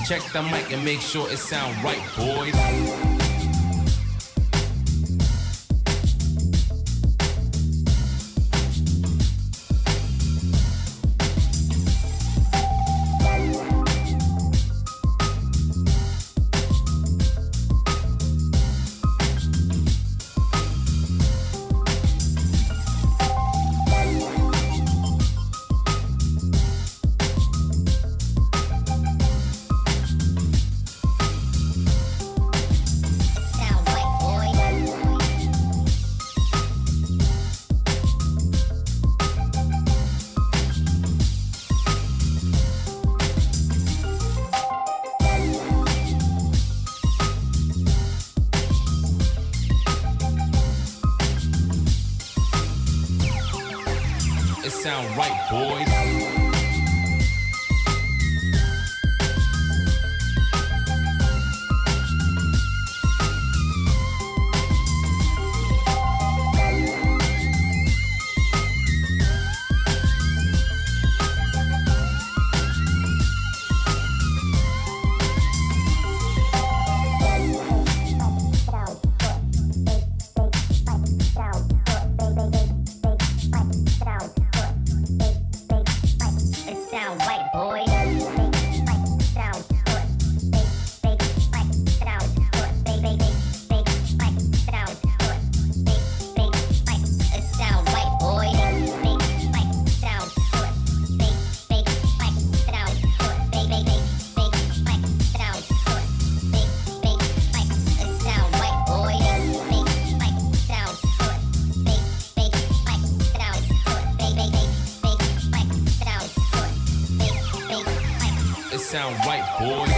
Check the mic and make sure it sound right, boys. Sound right, boys. Sound right, boys.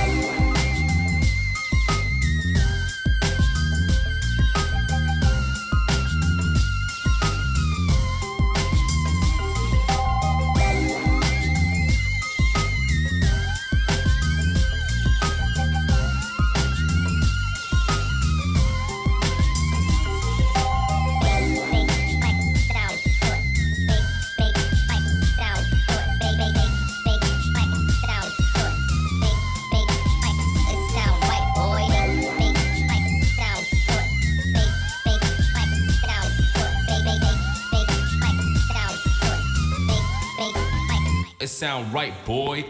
It sound right, boy.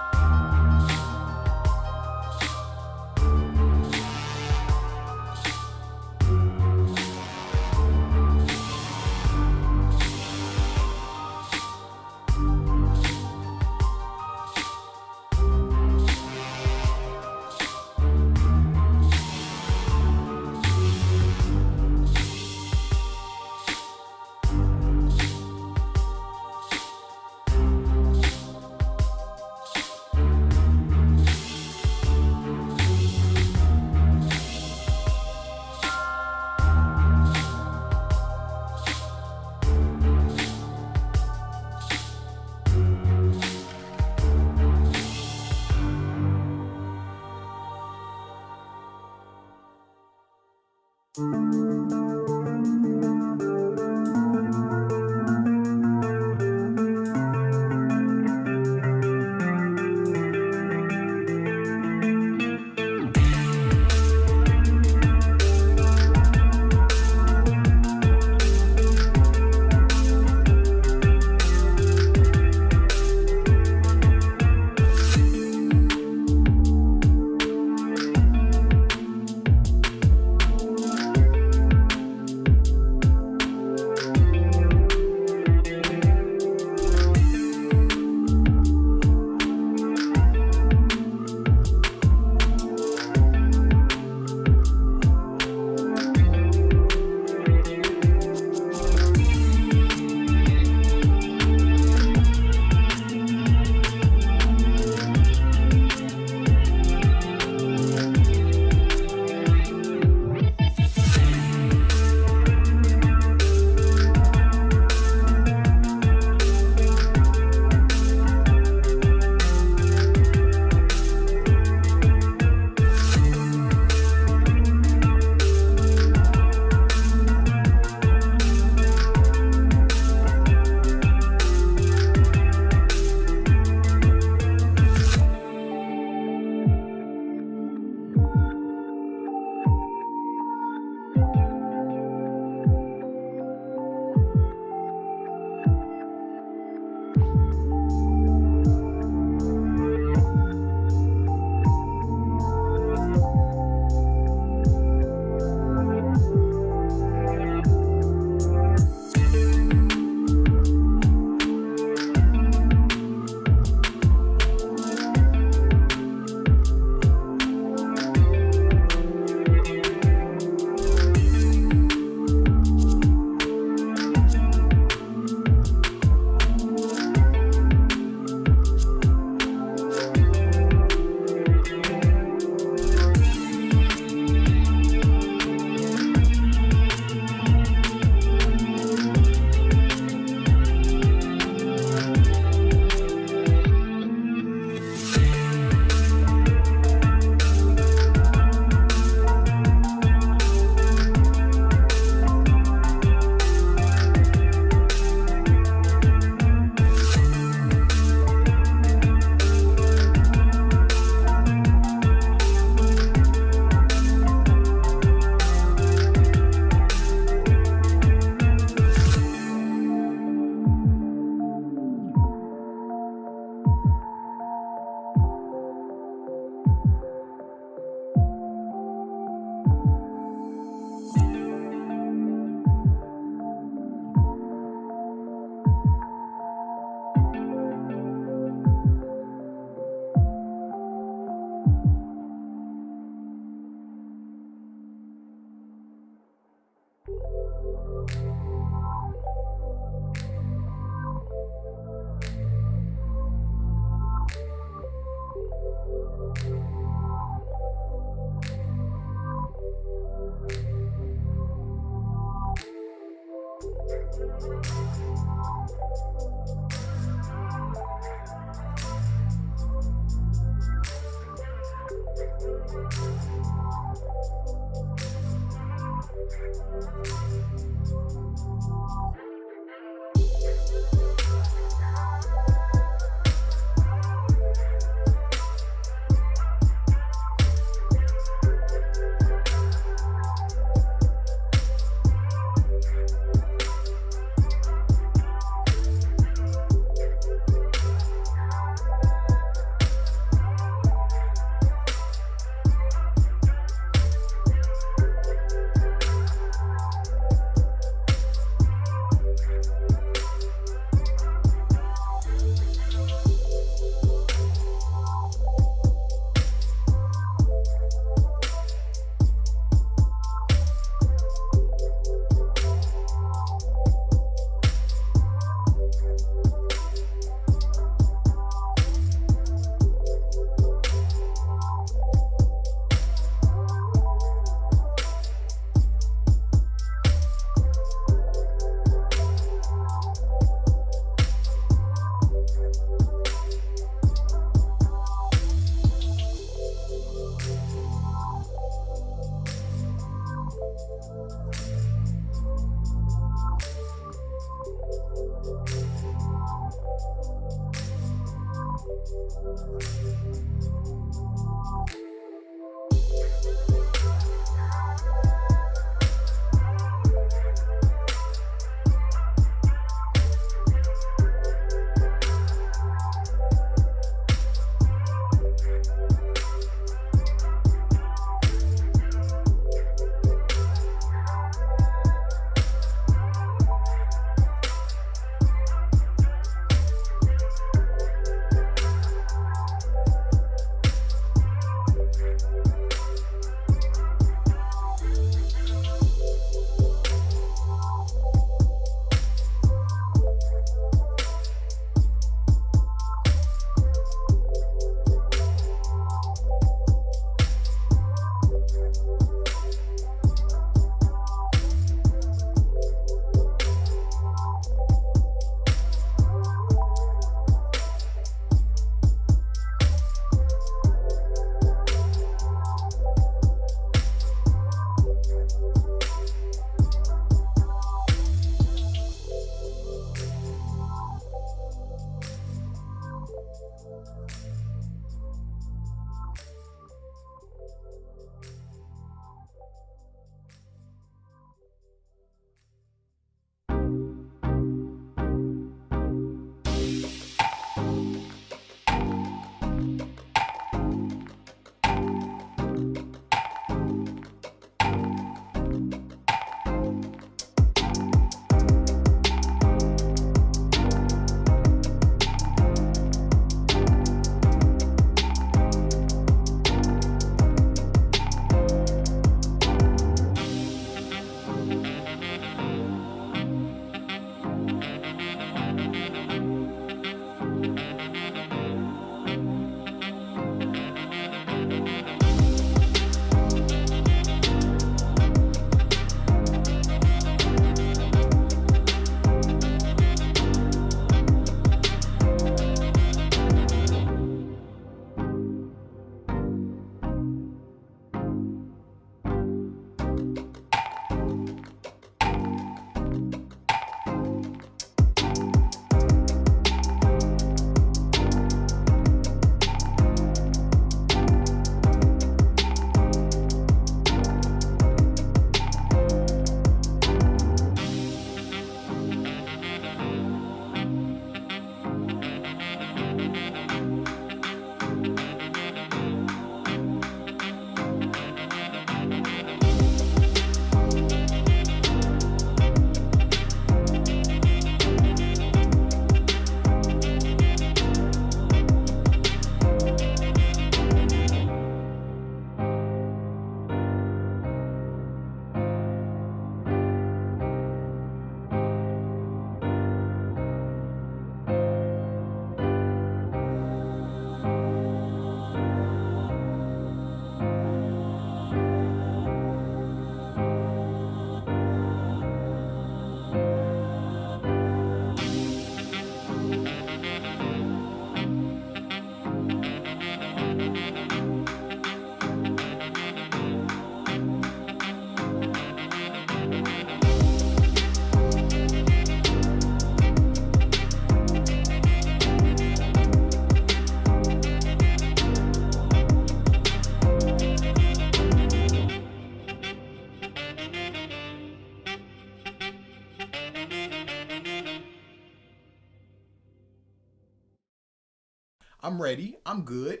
I'm ready. I'm good.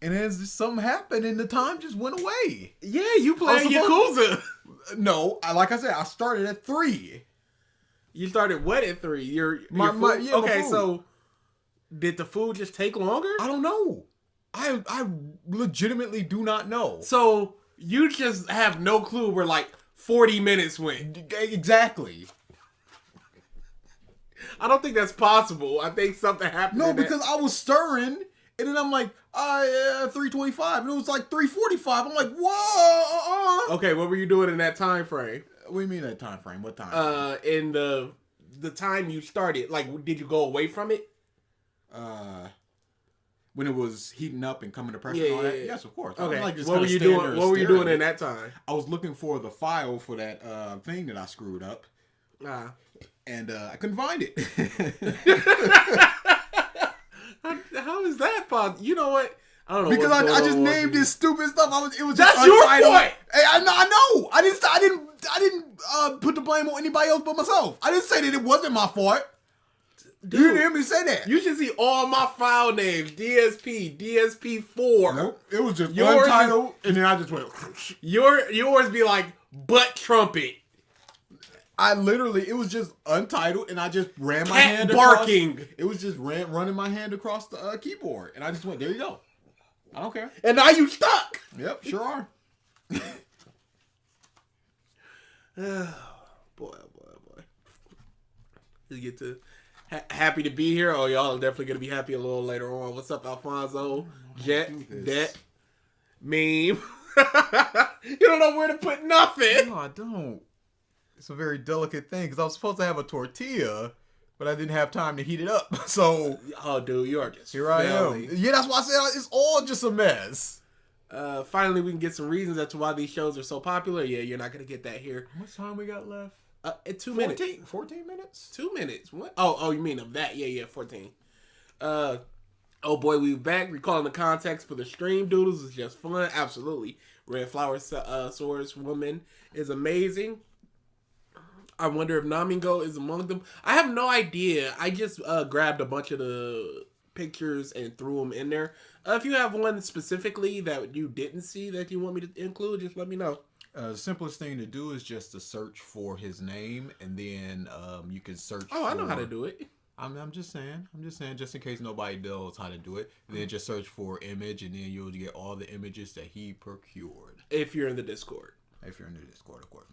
And then just something happened and the time just went away. Yeah, you playing Yakuza. No, like I said, I started at 3. You started what at 3? Your my food? yeah, okay, my food. so did the food just take longer? I don't know. I legitimately do not know. So you just have no clue where like 40 minutes went. Exactly. I don't think that's possible. I think something happened. No, because I was stirring, and then I'm like, 3:25, and it was like 3:45. I'm like, whoa. Okay, what were you doing in that time frame? What do you mean that time frame? What time? In the time you started, like, did you go away from it? When it was heating up and coming to pressure and all that? Yes, of course. Okay. Like What were you doing? What were you doing in that time? I was looking for the file for that thing that I screwed up. And I couldn't find it. How is that possible? You know what? I don't know. Because I just named this stupid stuff. It was just that's your point. Hey, I know. I didn't put the blame on anybody else but myself. I didn't say that it wasn't my fault. Dude, you didn't hear me say that. You should see all my file names: DSP, DSP4. Nope, it was just untitled, and then I just went. Yours be like butt trumpet. It was just untitled, and I just ran my Cat hand barking. Across, it was just running my hand across the keyboard, and I just went, there you go. I don't care. And now you stuck. Yep, sure are. Boy. You get to happy to be here. Oh, y'all are definitely gonna be happy a little later on. What's up, Alfonso? Jet, Det, Meme. You don't know where to put nothing. No, I don't. It's a very delicate thing because I was supposed to have a tortilla, but I didn't have time to heat it up. So, oh, dude, you are just here I am. Yeah, that's why I said it's all just a mess. Finally, we can get some reasons as to why these shows are so popular. Yeah, you're not gonna get that here. How much time we got left? 2 minutes. 14 minutes? 2 minutes. What? Oh, you mean of that? Yeah, 14. Oh boy, we back. Recalling the context for the stream doodles is just fun. Absolutely. Red Flower Swords Woman is amazing. I wonder if Namingo is among them. I have no idea. I just grabbed a bunch of the pictures and threw them in there. If you have one specifically that you didn't see that you want me to include, just let me know. The simplest thing to do is just to search for his name, and then you can search. Oh, I know how to do it. I'm just saying, just in case nobody knows how to do it. Then just search for image, and then you'll get all the images that he procured. If you're in the Discord. If you're in the Discord, of course.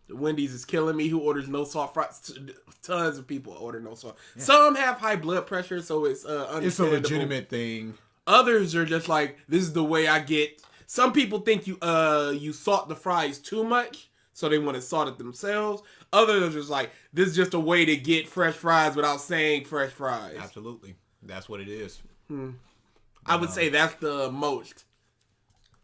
Wendy's is killing me. Who orders no salt fries? Tons of people order no salt. Yeah. Some have high blood pressure, so it's understandable. It's a legitimate thing. Others are just like, this is the way I get. Some people think you salt the fries too much, so they want to salt it themselves. Others are just like, this is just a way to get fresh fries without saying fresh fries. Absolutely. That's what it is. I would say that's the most.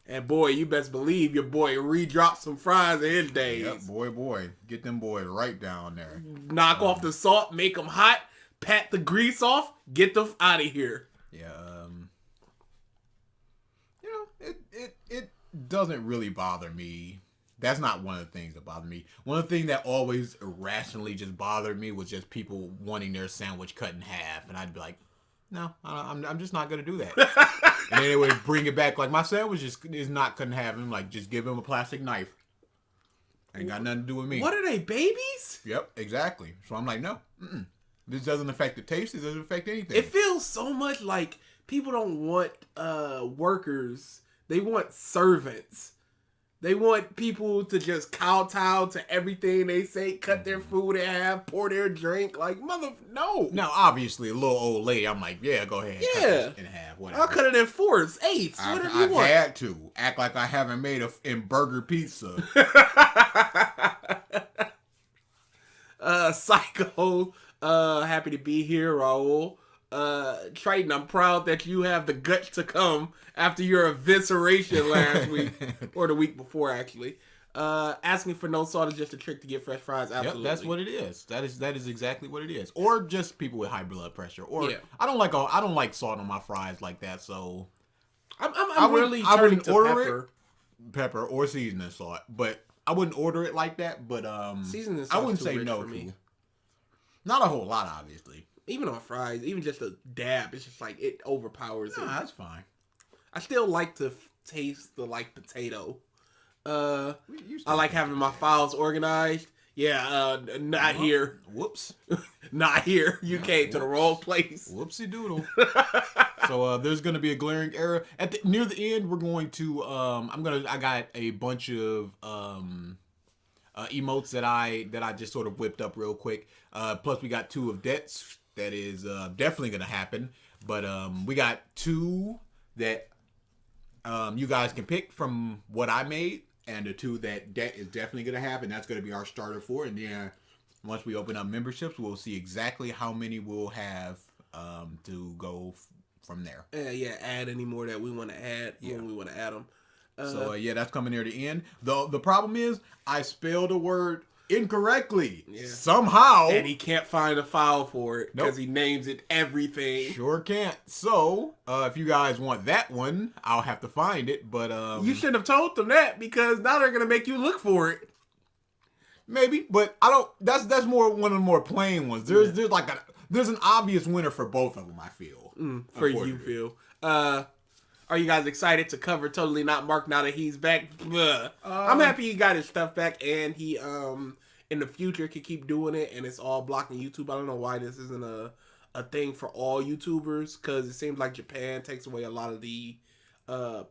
And boy, you best believe your boy re-dropped some fries in his days. Yep, boy. Get them boys right down there. Knock off the salt, make them hot, pat the grease off, get them out of here. Yeah, it doesn't really bother me. That's not one of the things that bother me. One of the things that always irrationally just bothered me was just people wanting their sandwich cut in half. And I'd be like, no, I'm just not going to do that. And then they would bring it back like, my sandwich is not cut in half. And I'm like, just give him a plastic knife. Ain't got nothing to do with me. What are they, babies? Yep, exactly. So I'm like, no. This doesn't affect the taste. It doesn't affect anything. It feels so much like people don't want workers. They want servants. They want people to just kowtow to everything they say, cut their food in half, pour their drink. Like, no. Now, obviously, a little old lady, I'm like, yeah, go ahead. Yeah. Cut this in half, whatever. I'll cut it in fourths, eighths, whatever you want. I've had to. Act like I haven't made in burger pizza. Psycho, happy to be here, Raul. Triton, I'm proud that you have the guts to come after your evisceration last week, or the week before, actually. Asking for no salt is just a trick to get fresh fries. Absolutely, yep, that's what it is. That is exactly what it is. Or just people with high blood pressure. Or yeah. I don't like salt on my fries like that. So I'm really turning to pepper or seasoning salt, but I wouldn't order it like that. But seasoning salt I wouldn't say no to. Not a whole lot, obviously. Even on fries, even just a dab, it's just like it overpowers it. Nah, that's fine. I still like to taste the potato. I like having my files organized. Yeah, not here. Whoops. Not here. You came to the wrong place. Whoopsie doodle. So there's gonna be a glaring error near the end. We're going to I got a bunch of emotes that I just sort of whipped up real quick. Plus we got 2 of debts. That is definitely gonna happen. But we got 2 that you guys can pick from what I made, and the 2 that debt is definitely gonna happen. That's gonna be our starter for, and then once we open up memberships, we'll see exactly how many we'll have to go from there. Yeah, add any more that we want to add when we want to add them. So that's coming near the end. The problem is I spelled a word incorrectly somehow, and he can't find a file for it because he names it everything. Sure can't. So if you guys want that one, I'll have to find it. But you shouldn't have told them that, because now they're gonna make you look for it. Maybe, but I don't. That's more one of the more plain ones. There's an obvious winner for both of them. I feel for you, Phil. Are you guys excited to cover Totally Not Marked now that he's back? I'm happy he got his stuff back, and he in the future can keep doing it, and it's all blocking YouTube. I don't know why this isn't a thing for all YouTubers, because it seems like Japan takes away a lot of the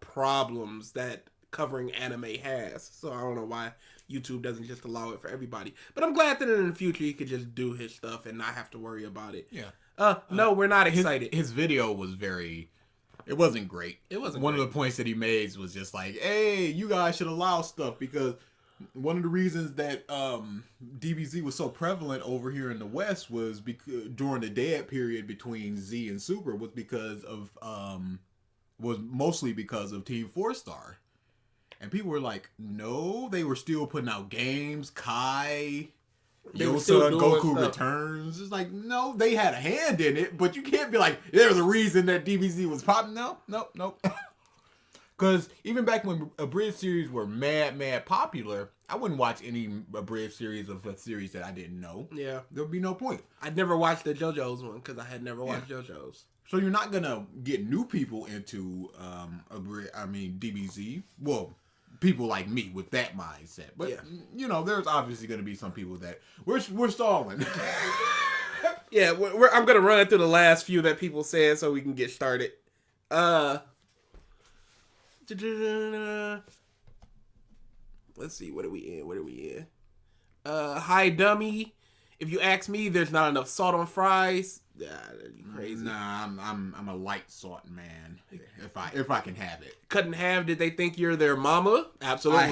problems that covering anime has. So I don't know why YouTube doesn't just allow it for everybody. But I'm glad that in the future he could just do his stuff and not have to worry about it. Yeah. No, we're not excited. His video was it wasn't great. It wasn't One great. of the points that he made was just like, hey, you guys should allow stuff, because one of the reasons that DBZ was so prevalent over here in the West was because during the dead period between Z and Super was mostly because of Team 4-Star. And people were like, no, they were still putting out games, Kai, Yosa, Goku Returns. It's like, no, they had a hand in it, but you can't be like, they're the reason that DBZ was popping. No. Because even back when abridged series were mad popular, I wouldn't watch any abridged series of a series that I didn't know. Yeah. There would be no point. I'd never watched the JoJo's one, because I had never watched JoJo's. So you're not going to get new people into DBZ. Well, people like me with that mindset. But, there's obviously going to be some people that we're stalling. Yeah, I'm going to run it through the last few that people said so we can get started. Let's see, what are we in? Hi, dummy. If you ask me, there's not enough salt on fries. Yeah, that'd be crazy. Nah, I'm a light salt man. If I can have it. Cut in half. Did they think you're their mama? Absolutely.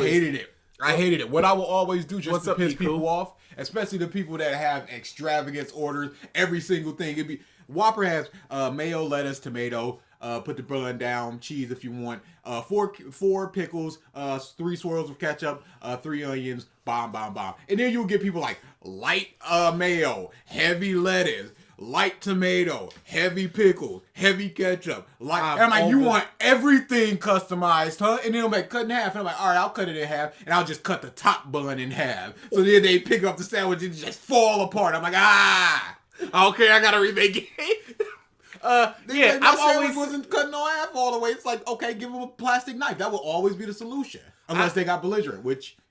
I hated it. What I will always do just to piss Pico? people off, especially the people that have extravagant orders, every single thing. It'd be Whopper has mayo, lettuce, tomato. Put the bun down, cheese if you want. 4 pickles, 3 swirls of ketchup, 3 onions, bomb. And then you'll get people like light mayo, heavy lettuce, light tomato, heavy pickles, heavy ketchup. I'm like, you want everything customized, huh? And then I'm like, cut in half. And I'm like, all right, I'll cut it in half, and I'll just cut the top bun in half. So then they pick up the sandwich and just fall apart. I'm like, okay, I gotta remake it. I've always wasn't cutting no half all the way. It's like, okay, give them a plastic knife. That will always be the solution, unless they got belligerent.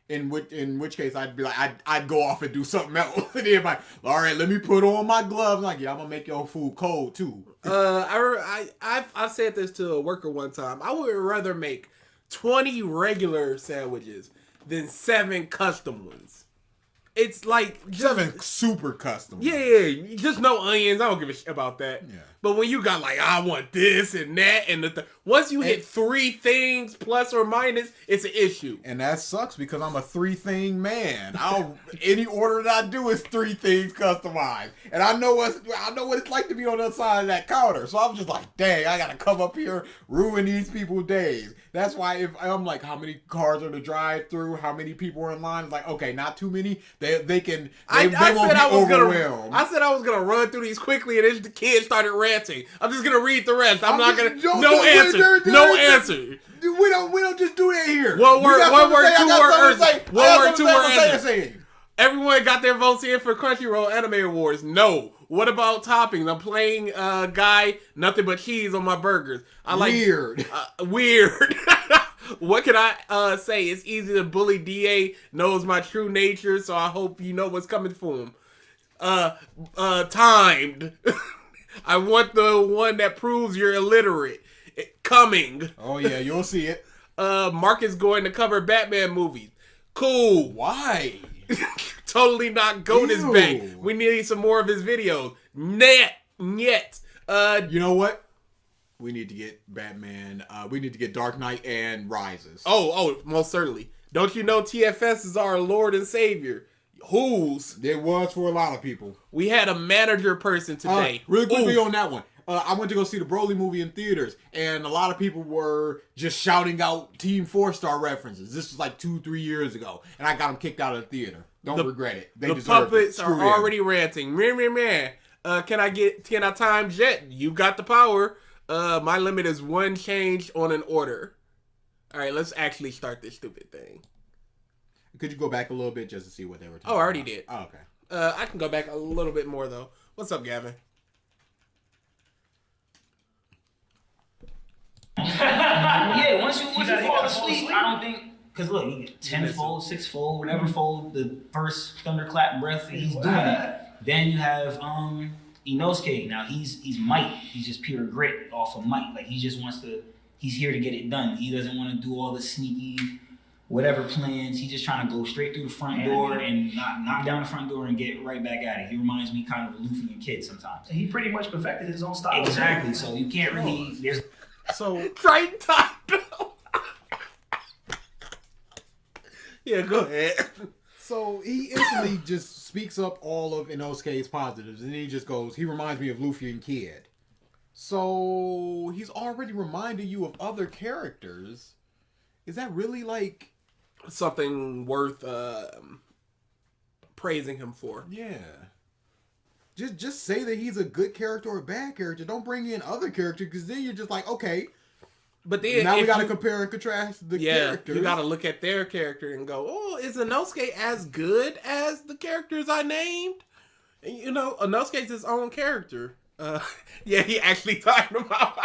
In which case I'd be like, I'd go off and do something else. And then like, all right, let me put on my gloves. I'm like, yeah, I'm gonna make your food cold too. I've said this to a worker one time. I would rather make 20 regular sandwiches than 7 custom ones. It's like 7 super custom. Yeah, just no onions. I don't give a shit about that. Yeah. But when you got like, I want this and that and once you hit 3 things plus or minus, it's an issue. And that sucks because I'm a 3-thing man. Any order that I do is 3 things customized, and I know what it's like to be on the other side of that counter. So I'm just like, dang, I gotta come up here ruin these people's days. That's why if I'm like, how many cars are the drive-through? How many people are in line? It's like, okay, not too many. They won't be overwhelmed. I said I was gonna run through these quickly, and the kid started ranting. I'm just gonna read the rest. I'm not gonna. No answer. We don't just do that here. One word, 2 words. Everyone got their votes in for Crunchyroll Anime Awards. No. What about toppings? I'm playing guy, nothing but cheese on my burgers. I like Weird. Weird. What can I say? It's easy to bully. DA knows my true nature, so I hope you know what's coming for him. Timed. I want the one that proves you're illiterate. Coming. Oh yeah, you'll see it. Mark is going to cover Batman movies. Cool. Why? Totally not goat his Ew. back. We need some more of his videos. Yet. You know what? We need to get Batman. We need to get Dark Knight and Rises. Oh, most certainly. Don't you know TFS is our Lord and Savior? Whose? There was for a lot of people. We had a manager person today. Really quickly on that one. I went to go see the Broly movie in theaters, and a lot of people were just shouting out Team 4-Star references. This was like 2-3 years ago, and I got them kicked out of the theater. Don't regret it. They The deserve puppets it. are already ranting. Man. Can I time Jet? You got the power. My limit is one change on an order. All right, let's actually start this stupid thing. Could you go back a little bit just to see what they were talking Oh, I already about? did. Oh, okay. I can go back a little bit more, though. What's up, Gavin? Yeah, once you fall asleep, I don't think, because look, you get 10-fold, 6-fold, whatever fold the first thunderclap breath, he's doing it. Then you have Inosuke. Now he's might. He's just pure grit off of might. Like he just wants to. He's here to get it done. He doesn't want to do all the sneaky whatever plans. He's just trying to go straight through the front door and knock down the front door and get right back at it. He reminds me kind of Luffy and Kid sometimes. He pretty much perfected his own style. Exactly. So you can't really. There's So Triton Top. Yeah, go ahead. So he instantly just speaks up all of Inosuke's positives, and then he just goes, he reminds me of Luffy and Kid. So he's already reminded you of other characters. Is that really like Something worth praising him for. Yeah. Just say that he's a good character or a bad character. Don't bring in other characters, because then you're just like, okay, But then now we if got to you- compare and contrast the Yeah, characters. you got to look at their character and go, oh, is Inosuke as good as the characters I named? And, you know, Inosuke's his own character. Yeah, he actually talked about.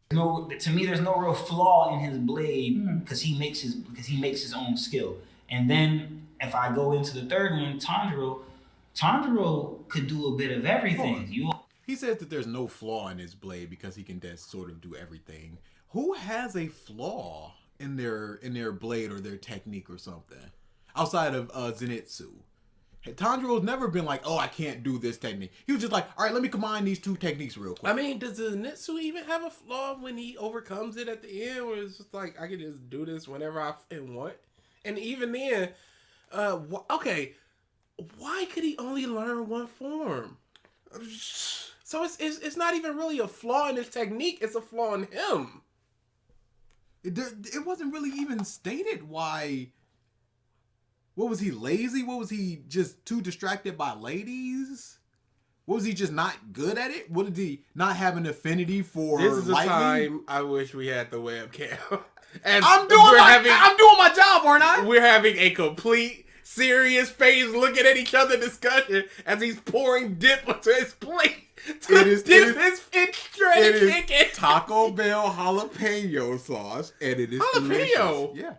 to me, there's no real flaw in his blade because he makes his own skill. And then if I go into the third one, Tanjiro could do a bit of everything. He says that there's no flaw in his blade because he can just sort of do everything. Who has a flaw in their blade or their technique or something outside of Zenitsu? Tanjiro's never been like, oh, I can't do this technique. He was just like, all right, let me combine these two techniques real quick. I mean, does Zenitsu even have a flaw when he overcomes it at the end, where it's just like, I can just do this whenever I want? And even then, okay, why could he only learn one form? So it's not even really a flaw in his technique, it's a flaw in him. It wasn't really even stated why. What was he, lazy? What was he, just too distracted by ladies? What was he, just not good at it? What did he not have an affinity for This is the lightning? time I wish we had the webcam. And I'm doing my job, aren't I? We're having a complete serious face looking at each other discussion as he's pouring dip onto his plate. It is shredded chicken. Taco Bell jalapeno sauce, and it is Jalapeno? delicious. Yeah.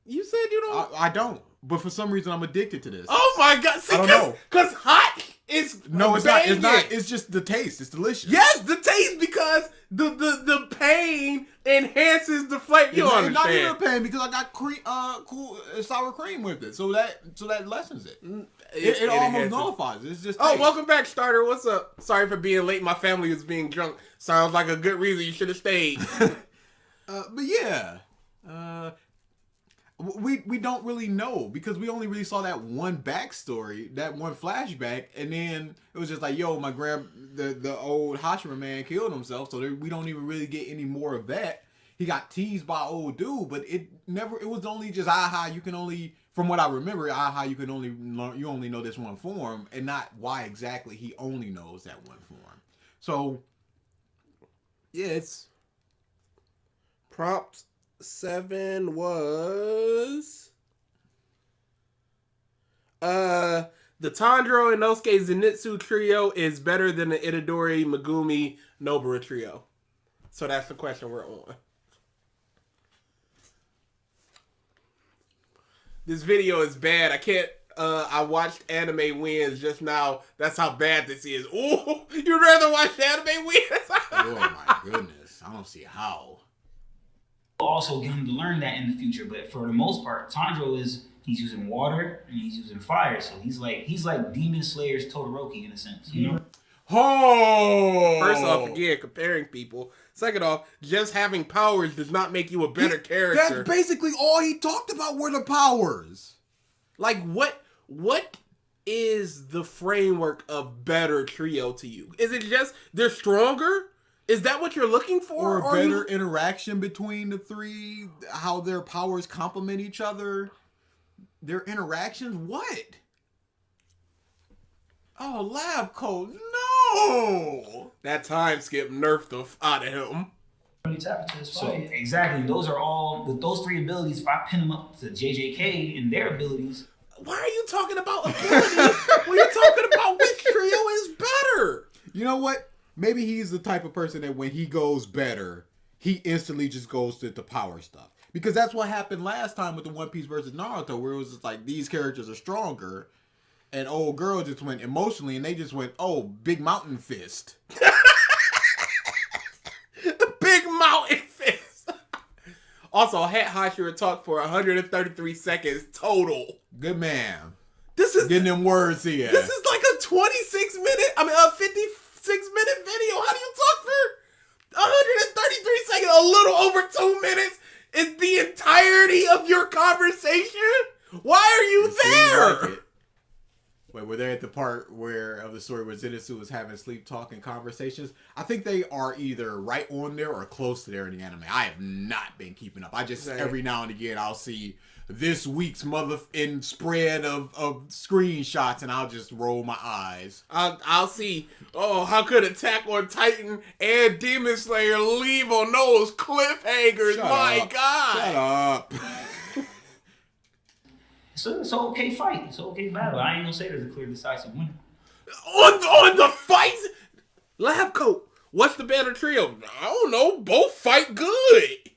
You said you don't. I don't, but for some reason I'm addicted to this. Oh my god! See, I don't know. Because hot is No, it's not. It's not. banging. It's just the taste. It's delicious. Yes, the taste, because the pain enhances the flavor. You It's understand? not even a pain because I got sour cream with it, so that lessens it. It almost enhances. nullifies it. It's just Oh, taste. welcome back, Starter. What's up? Sorry for being late. My family was being drunk. Sounds like a good reason you should have stayed. But yeah, we don't really know because we only really saw that one backstory, that one flashback, and then it was just like, yo, the old Hashira man killed himself, so we don't even really get any more of that. He got teased by old dude, but it was only just you can only, from what I remember, you only know this one form, and not why exactly he only knows that one form. So yeah, it's Prompt 7 was the The Tanjiro Inosuke Zenitsu trio is better than the Itadori Megumi Nobara trio. So that's the question we're on. This video is bad. I can't. I watched Anime Wins just now. That's how bad this is. Ooh, you'd rather watch Anime Wins? Oh my goodness. I don't see how. Also get him to learn that in the future, but for the most part, Tanjiro he's using water and he's using fire, so he's like Demon Slayer's Todoroki in a sense, you know? Oh! First off, again, comparing people. Second off, just having powers does not make you a better character. That's basically all he talked about were the powers. Like, what is the framework of better trio to you? Is it just they're stronger? Is that what you're looking for? Or a better interaction between the three? How their powers complement each other? Their interactions? What? Oh, lab coat. No! That time skip nerfed the out of him. So exactly, those three abilities. If I pin them up to JJK and their abilities, why are you talking about abilities when you're talking about which trio is better? You know what? Maybe he's the type of person that when he goes better, he instantly just goes to the power stuff. Because that's what happened last time with the One Piece versus Naruto, where it was just like, these characters are stronger, and old girl just went emotionally, and they just went, oh, big mountain fist. The big mountain fist. Also, Hat Hashira talked for 133 seconds total. Good man. This is getting them words here. This is like a 56-minute video. How do you talk for 133 seconds? A little over 2 minutes is the entirety of your conversation? Why are you there? Like Wait, we're there at the part of the story where Zenitsu was having sleep talking conversations. I think they are either right on there or close to there in the anime. I have not been keeping up. I just, every now and again, I'll see this week's spread of screenshots, and I'll just roll my eyes. I'll see, how could Attack on Titan and Demon Slayer leave on those cliffhangers? My God. Shut up. It's an okay fight. It's an okay battle. I ain't gonna say there's a clear, decisive winner. On the fight? Lab Coat, what's the better trio? I don't know. Both fight good.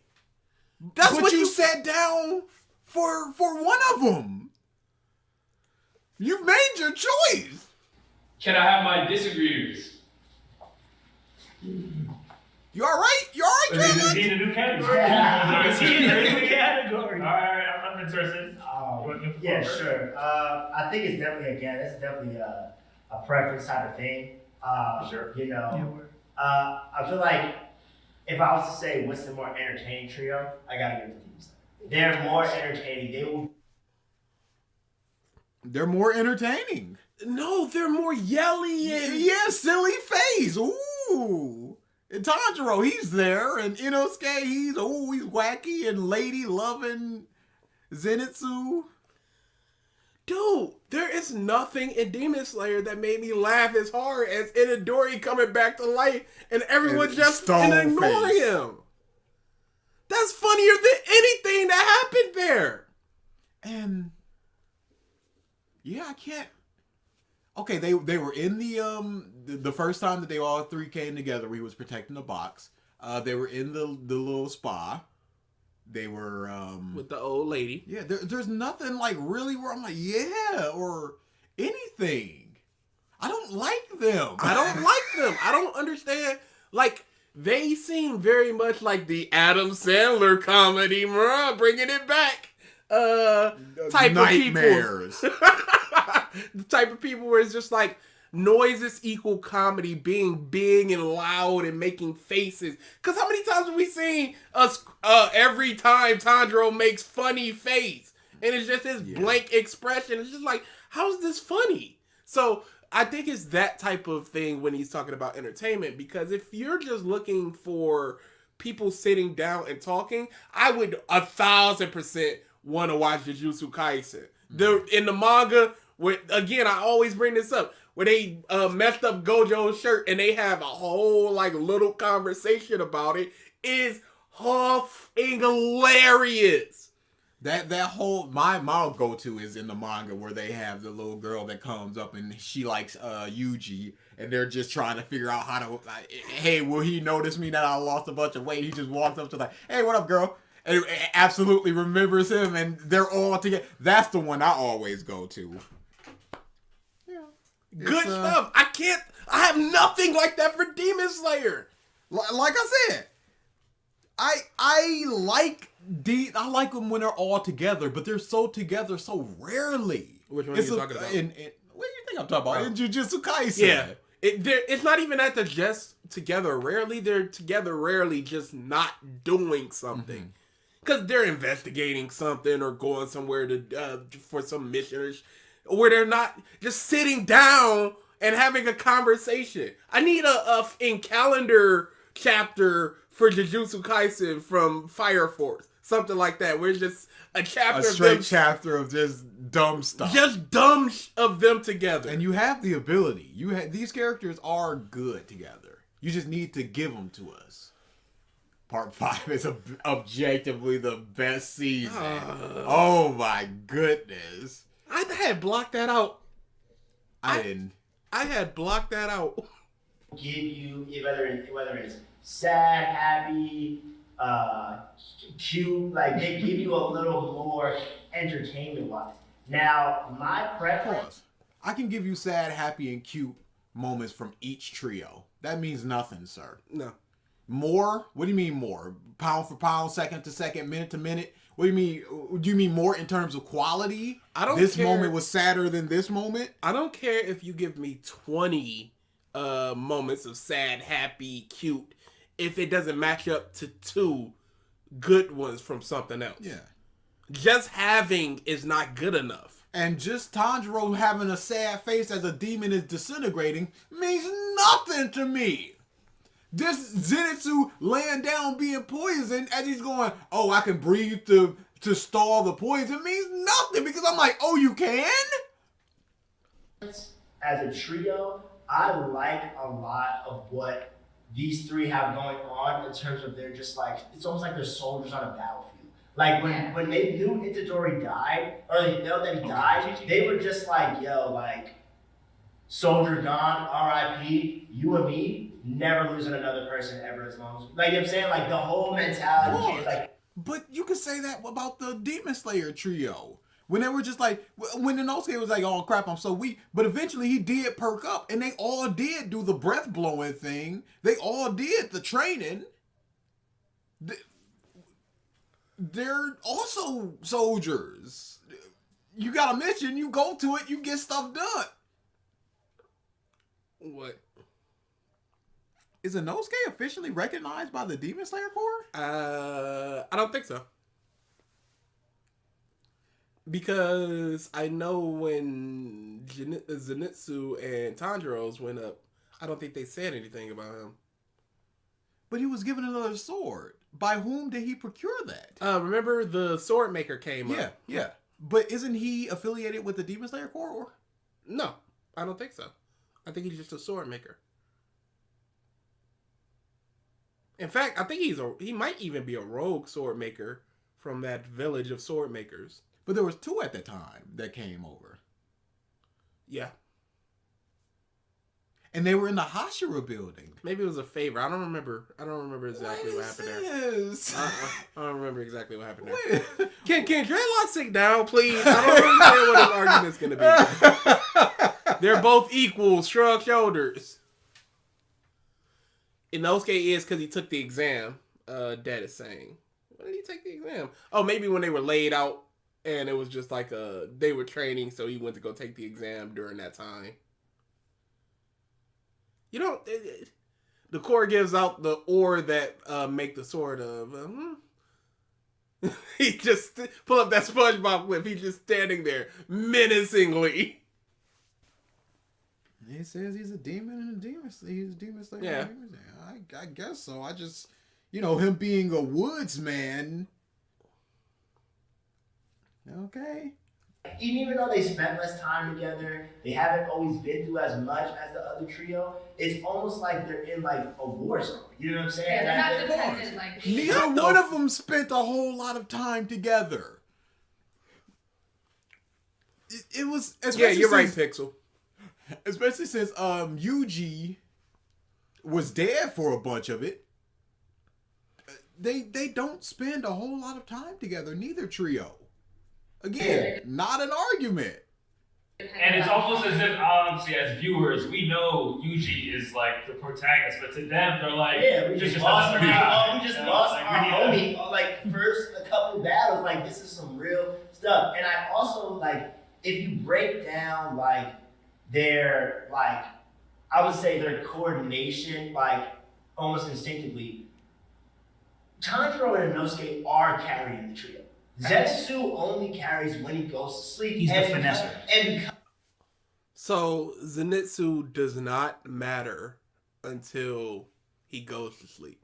That's what you sat down for one of them. You've made your choice. Can I have my disagreeers? You all right? You all right, Is Kevin? he in a new category? Is he in a new category? All right, I'm interested. Yeah, sure. I think it's definitely a preference type of thing. For sure. You know, I feel like if I was to say what's the more entertaining trio, I gotta give it to Demon Slayer. They're more entertaining. They're more entertaining. No, they're more yelly and yeah, silly face. Ooh. And Tanjiro, he's there, and Inosuke, he's wacky and lady loving Zenitsu. Dude, there is nothing in Demon Slayer that made me laugh as hard as Itadori coming back to life and everyone just ignoring him. That's funnier than anything that happened there. And yeah, I can't. Okay, they were in the first time that they all three came together. We was protecting the box. They were in the little spa. They were with the old lady. Yeah, there's nothing like really where I'm like, yeah, or anything. I don't like them. I don't understand. Like, they seem very much like the Adam Sandler comedy, bringing it back. Type Nightmares. of people. The type of people where it's just like noises equal comedy, being big and loud and making faces. Because how many times have we seen us every time Tanjiro makes funny face and it's just his blank expression? It's just like, how's this funny? So I think it's that type of thing when he's talking about entertainment, because if you're just looking for people sitting down and talking, I would 1,000% want to watch Jujutsu Kaisen. In the manga, again, I always bring this up, where they messed up Gojo's shirt and they have a whole little conversation about it, is huffing hilarious. That whole my go-to is in the manga where they have the little girl that comes up and she likes Yuji, and they're just trying to figure out how to hey, will he notice me that I lost a bunch of weight? He just walks up to like, hey, what up, girl? And absolutely remembers him, and they're all together. That's the one I always go to. Yeah, Good stuff. I have nothing like that for Demon Slayer. Like I said, I like them when they're all together, but they're so together so rarely. Which one are you talking about? What do you think I'm talking about? In Jujutsu Kaisen. Yeah. It's not even that they're just together rarely. They're together rarely, just not doing something. Because they're investigating something or going somewhere to for some mission, where they're not just sitting down and having a conversation. I need a in calendar chapter for Jujutsu Kaisen from Fire Force. Something like that, where it's just a chapter A straight chapter of just dumb stuff. Just dumb of them together. And you have the ability. These characters are good together. You just need to give them to us. Part 5 is objectively the best season. Oh my goodness. I had blocked that out. I didn't. I had blocked that out. Give you whether it's sad, happy, cute, like they give you a little more entertainment wise. Now, my preference. Pause. I can give you sad, happy, and cute moments from each trio. That means nothing, sir. No. More? What do you mean more? Pound for pound, second to second, minute to minute? What do you mean? Do you mean more in terms of quality? I don't This care. moment was sadder than this moment? I don't care if you give me 20 moments of sad, happy, cute, if it doesn't match up to 2 good ones from something else. Yeah. Just having is not good enough. And just Tanjiro having a sad face as a demon is disintegrating means nothing to me. This Zenitsu laying down being poisoned as he's going, oh, I can breathe to stall the poison means nothing because I'm like, oh, you can? As a trio, I like a lot of what these three have going on in terms of they're just like, it's almost like they're soldiers on a battlefield. Like when they knew Itadori died, or they felt that he died, they were just like, yo, like, soldier gone, R.I.P., you and me, never losing another person ever as long as, like, you know what I'm saying? Like, the whole mentality is like. But you could say that about the Demon Slayer trio. When they were just like, when Inosuke was like, oh crap, I'm so weak. But eventually he did perk up and they all did do the breath blowing thing. They all did the training. They're also soldiers. You got a mission, you go to it, you get stuff done. What? Is Inosuke officially recognized by the Demon Slayer Corps? I don't think so. Because I know when Zenitsu and Tanjiro's went up, I don't think they said anything about him. But he was given another sword. By whom did he procure that? Remember the sword maker came up? Yeah. But isn't he affiliated with the Demon Slayer Corps? No, I don't think so. I think he's just a sword maker. In fact, I think he might even be a rogue sword maker from that village of sword makers. But there was 2 at the time that came over. Yeah. And they were in the Hashira building. Maybe it was a favor. I don't remember exactly what happened there. I don't remember exactly what happened there. Can Dreadlock sit down, please? I don't understand what his argument's going to be. They're both equal. Shrug shoulders. Inosuke is because he took the exam. Dad is saying. When did he take the exam? Oh, maybe when they were laid out and it was just like they were training, so he went to go take the exam during that time. You know, the Corps gives out the ore that make the sword of. He just pull up that SpongeBob clip. He's just standing there menacingly. He says he's a demon and he's a demon slayer. Yeah. I guess so. I just, him being a woodsman. Okay. Even though they spent less time together, they haven't always been through as much as the other trio. It's almost like they're in like a war zone. You know what I'm saying? Yeah, they're not dependent like Neither one of them spent a whole lot of time together. it was. Yeah, you're right, since, Pixel. Especially since Yuji was dead for a bunch of it. They don't spend a whole lot of time together. Neither trio. Again, not an argument. And it's almost as if, obviously, as viewers, we know Yuji is like the protagonist, but to them, they're like, Yeah, we just lost another guy. we just You know, lost like, our we need homie. Like first a couple battles, like this is some real stuff. And I also like if you break down like their like I would say their coordination, like almost instinctively, Tanjiro and Inosuke are carrying the trio. Zetsu only carries when he goes to sleep. He's the finesser. And because So Zenitsu does not matter until he goes to sleep.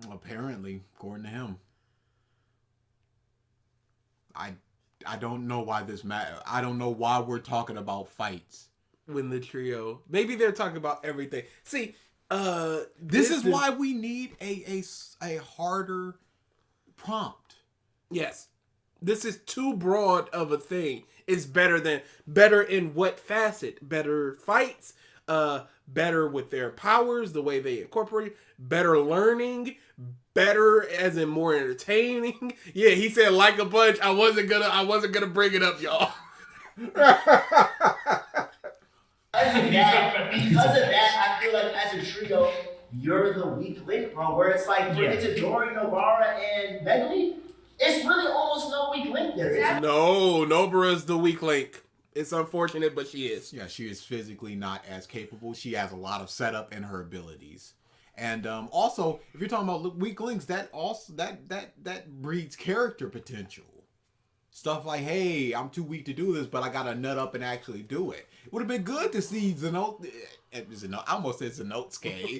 Apparently, according to him. I don't know why this matter. I don't know why we're talking about fights. When the trio, maybe they're talking about everything. See, This is why we need a harder prompt. Yes, this is too broad of a thing. It's better in what facet? Better fights, better with their powers, the way they incorporate, better learning, better as in more entertaining. Yeah, he said like a bunch. I wasn't gonna bring it up, y'all. Because of that, I feel like as a trio, you're the weak link, bro. Where it's like for Itadori, Nobara, and Megumi, it's really almost no weak link there. It's No, Nobara's the weak link. It's unfortunate, but she is. Yeah, she is physically not as capable. She has a lot of setup in her abilities. And also, if you're talking about weak links, that breeds character potential. Stuff like, hey, I'm too weak to do this, but I gotta nut up and actually do it. It would have been good to see I almost said Zenitsuke.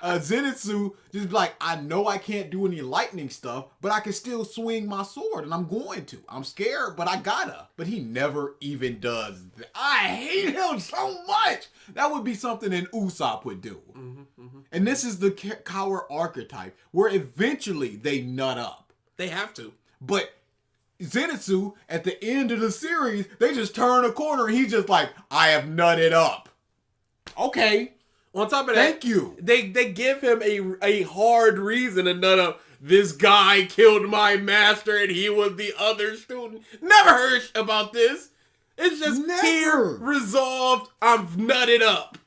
Zenitsu just be like, I know I can't do any lightning stuff, but I can still swing my sword, and I'm going to. I'm scared, but I gotta. But he never even does that. I hate him so much. That would be something an Usopp would do. And this is the coward archetype, where eventually they nut up. They have to. But Zenitsu, at the end of the series, they just turn a corner and he's just like, I have nutted up. Okay. On top of that, Thank you. They give him a hard reason to nut up. This guy killed my master and he was the other student. Never heard about this. It's just here, resolved, I'm nutted up.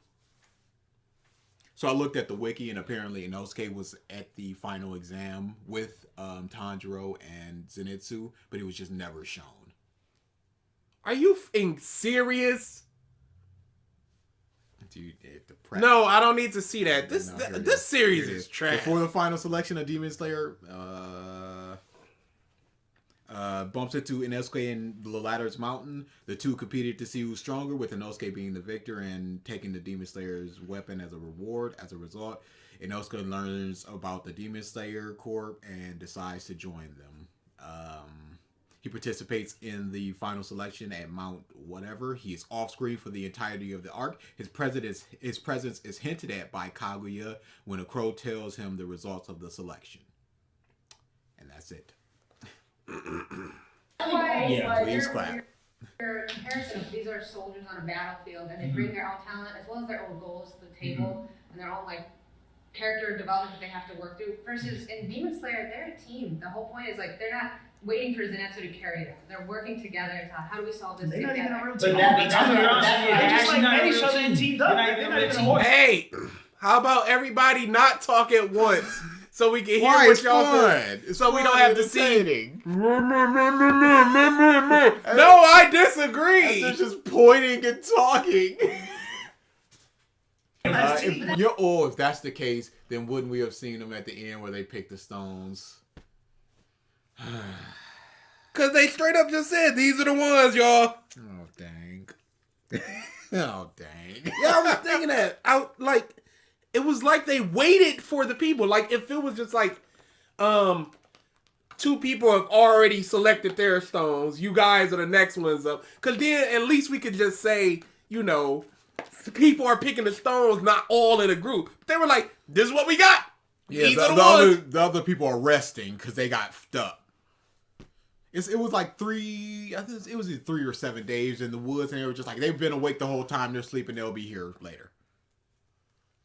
So I looked at the wiki, and apparently Inosuke was at the final exam with Tanjiro and Zenitsu, but it was just never shown. Are you serious? Dude, No, I don't need to see that. This series Here it is trash. Before the final selection of Demon Slayer, bumps into Inosuke in the ladder's mountain. The two competed to see who's stronger, with Inosuke being the victor and taking the Demon Slayer's weapon as a reward. As a result, Inosuke learns about the Demon Slayer Corps and decides to join them. He participates in the final selection at Mount whatever. He is off screen for the entirety of the arc. His presence is hinted at by Kaguya when a crow tells him the results of the selection. And that's it. Yeah, please clap. Your comparison of these are soldiers on a battlefield, and they bring their own talent as well as their own goals to the table, and their own like character development that they have to work through. Versus in Demon Slayer, they're a team. The whole point is like they're not waiting for Zenitsu to carry them. They're working together to how do we solve this They're not even a together. real But team. they're just like met met each other and teamed up. They're not even a horse. Hey, how about everybody not talk at once so we can hear Why? what It's y'all fun. say? It's So we fun don't have and to see. entertaining. No, I disagree. They're just pointing and talking. If that's the case, then wouldn't we have seen them at the end where they picked the stones? Because they straight up just said, these are the ones, y'all. Oh, dang. Oh, dang. Yeah, I was thinking that. It was like they waited for the people. Like, if it was just like, two people have already selected their stones, you guys are the next ones up. Because then at least we could just say, people are picking the stones, not all in a group. They were like, this is what we got. Yeah, These are the ones. the other people are resting because they got f***ed up. It was like 3. I think it was either 3 or 7 days in the woods, and they were just like they've been awake the whole time. They're sleeping. They'll be here later.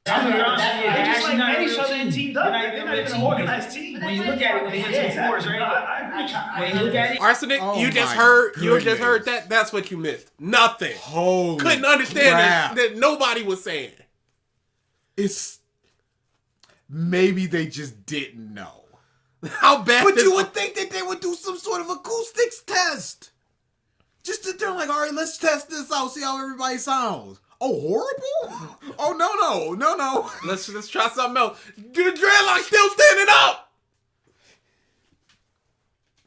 They're That's actually not a each real other team. and teamed up. They're not even an organized team. When you look at it, when they hit the fours, right? When you look at it, Arsenic, Oh you just my heard goodness. that. That's what you missed. Nothing. Holy Couldn't understand crap. that nobody was saying. It's maybe they just didn't know. How bad? But you would think that they would do some sort of acoustics test. Just that they're like, all right, let's test this out, see how everybody sounds. Oh, horrible? Oh, no. Let's try something else. The dreadlock still standing up.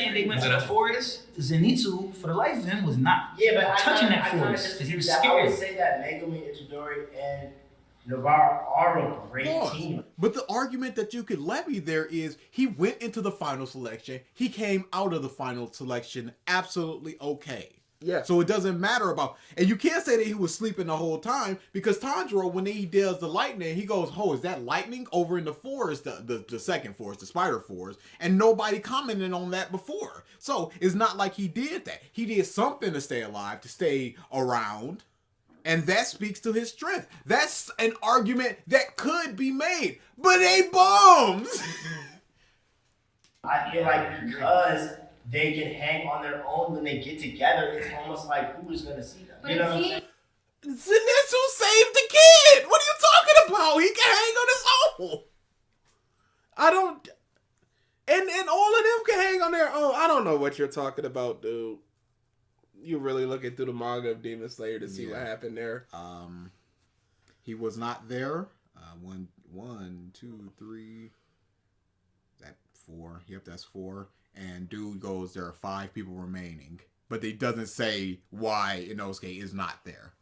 and they went to the forest. Zenitsu, for the life of him, was not Yeah, but touching I that kinda forest because he was disagree. I would scared. say that Megumi, Itadori, and Navarre are a great team. But the argument that you could levy there is he went into the final selection. He came out of the final selection absolutely okay. Yeah. So it doesn't matter about, and you can't say that he was sleeping the whole time because Tanjiro, when he does the lightning, he goes, "Oh, is that lightning over in the forest, the second forest, the spider forest?" And nobody commented on that before. So it's not like he did that. He did something to stay alive, to stay around. And that speaks to his strength. That's an argument that could be made, but they bums. I feel like because they can hang on their own when they get together, it's almost like who is going to see them? But You know what I'm he- saying? Zenitsu saved the kid. What are you talking about? He can hang on his own. I don't. And all of them can hang on their own. I don't know what you're talking about, dude. You really looking through the manga of Demon Slayer to see what happened there. He was not there. One, two, three. That 4. Yep, that's 4. And dude goes, there are 5 people remaining, but it doesn't say why Inosuke is not there.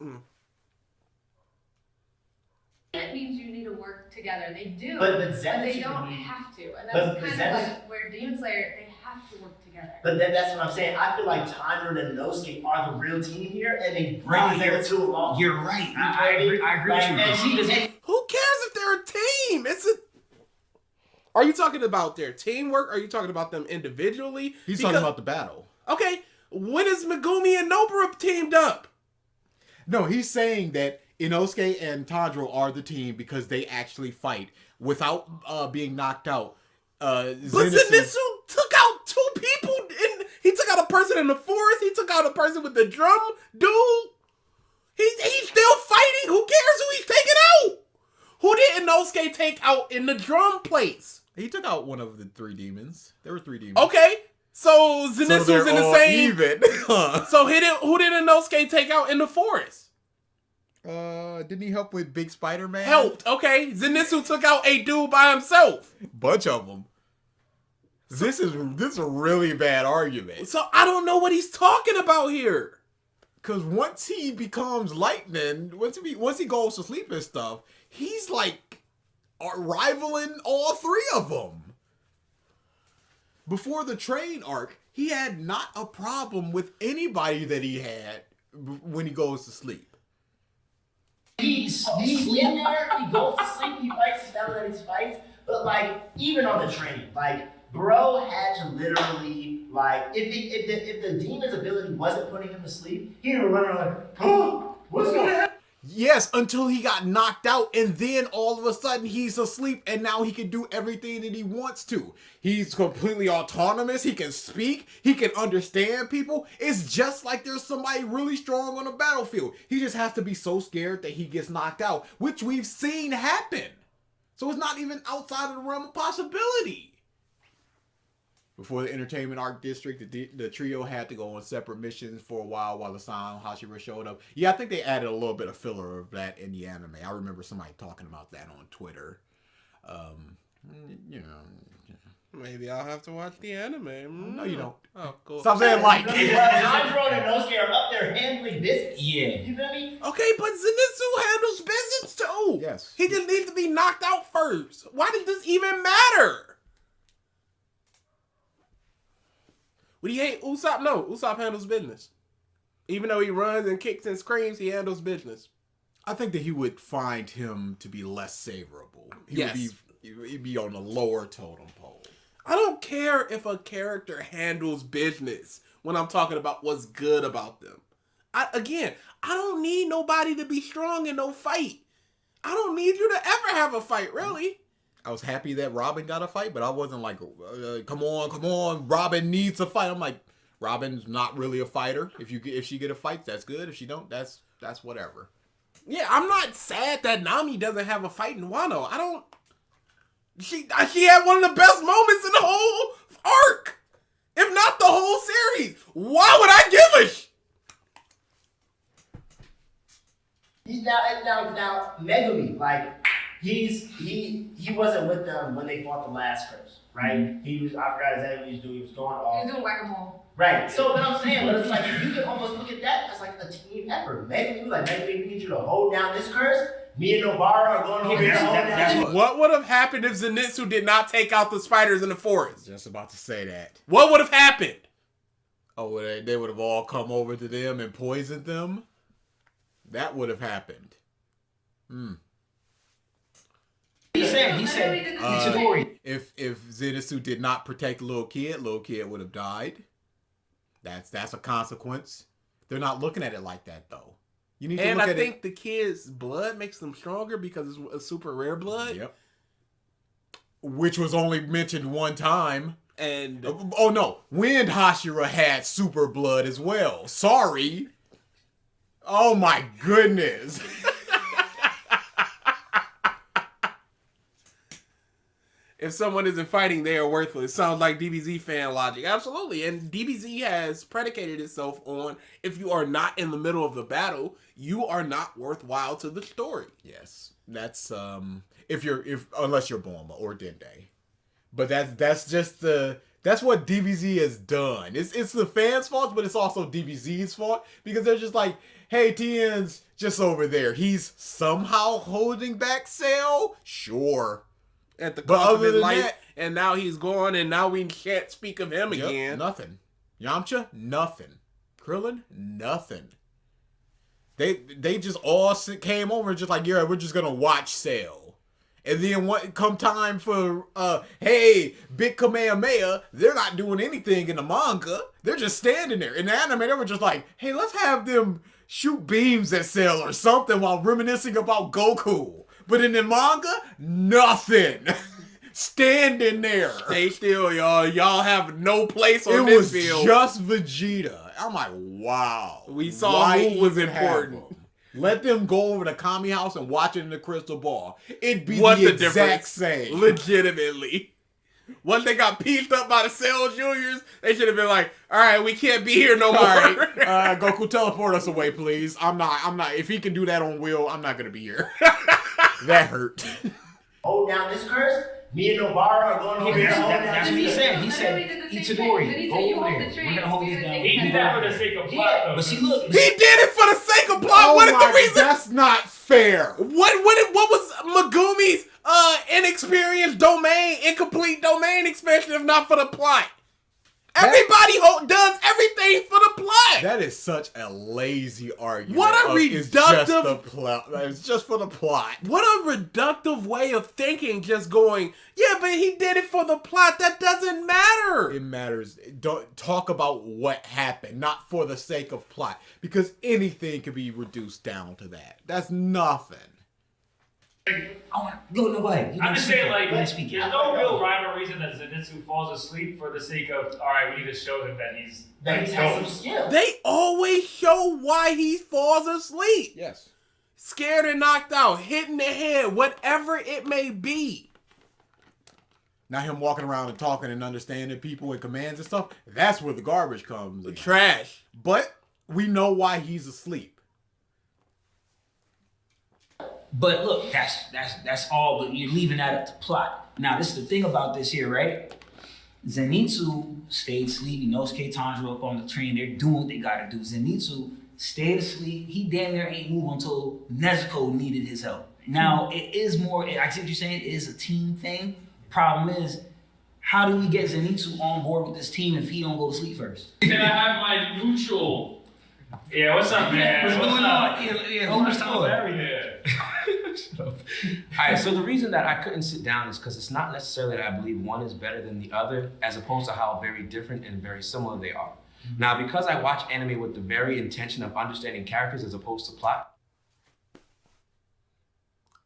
It means you need to work together. They do, But they Zenitsu, don't have to, and But that's kind Zenitsu- of like where Demon Slayer, they have to work together. but then that's what I'm saying. I feel like Tanjiro and Inosuke are the real team here, and they bring Right, Zenitsu along. You're right. I agree with you. Because he doesn't. Who cares if they're a team? Are you talking about their teamwork? Are you talking about them individually? He's talking about the battle. Okay, when is Megumi and Nobara teamed up? No, he's saying that Inosuke and Tanjiro are the team because they actually fight without being knocked out. But Zenitsu took out 2 people. He took out a person in the forest. He took out a person with the drum. Dude, he's still fighting. Who cares who he's taking out? Who did Inosuke take out in the drum place? He took out one of the 3 demons. There were 3 demons. Okay, so Zenitsu's they're in the all same. even. So who did Inosuke take out in the forest? Didn't he help with Big Spider-Man? Helped. Okay, Zenitsu took out a dude by himself. Bunch of them. This is a really bad argument. So I don't know what he's talking about here. Because once he becomes lightning, once he goes to sleep and stuff, he's like rivaling all 3 of them. Before the train arc, he had not a problem with anybody that he had when he goes to sleep. He's in there, he goes to sleep, he fights his down at his fights, but like, even on the train, like, bro had to literally, like, if the demon's ability wasn't putting him to sleep, he would run around like, oh, what's gonna happen? Yes, until he got knocked out, and then all of a sudden he's asleep, and now he can do everything that he wants to. He's completely autonomous, he can speak, he can understand people. It's just like there's somebody really strong on the battlefield. He just has to be so scared that he gets knocked out, which we've seen happen. So it's not even outside of the realm of possibility. Before the entertainment arc district, the trio had to go on separate missions for a while the San Hashira showed up. Yeah, I think they added a little bit of filler of that in the anime. I remember somebody talking about that on Twitter. Maybe I'll have to watch the anime. No, you don't. Oh, cool. Stop saying like. Tanjiro and Inosuke are up there handling business. Yeah. You feel me? Okay, but Zenitsu handles business too. Yes. He just needs to be knocked out first. Why does this even matter? Would he hate Usopp? No, Usopp handles business. Even though he runs and kicks and screams, he handles business. I think that he would find him to be less favorable. Yes. He'd be on the lower totem pole. I don't care if a character handles business when I'm talking about what's good about them. I don't need nobody to be strong in no fight. I don't need you to ever have a fight, really. I was happy that Robin got a fight, but I wasn't like, come on, Robin needs a fight. I'm like, Robin's not really a fighter. If she get a fight, that's good. If she don't, that's whatever. Yeah, I'm not sad that Nami doesn't have a fight in Wano. She had one of the best moments in the whole arc, if not the whole series. Why would I give a Now, Megumi, like, he wasn't with them when they fought the last curse, right? He was, I forgot exactly what he was doing. He was going off. He was doing whack-a-mole. Right. So what I'm saying, but it's like, you can almost look at that as like a team effort. Megumi, we need you to hold down this curse. Me and Novara are going over here to hold down this. What would have happened if Zenitsu did not take out the spiders in the forest? Just about to say that. What would have happened? Oh, they would have all come over to them and poisoned them? That would have happened. He said, Itadori. If Zenitsu did not protect the little kid would have died. That's a consequence. They're not looking at it like that, though. You need to look at it. And I think the kid's blood makes them stronger because it's a super rare blood. Yep. Which was only mentioned one time. And oh no, Wind Hashira had super blood as well. Sorry. Oh my goodness. if someone isn't fighting, they are worthless. Sounds like DBZ fan logic. Absolutely. And DBZ has predicated itself on, if you are not in the middle of the battle, you are not worthwhile to the story. Yes. That's unless you're Bulma or Dende. But that's what DBZ has done. It's the fans' fault, but it's also DBZ's fault, because they're just like, hey, Tien's just over there. He's somehow holding back Cell? Sure. At the cost of his life, and now he's gone, and now we can't speak of him again. Nothing. Yamcha? Nothing. Krillin? Nothing. They just all came over and just like, yeah, we're just gonna watch Cell. And then come time for, hey, big Kamehameha, they're not doing anything in the manga. They're just standing there. In the anime, they were just like, hey, let's have them shoot beams at Cell or something while reminiscing about Goku. But in the manga, nothing. Standing there. Stay still, y'all. Y'all have no place on this field. It was just Vegeta. I'm like, wow. We saw who was important. Let them go over to Kami House and watch it in the crystal ball. It'd be the exact same. Legitimately. Once they got pieced up by the Cell Juniors, they should have been like, all right, we can't be here no more. All right, Goku, teleport us away, please. I'm not. If he can do that on Will, I'm not going to be here. That hurt. Hold down this curse. Me and Novara are going over here. That's what he said. He said, Itadori, go over there. We're going to hold this down. He did that for the sake of plot, though. But see, look. He did it for the sake of plot. What is the reason? That's not fair. What was Megumi's incomplete domain expansion if not for the plot? Everybody does everything for the plot. That is such a lazy argument. What a reductive... It's just for the plot. What a reductive way of thinking, just going, yeah, but he did it for the plot. That doesn't matter. It matters. Don't talk about what happened, not for the sake of plot. Because anything can be reduced down to that. That's nothing. I'm just saying, like, there's no real rhyme or reason that Zenitsu falls asleep for the sake of, all right, we need to show him that he's has some skill. They always show why he falls asleep. Yes. Scared and knocked out, hit in the head, whatever it may be. Now him walking around and talking and understanding people and commands and stuff, that's where the garbage comes in. Trash. But we know why he's asleep. But look, that's all, but you're leaving that up to plot. Now, this is the thing about this here, right? Zenitsu stayed asleep. He knows K Tanjiro up on the train. They're doing what they gotta do. Zenitsu stayed asleep. He damn near ain't move until Nezuko needed his help. Now, it is more, I see what you're saying, it is a team thing. Problem is, how do we get Zenitsu on board with this team if he don't go to sleep first? Can I have my neutral? Yeah, what's up, man? What's going on? Yeah, hold the store. Yeah. All right, so the reason that I couldn't sit down is because it's not necessarily that I believe one is better than the other, as opposed to how very different and very similar they are. Now, because I watch anime with the very intention of understanding characters as opposed to plot,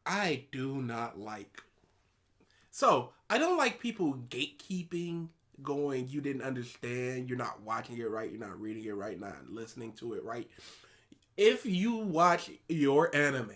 I do not like. So, I don't like people gatekeeping, going, you didn't understand, you're not watching it right, you're not reading it right, not listening to it right. If you watch your anime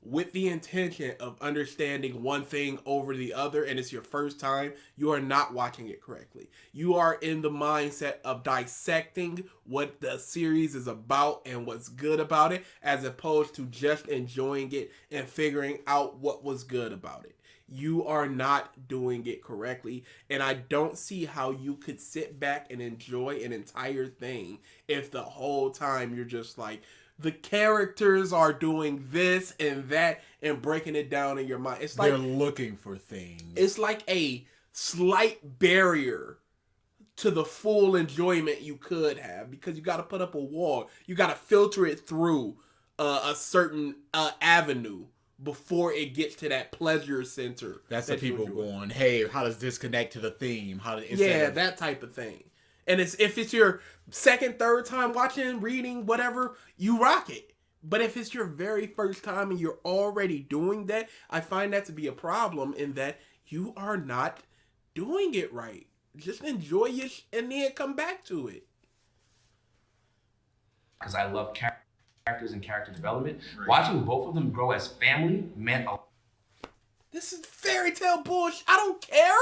with the intention of understanding one thing over the other and it's your first time, you are not watching it correctly. You are in the mindset of dissecting what the series is about and what's good about it, as opposed to just enjoying it and figuring out what was good about it. You are not doing it correctly, and I don't see how you could sit back and enjoy an entire thing if the whole time you're just like, the characters are doing this and that and breaking it down in your mind. It's like they're looking for things. It's like a slight barrier to the full enjoyment you could have, because you got to put up a wall. You got to filter it through a certain avenue before it gets to that pleasure center. That's the people going, hey, how does this connect to the theme? That type of thing. And if it's your second, third time watching, reading, whatever, you rock it. But if it's your very first time and you're already doing that, I find that to be a problem, in that you are not doing it right. Just enjoy it and then come back to it. because I love characters and character development, watching both of them grow as family meant a lot. This is fairy tale bullshit. I don't care.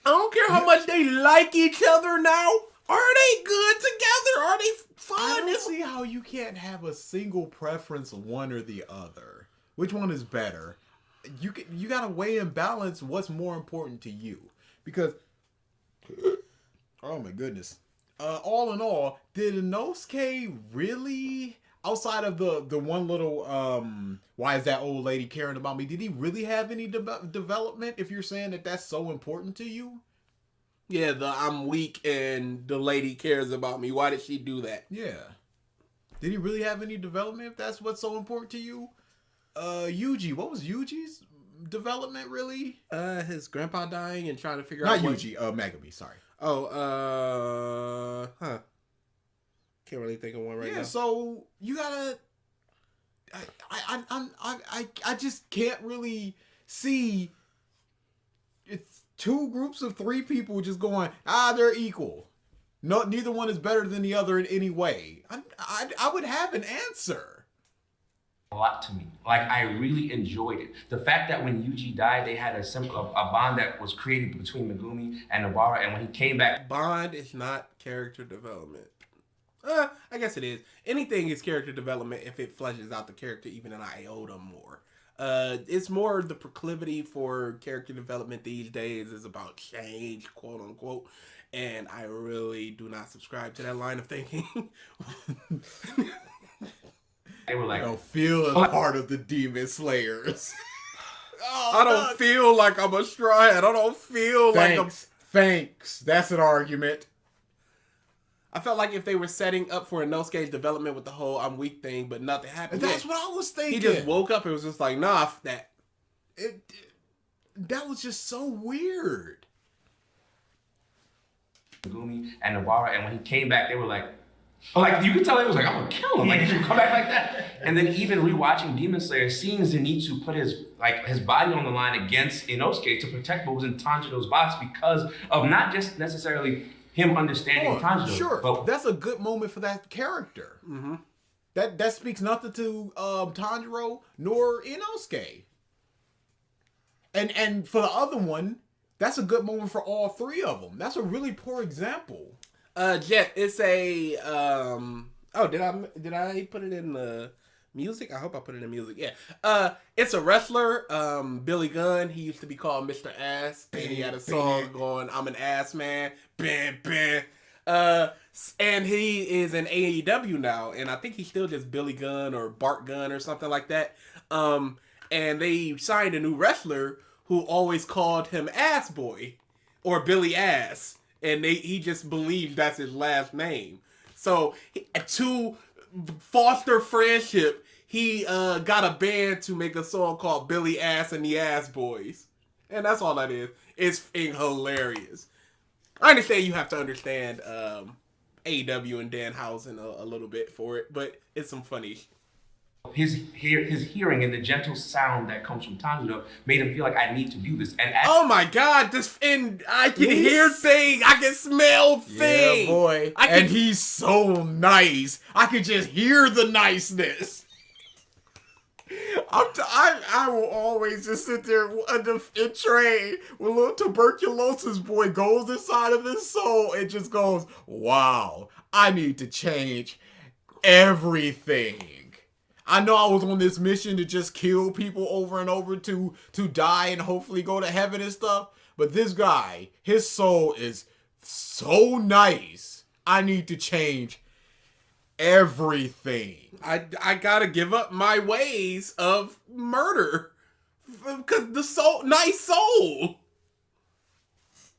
I don't care how much they like each other now. Are they good together? Are they fun? I don't see how you can't have a single preference, one or the other. Which one is better? You gotta weigh and balance what's more important to you. Because, oh my goodness. All in all, did Inosuke really, outside of the one little, why is that old lady caring about me? Did he really have any development, if you're saying that that's so important to you? Yeah, I'm weak and the lady cares about me. Why did she do that? Yeah. Did he really have any development, if that's what's so important to you? Yuji, what was Yuji's development, really? His grandpa dying and trying to figure out... out... Not Yuji, Megumi, sorry. Can't really think of one right now. Yeah, so you gotta... I just can't really see... It's two groups of three people just going, they're equal. No, neither one is better than the other in any way. I would have an answer. A lot to me. Like, I really enjoyed it. The fact that when Yuji died, they had a bond that was created between Megumi and Nobara, and when he came back... Bond is not character development. I guess it is. Anything is character development if it fleshes out the character even an iota more. It's more the proclivity for character development these days is about change, quote unquote. And I really do not subscribe to that line of thinking. They were like, I don't feel as part of the Demon Slayers. I don't feel like I'm a straw hat. I don't feel like I'm... Thanks. That's an argument. I felt like if they were setting up for Inosuke's development with the whole I'm weak thing, but nothing happened. That's what I was thinking. He just woke up and was just like, nah, that. That was just so weird. Megumi and Nobara, and when he came back, they were like you could tell he was like, I'm gonna kill him. Like, he should come back like that. And then even rewatching Demon Slayer, seeing Zenitsu put his body on the line against Inosuke to protect what was in Tanjiro's box because of not just necessarily him understanding Tanjiro. Sure, but that's a good moment for that character. Mm-hmm. That speaks nothing to Tanjiro nor Inosuke. And for the other one, that's a good moment for all three of them. That's a really poor example. Jet, it's a did I put it in the music? I hope I put it in music. Yeah. It's a wrestler, Billy Gunn. He used to be called Mr. Ass. And he had a song going, I'm an ass man. Bam, bam. And he is in AEW now, and I think he's still just Billy Gunn or Bart Gunn or something like that. And they signed a new wrestler who always called him Ass Boy or Billy Ass. And he just believed that's his last name. So to foster friendship, he got a band to make a song called Billy Ass and the Ass Boys. And that's all that is. It's hilarious. I understand you have to understand AEW and Danhausen a little bit for it, but it's some funny. His hearing and the gentle sound that comes from Tanjiro made him feel like I need to do this. And Oh my God! I can hear things. I can smell things. Yeah, boy. And he's so nice. I can just hear the niceness. I will always just sit there in train with little tuberculosis boy goes inside of his soul and just goes, wow, I need to change everything. I know I was on this mission to just kill people over and over to die and hopefully go to heaven and stuff. But this guy, his soul is so nice. I need to change everything. I gotta give up my ways of murder because the nice soul.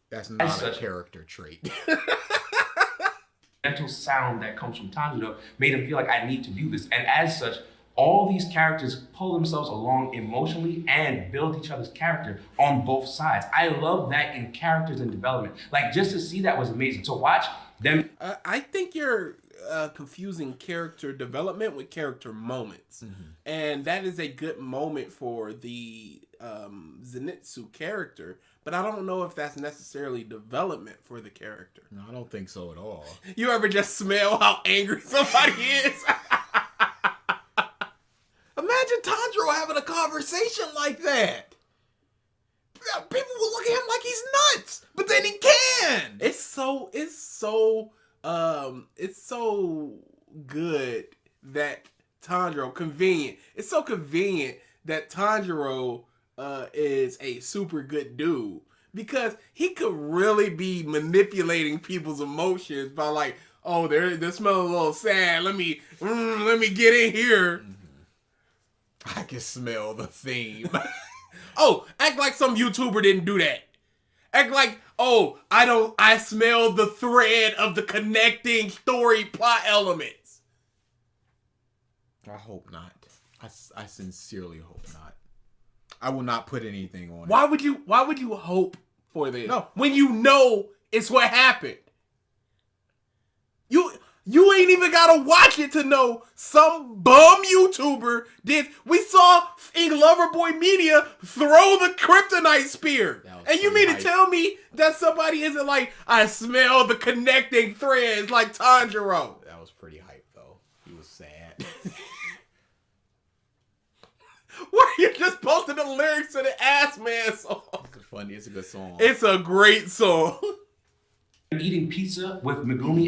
That's not a character trait. Gentle sound that comes from Tanjiro made him feel like I need to do this. And as such, all these characters pull themselves along emotionally and build each other's character on both sides. I love that in characters and development. Like, just to see that was amazing. To watch them. I think you're confusing character development with character moments. Mm-hmm. And that is a good moment for the Zenitsu character, but I don't know if that's necessarily development for the character. No, I don't think so at all. You ever just smell how angry somebody is? Imagine Tanjiro having a conversation like that. People will look at him like he's nuts, but then he can. It's so good that Tanjiro convenient. It's so convenient that Tanjiro is a super good dude because he could really be manipulating people's emotions by like, oh, they're smelling a little sad. Let me get in here. I can smell the theme. Oh, act like some YouTuber didn't do that. Act like, oh, I smell the thread of the connecting story plot elements. I hope not. I sincerely hope not. I will not put anything on Why would you hope for this? No. When you know it's what happened. You ain't even gotta watch it to know some bum YouTuber did. We saw in Loverboy Media throw the kryptonite spear. And you mean to tell me that somebody isn't like, I smell the connecting threads like Tanjiro? That was pretty hype though. He was sad. Why you just posted the lyrics to the Ass Man song? It's funny. It's a good song. It's a great song. Eating pizza with Megumi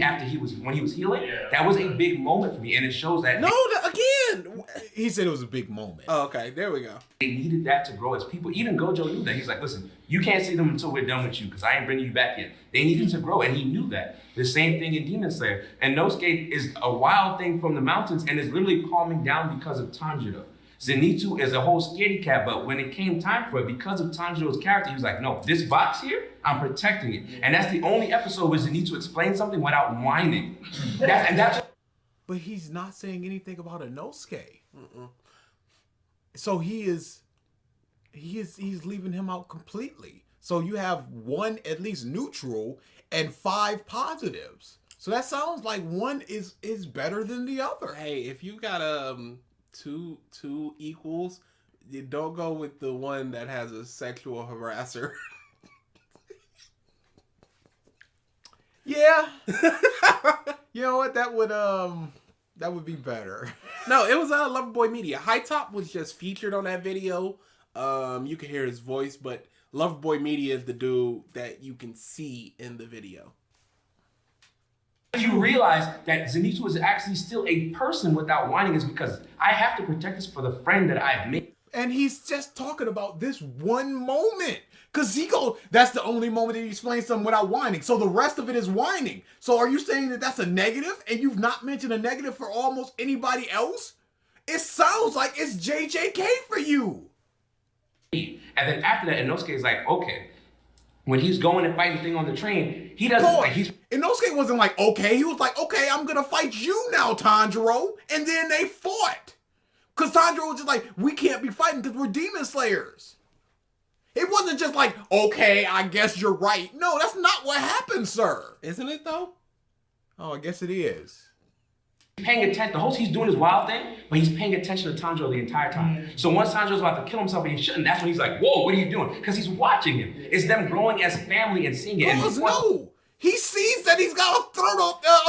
when he was healing, that was a big moment for me, and it shows that again. He said it was a big moment. Oh, okay, there we go. They needed that to grow as people. Even Gojo knew that. He's like, listen, you can't see them until we're done with you, because I ain't bringing you back yet. They needed to grow, and he knew that. The same thing in Demon Slayer. And Nosuke is a wild thing from the mountains, and is literally calming down because of Tanjiro. Zenitsu is a whole scaredy cat, but when it came time for it, because of Tanjiro's character, he was like, no, this box here, I'm protecting it. And that's the only episode where Zenitsu explains something without whining. But he's not saying anything about Inosuke. So he's leaving him out completely. So you have one at least neutral and 5 positives. So that sounds like one is better than the other. Hey, if you got two equals, you don't go with the one that has a sexual harasser. Yeah. You know what? That would be better. No, it was Loverboy Media. High Top was just featured on that video. You can hear his voice, but Loverboy Media is the dude that you can see in the video. You realize that Zenitsu is actually still a person without whining is because I have to protect this for the friend that I've made. And he's just talking about this one moment. Because that's the only moment that he explains something without whining. So the rest of it is whining. So are you saying that that's a negative and you've not mentioned a negative for almost anybody else? It sounds like it's JJK for you. And then after that, Inosuke is like, okay. When he's going and fighting the thing on the train, he doesn't Inosuke wasn't like, okay. He was like, okay, I'm going to fight you now, Tanjiro. And then they fought. Because Tanjiro was just like, we can't be fighting because we're demon slayers. It wasn't just like, okay, I guess you're right. No, that's not what happened, sir. Isn't it though? Oh, I guess it is. Paying attention. The whole he's doing his wild thing, but he's paying attention to Tanjiro the entire time. So once Tanjiro's about to kill himself and he shouldn't, that's when he's like, whoa, what are you doing? Because he's watching him. It's them growing as family and seeing it. Because no, he sees that he's got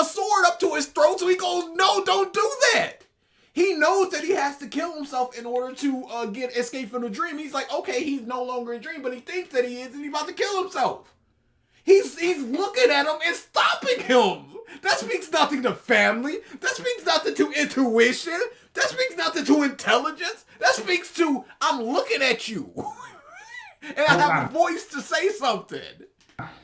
a sword up to his throat, so he goes, no, don't do that. He knows that he has to kill himself in order to escape from the dream. He's like, okay, he's no longer a dream, but he thinks that he is, and he's about to kill himself. He's looking at him and stopping him. That speaks nothing to family. That speaks nothing to intuition. That speaks nothing to intelligence. That speaks to, I'm looking at you. And I have a voice to say something.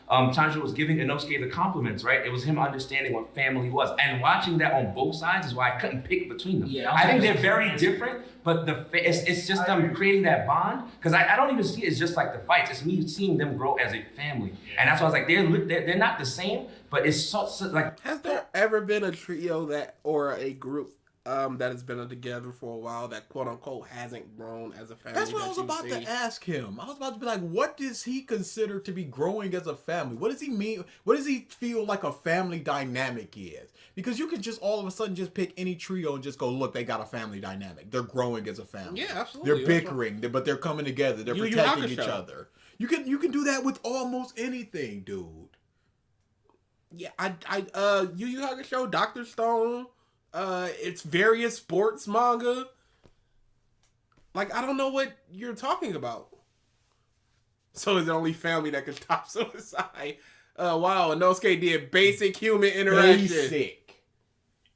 Tanjiro was giving Inosuke the compliments, right? It was him understanding what family was. And watching that on both sides is why I couldn't pick between them. Yeah, I think they're very different, but it's just them creating that bond. Because I don't even see it as just like the fights. It's me seeing them grow as a family. And that's why I was like, they're not the same, but it's so like... Has there ever been a trio that, or a group that has been together for a while that quote unquote hasn't grown as a family? That's what I was about to ask him. I was about to be like, what does he consider to be growing as a family? What does he mean? What does he feel like a family dynamic is? Because you could just all of a sudden just pick any trio and just go, look, they got a family dynamic. They're growing as a family. Yeah, absolutely. They're bickering, but they're coming together. They're protecting each other. You can do that with almost anything, dude. Yeah, Yu Yu Hakusho, Dr. Stone, it's various sports manga. Like, I don't know what you're talking about. So it's the only family that can top suicide. Wow, Inosuke did basic human interaction. Basic.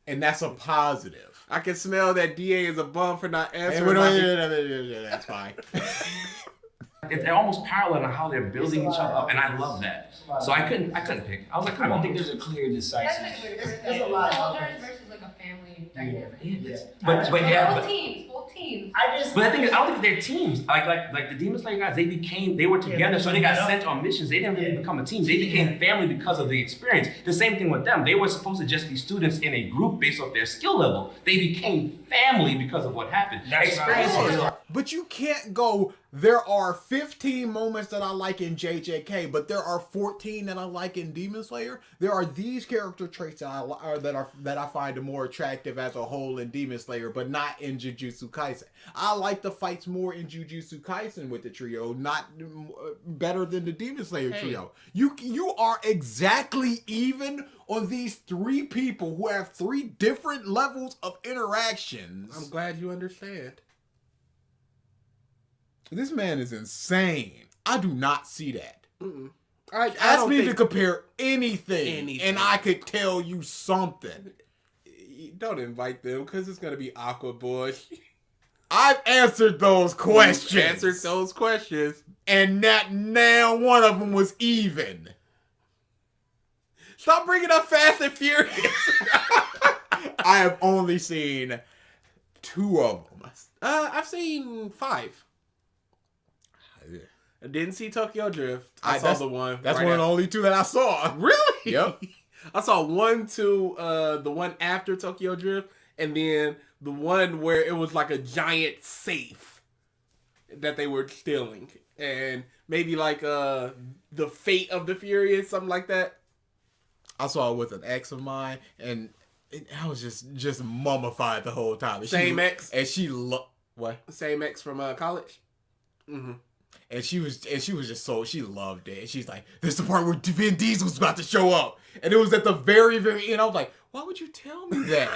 And that's a positive. I can smell that DA is a bum for not answering. That's fine. They're almost parallel in how they're building each other up, and I love that. So I couldn't pick. I was like, I don't think there's a clear decisive. There's a lot of soldiers versus like a family dynamic. But Both teams. But the thing is, I don't think they're teams. Like the Demon Slayer guys, they were together, so they got sent on missions. They didn't really become a team. They became family because of the experience. The same thing with them. They were supposed to just be students in a group based off their skill level. They became family because of what happened. But you can't go, there are 15 moments that I like in JJK, but there are 14 that I like in Demon Slayer. There are these character traits that I find more attractive as a whole in Demon Slayer, but not in Jujutsu Kaisen. I like the fights more in Jujutsu Kaisen with the trio, not better than the Demon Slayer trio. You are exactly even on these three people who have three different levels of interactions. I'm glad you understand. This man is insane. I do not see that. Ask me to compare anything, and I could tell you something. Don't invite them, because it's going to be awkward, boy. I've answered those questions. And now one of them was even. Stop bringing up Fast and Furious. I have only seen 2 of them. I've seen 5. I didn't see Tokyo Drift. I saw the one. That's one of the only 2 that I saw. Really? Yep. I saw 1, 2, the one after Tokyo Drift, and then the one where it was like a giant safe that they were stealing. And maybe like the Fate of the Furious, something like that. I saw it with an ex of mine, and I was just mummified the whole time. Same ex? And she what? Same ex from college? Mm-hmm. And she was just she loved it. And she's like, this is the part where Vin Diesel's about to show up. And it was at the very, very end. I was like, why would you tell me that?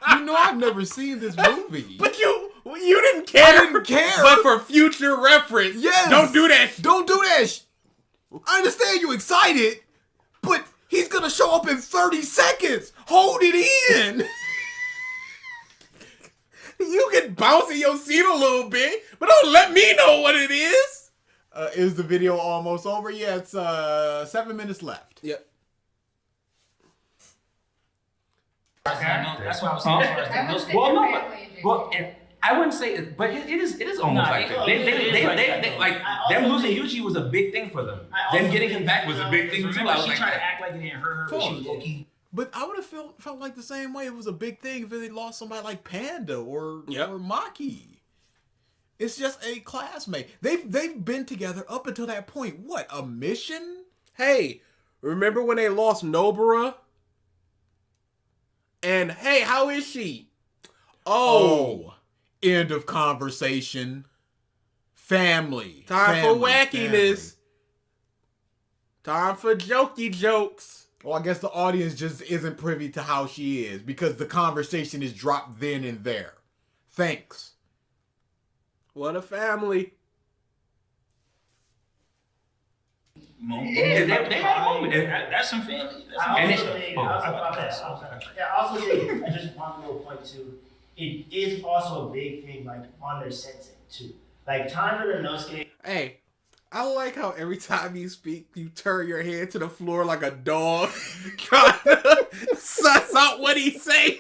You know I've never seen this movie. But you didn't care. I didn't care. But for future reference, yes. Don't do that. Don't do that. I understand you excited, but he's going to show up in 30 seconds. Hold it in. You can bounce in your seat a little bit, but don't let me know what it is. Is the video almost over? Yeah, it's 7 minutes left. Yep. That's why I was saying. Well, I wouldn't say it, but it is almost like that. They like them losing Yuji was a big thing for them. Them getting him back was a big thing too. I was She like, tried to act like it didn't hurt her, but she was low-key. But I would have felt like the same way. It was a big thing if they lost somebody like Panda or Maki. It's just a classmate. They've been together up until that point. What, a mission? Hey, remember when they lost Nobara? And hey, how is she? Oh, end of conversation. Family. Time for Family. wackiness. Time for jokey jokes. Well, I guess the audience just isn't privy to how she is because the conversation is dropped then and there. Thanks. What a family. Yeah, they had a moment. That's some family. That's some I family. also think just one little point too. It is also a big thing, like on their sensei too. Like Tanjiro and Inosuke. Hey, I like how every time you speak, you turn your head to the floor like a dog, trying to suss out what he's saying.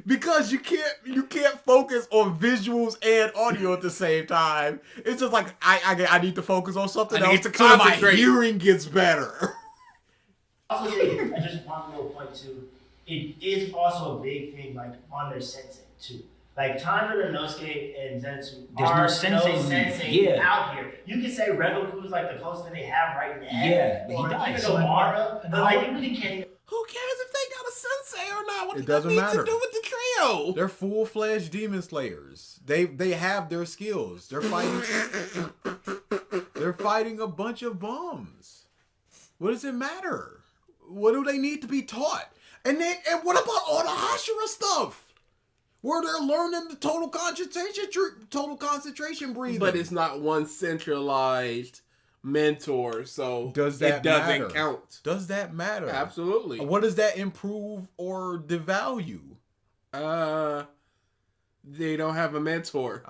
Because you can't focus on visuals and audio at the same time. It's just like I need to focus on something I need else to so my concentrate. hearing gets better. Also, just one little point too. It is also a big thing, like on their sensei too. Like Tanjiro, Inosuke, and Zenitsu There's are no sensei out here. You can say Rengoku's like the closest thing they have right now. Yeah, but he or died even so Obara, but like they really can't. Who cares if they got a sensei or not? What It does that doesn't need matter. to do with the trio? They're full-fledged demon slayers. They have their skills. They're fighting a bunch of bums. What does it matter? What do they need to be taught? And what about all the Hashira stuff? Where they're learning the total concentration breathing. But it's not one centralized mentor, so Does that it doesn't matter? count. Does that matter? Absolutely. What does that improve or devalue? They don't have a mentor.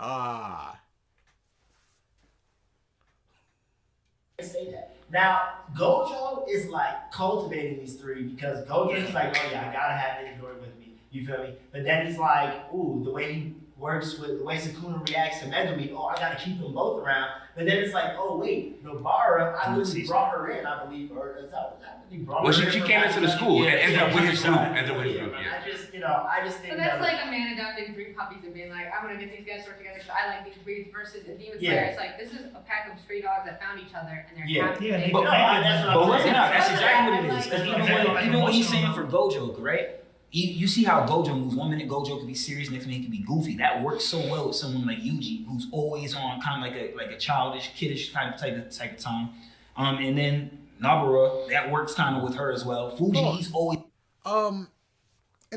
Say that. Now, Gojo is like cultivating these three because Gojo is like, oh yeah, I gotta have Itadori with me. You feel me? But then he's like, ooh, the way he works with the way Sukuna reacts to Megumi, oh, I gotta keep them both around. But then it's like, oh wait, Nobara, I literally brought her in, I believe, or is that he brought Well, her she in came from into the Akatsuki. school and ended up with his group. Yeah. I just think But that's that like a man adopting three puppies and being like, I'm gonna get these guys to work together because I like these breeds versus a demon slayer. Yeah. It's like, this is a pack of stray dogs that found each other and they're Yeah. happy. Yeah, They- but- that's what But I'm what's saying. not? That's exactly what it is. Because Like, even what he's saying emotional. for Gojo, right? You see how Gojo moves. 1 minute Gojo could be serious, next minute he could be goofy. That works so well with someone like Yuji, who's always on kind of like a childish, kiddish type of time. And then Nabara, that works kind of with her as well. Fuji, he's always An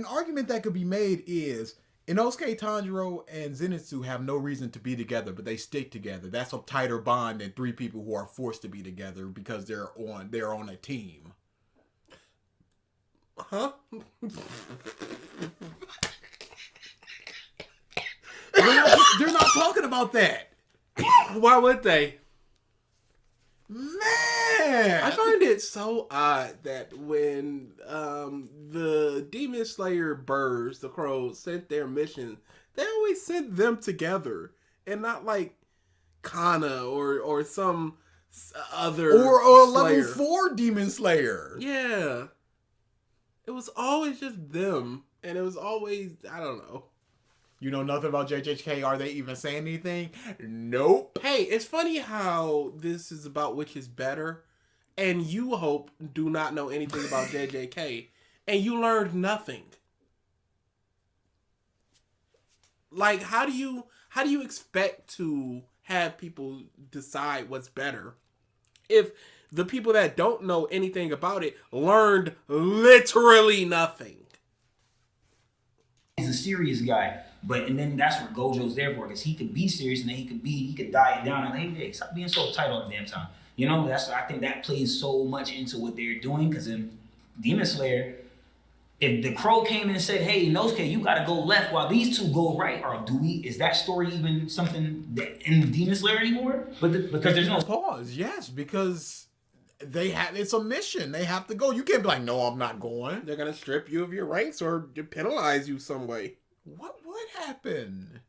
argument that could be made is Inosuke, Tanjiro, and Zenitsu have no reason to be together, but they stick together. That's a tighter bond than three people who are forced to be together because they're on a team. Huh? They're not talking about that. Why would they? Man, I find it so odd that when the Demon Slayer birds, the crows, sent their mission, they always sent them together and not like Kana or some other or a Slayer. level 4 demon slayer. Yeah. It was always just them. And it was always, I don't know. You know nothing about JJK? Are they even saying anything? Nope. Hey, it's funny how this is about which is better. And you, Hope, do not know anything about JJK. And you learned nothing. Like, how do you expect to have people decide what's better if the people that don't know anything about it learned literally nothing? he's a serious guy. And then that's what Gojo's there for, because he could be serious and then he could die it down and like, hey, stop being so tight all the damn time. You know, I think that plays so much into what they're doing, because in Demon Slayer, if the crow came in and said, hey, Inosuke, you gotta go left while these two go right, or is that story even something that in Demon Slayer anymore? Because there's no pause. Yes, because it's a mission. They have to go. You can't be like, no, I'm not going. They're gonna strip you of your ranks or penalize you some way. What happened?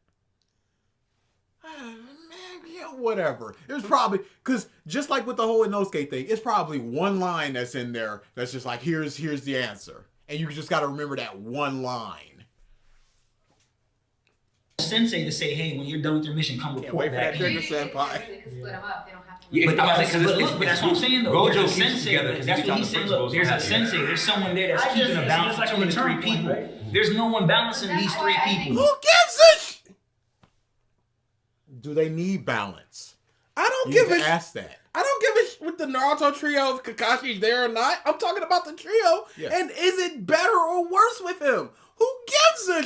Yeah, whatever. There's probably, because just like with the whole Inosuke thing, it's probably one line that's in there that's just like, here's the answer. And you just got to remember that one line. Sensei to say, hey, when you're done with your mission, come report wait for back. that trigger They senpai. can split them up. They don't have to. Yeah, But that's, because it's- but that's what I'm saying though. Gojo There's a keeps sensei. together because That's he's what on he's the saying. principles Look, there's a of sensei. There's someone there that's I keeping just- a balance it's like between a the three return point, people. right? There's no one balancing That's these why three I think- people. Who gives a Do they need balance? I don't You give need a to ask that. I don't give a with the Naruto trio if Kakashi's there or not. I'm talking about the trio. Yeah. And is it better or worse with him? Who gives a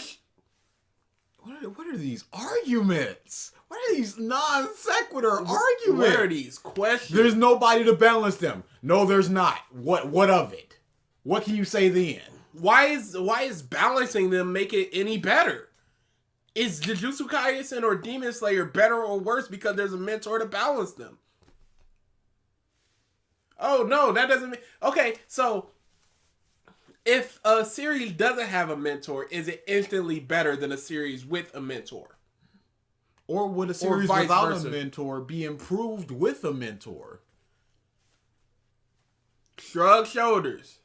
What are these arguments? What are these non sequitur arguments? What are these questions? There's nobody to balance them. No, there's not. What of it? What can you say then? Why is balancing them make it any better? Is Jujutsu Kaisen or Demon Slayer better or worse because there's a mentor to balance them? Oh no, that doesn't mean okay. So if a series doesn't have a mentor, is it instantly better than a series with a mentor? Or would a series vice without versa. a mentor be improved with a mentor? Shrug shoulders.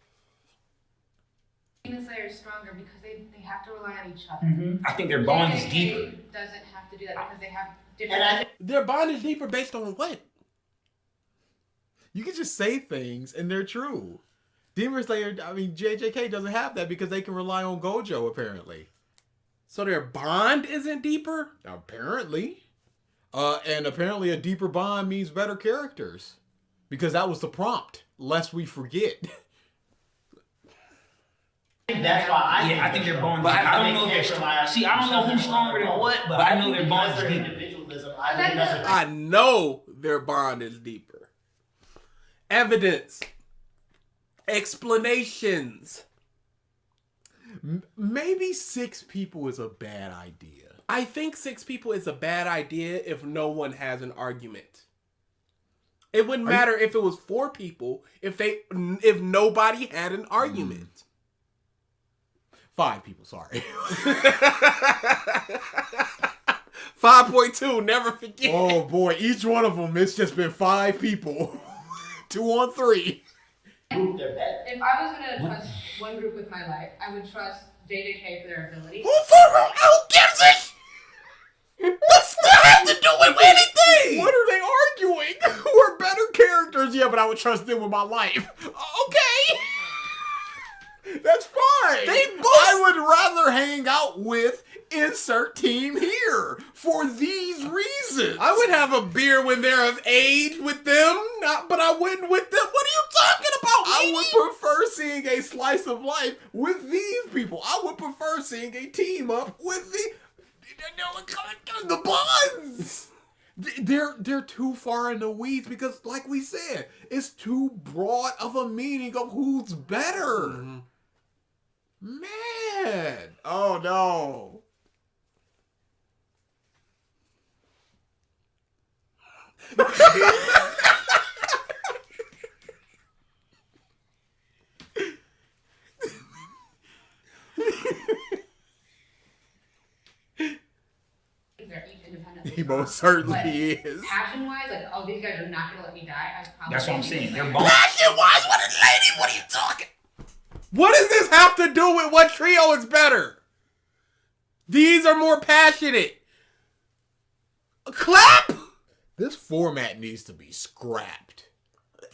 Demon Slayer is stronger because they have to rely on each other. I think their bond is JJK deeper. Doesn't have to do that because they have And different. I think Their bond is deeper based on what? You can just say things and they're true. Demon Slayer, JJK doesn't have that because they can rely on Gojo, apparently. So their bond isn't deeper? Apparently. And apparently a deeper bond means better characters. Because that was the prompt, lest we forget. that's why I think their bond. But I don't know if they're I don't know who's stronger than what, but I know their bond is their deeper. individualism. I think that's a I know their bond is deeper. Evidence. Explanations. Maybe 6 people is a bad idea. I think 6 people is a bad idea if no one has an argument. It wouldn't matter if it was 4 people if nobody had an argument. 5 people, sorry. 5.2, never forget. Oh boy, each one of them, it's just been 5 people. 2 on 3. group, they're better. If I was gonna trust one group with my life, I would trust JJK for their ability. Who gives a What's that have to do with anything? What are they arguing? Who are better characters? Yeah, but I would trust them with my life. Okay. That's fine. I would rather hang out with insert team here for these reasons. I would have a beer when they're of age with them, but I wouldn't with them. What are you talking about? I would prefer seeing a slice of life with these people. I would prefer seeing a team up with the Bonds. They're too far in the weeds because, like we said, it's too broad of a meaning of who's better. Mm-hmm. Man, oh no. They're each independently He strong. most certainly But is. passion-wise, like, oh, these guys are not gonna let me die. I'd probably That's what I'm saying. They're Like, both. Passion-wise, what are you talking? What does this have to do with what trio is better? These are more passionate. Clap. This format needs to be scrapped.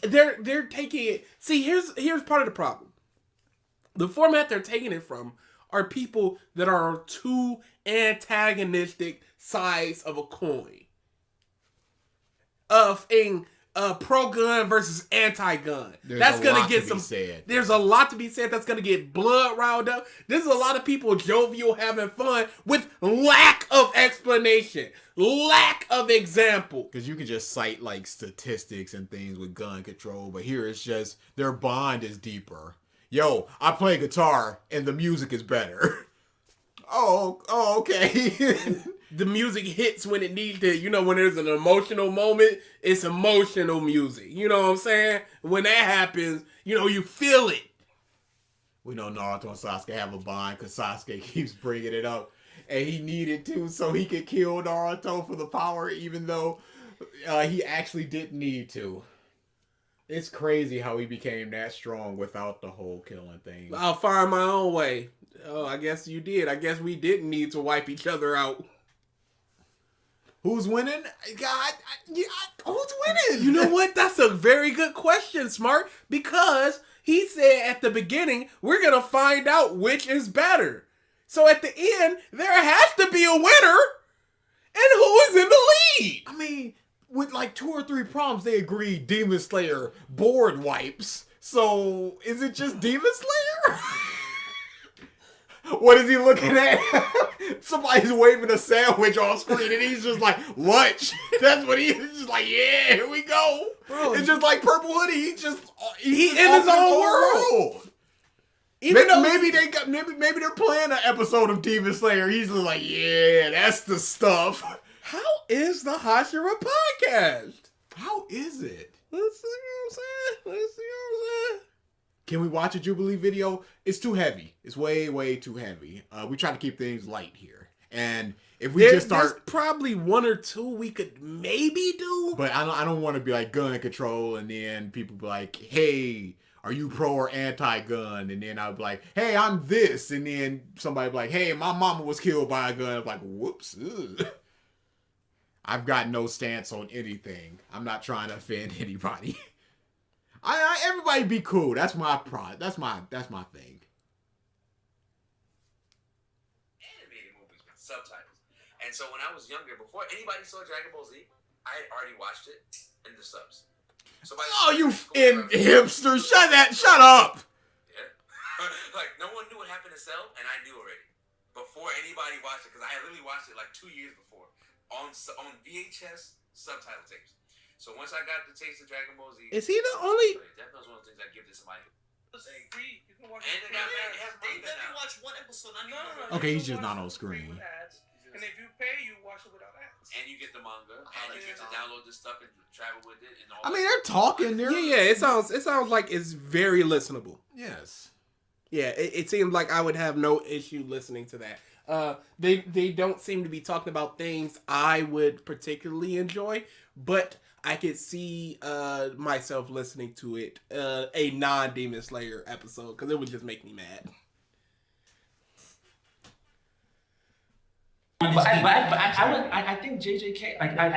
They're taking it. See, here's part of the problem. The format they're taking it from are people that are two antagonistic sides of a coin. Of pro-gun versus anti-gun. There's That's a gonna lot get to be some. said. There's a lot to be said. That's gonna get blood riled up. This is a lot of people jovial, having fun with lack of explanation, lack of example. Because you can just cite like statistics and things with gun control, but here it's just their bond is deeper. Yo, I play guitar and the music is better. Oh, okay. The music hits when it needs to. You know, when there's an emotional moment, it's emotional music. You know what I'm saying? When that happens, you know, you feel it. We know Naruto and Sasuke have a bond because Sasuke keeps bringing it up. and he needed to so he could kill Naruto for the power, even though he actually didn't need to. It's crazy how he became that strong without the whole killing thing. I'll find my own way. Oh, I guess you did. I guess we didn't need to wipe each other out. Who's winning? God, who's winning? You know what? That's a very good question, Smart, because he said at the beginning, we're going to find out which is better. So at the end, there has to be a winner. And who is in the lead? I mean, with like 2 or 3 problems, they agreed Demon Slayer board wipes. So is it just Demon Slayer? What is he looking at? Somebody's waving a sandwich on screen and he's just like, lunch. That's what he's just like, yeah, here we go. Bro, it's just like Purple Hoodie. He's in his own world. Maybe they're playing an episode of Demon Slayer. He's just like, yeah, that's the stuff. How is the Hashira podcast? How is it? Let's see what I'm saying. Can we watch a Jubilee video? It's too heavy. It's way, way too heavy. We try to keep things light here. And if we just start... There's probably 1 or 2 we could maybe do. But I don't want to be like gun control and then people be like, hey, are you pro or anti-gun? And then I'll be like, hey, I'm this. And then somebody be like, hey, my mama was killed by a gun. I'm like, whoops. Ugh. I've got no stance on anything. I'm not trying to offend anybody. Everybody be cool. That's my pride. That's my thing. Animated movies with subtitles. And so when I was younger, before anybody saw Dragon Ball Z, I had already watched it in the subs. You hipster! Shut up! Yeah. Like no one knew what happened to Cell, and I knew already before anybody watched it because I had literally watched it like 2 years before on VHS subtitle tapes. So once I got the taste of Dragon Ball Z, is he the only? That was one of the things I'd give to somebody. Free. You can watch And it. it has They manga let me now. watch 1 episode. Okay, he's just not on screen. And if you pay, you watch it without ads. And you get the manga, and you get to download this stuff and travel with it. And all I mean, they're talking. Yeah. It sounds like it's very listenable. Yes. Yeah, it seems like I would have no issue listening to that. They don't seem to be talking about things I would particularly enjoy, but I could see myself listening to it, a non-Demon Slayer episode, because it would just make me mad. But I think JJK, like I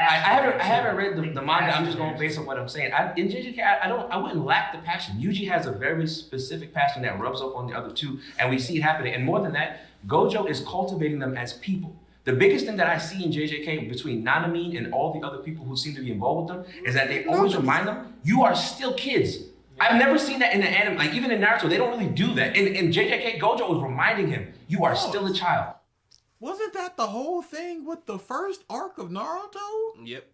haven't read the manga. I'm just going based on what I'm saying. In JJK, I wouldn't lack the passion. Yuji has a very specific passion that rubs off on the other two, and we see it happening. And more than that, Gojo is cultivating them as people. The biggest thing that I see in JJK between Nanami and all the other people who seem to be involved with them is that they always remind them, you are still kids. I've never seen that in the anime. Like even in Naruto, they don't really do that. In JJK, Gojo was reminding him, you are still a child. Wasn't that the whole thing with the first arc of Naruto? Yep.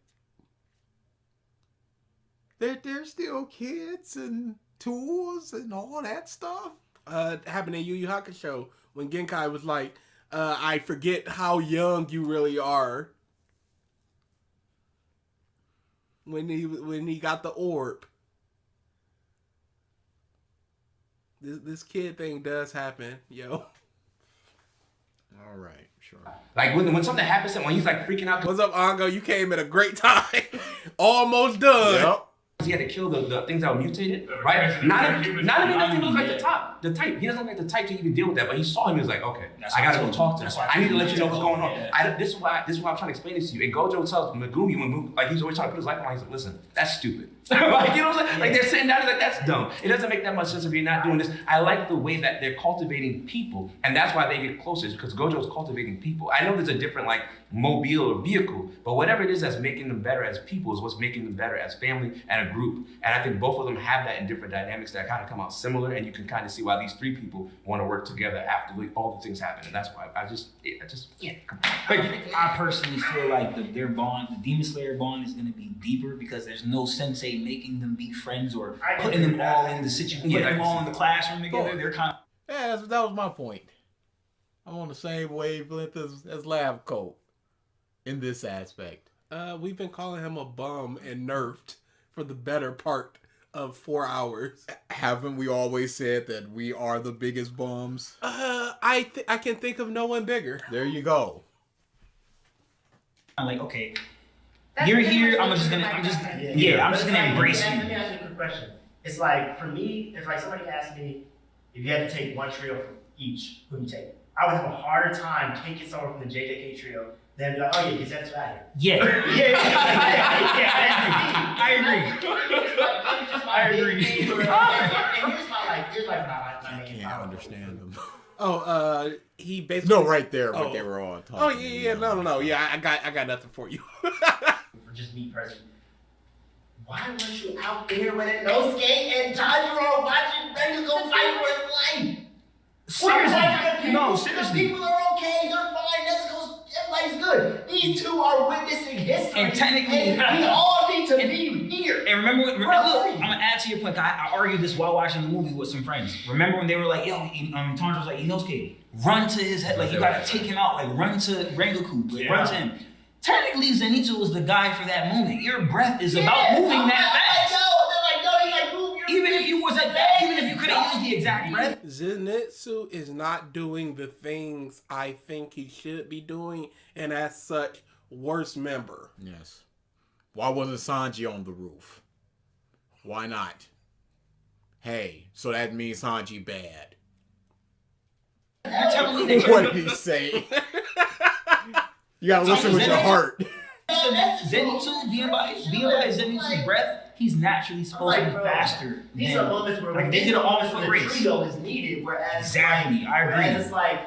They're still kids and tools and all that stuff. Happened in Yu Yu Hakusho when Genkai was like, I forget how young you really are. When he got the orb. This kid thing does happen, yo. All right, sure. Like when something happens to him, when he's like freaking out. What's up, Ango? You came at a great time. Almost done. Yep. He had to kill the things that were mutated, right? Not even doesn't look like the type. He doesn't look like the type to even deal with that. But he saw him. He was like, okay, I gotta go talk to him. I need to let you know what's going on. This is why I'm trying to explain this to you. And Gojo tells Megumi when he's always trying to put his life on. He's like, listen, that's stupid. Like, you know what I'm saying? Like they're sitting down. He's like, that's dumb. It doesn't make that much sense if you're not doing this. I like the way that they're cultivating people, and that's why they get closer. Is because Gojo is cultivating people. I know there's a different like mobile or vehicle, but whatever it is that's making them better as people is what's making them better as family and a group. And I think both of them have that in different dynamics that kind of come out similar, and you can kind of see why these 3 people want to work together after all the things happen. And that's why I just I personally feel like their bond, the Demon Slayer bond, is going to be deeper because there's no sensei making them be friends or putting them all in the situation, putting them all in the classroom together. They're kind of yeah, that was my point. I'm on the same wavelength as Lab Coat in this aspect. We've been calling him a bum and nerfed for the better part of 4 hours. Haven't we always said that we are the biggest bums? I I can think of no one bigger. There you go. I'm like, okay, That's you're the here. difference I'm between just, my yeah, I'm But just it's gonna like, embrace Let me you. ask you a quick question. It's like, for me, if like somebody asked me if you had to take one trio from each, who do you take? I would have a harder time taking someone from the JJK trio than be like, oh yeah, get Zenitsu out of here. Yeah, I agree. And here's my main Can't power. understand them. Oh, he basically. No, right there, what Oh. they were all talking. Oh yeah, no. Yeah, I got nothing for you. For just me personally. Why weren't you out there when Inosuke and Tanjiro watching Rengoku fight for his life? Seriously, no, The seriously. people are okay, they're fine, everybody's good. These two are witnessing history. And technically- and we all need to be here. And remember, look, Bro. I'm gonna add to your point. I argued this while watching the movie with some friends. Remember when they were like, "Yo, Tanjiro's like, Inosuke, run to his head, like you gotta take him out, like run to Rengoku, like run to him." Technically, Zenitsu was the guy for that moment. Your breath is about moving that fast. I know. They're like, no, you like move your Even if you wasn't that, even if you couldn't use the exact breath. Zenitsu is not doing the things I think he should be doing, and as such, worst member. Yes. Why wasn't Sanji on the roof? Why not? Hey, so that means Sanji bad. You're telling me that What did he say? You gotta listen with your heart. Zenitsu being by Zenitsu's breath, he's naturally supposed to be faster. These than- are moments where like they did it all for the race. trio is needed, whereas Exactly, I agree. Whereas it's like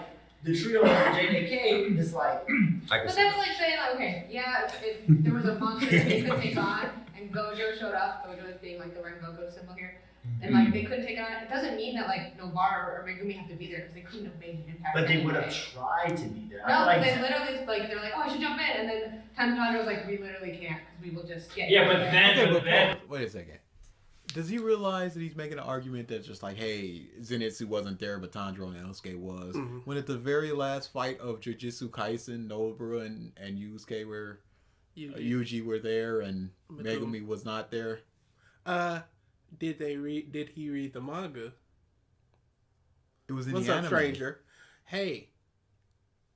the trio of JJK is like Like I But said, that's like saying, like, okay, yeah, if there was a monster that they could take on, and Gojo showed up, Gojo being like the Rengoku symbol here, and like they couldn't take it on, it doesn't mean that like Nobara or Megumi have to be there because they couldn't have made an impact. but they anyway. would have tried to be there. I No, feel like they literally like they're like, oh, I should jump in, and then Tanjiro was like, we literally can't because we will just get. Yeah, you but there." then- Okay, but then- wait a second. Does he realize that he's making an argument that's just like, hey, Zenitsu wasn't there, but Tanjiro and Inosuke was? Mhm. When at the very last fight of Jujutsu Kaisen, Nobara and Yusuke were, Yuji were there, and Megumi was not there. Did he read the manga? It was in What's the up, anime. stranger? Hey,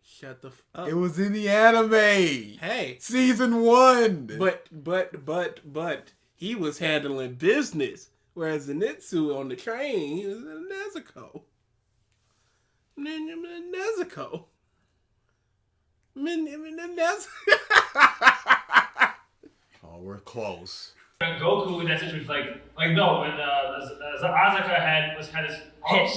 shut the up. It was in the anime. Hey, Season 1. but he was handling business, whereas Zenitsu on the train, he was in Nezuko. Nezuko. Oh, we're close. Goku in that situation was like no, when Asuka had his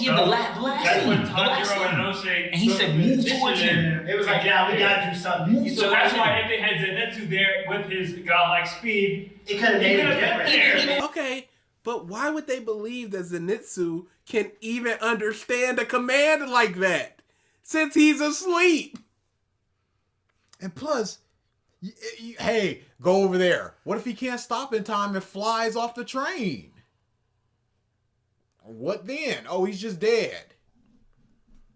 Yeah, the last that's when scene, the last Tanjiro and scene. Inosuke And he said, move initiative towards him. it was like, yeah, we gotta do something. So that's why if they had Zenitsu there with his godlike speed, It could have made He a could've been difference. there. Okay, but why would they believe that Zenitsu can even understand a command like that? Since he's asleep. And plus, hey, go over there. What if he can't stop in time and flies off the train? What then? Oh, he's just dead.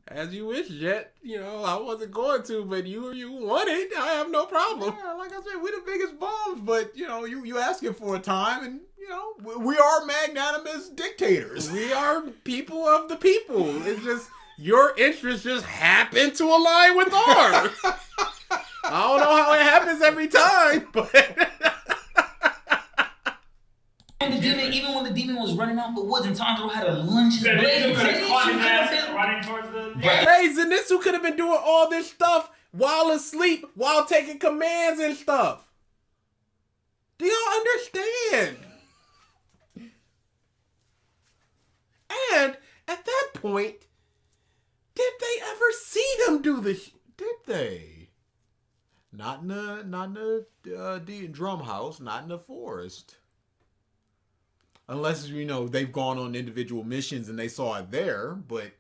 As you wish, Jet. You know, I wasn't going to, but you want it. I have no problem. Yeah, like I said, we're the biggest bums, but you know, you asking for a time, and you know, we are magnanimous dictators. We are people of the people. It's just your interests just happen to align with ours. I don't know how it happens every time, but Even when the demon was running out the woods and Tanjiro had to lunge his blade, Zenitsu could have caught his Zenitsu ass could've been- running towards the. hey, Zenitsu could have been doing all this stuff while asleep, while taking commands and stuff. Do y'all understand? And at that point, did they ever see him do this? Did they? Not in the drum house, not in the forest. Unless, you know, they've gone on individual missions and they saw it there, but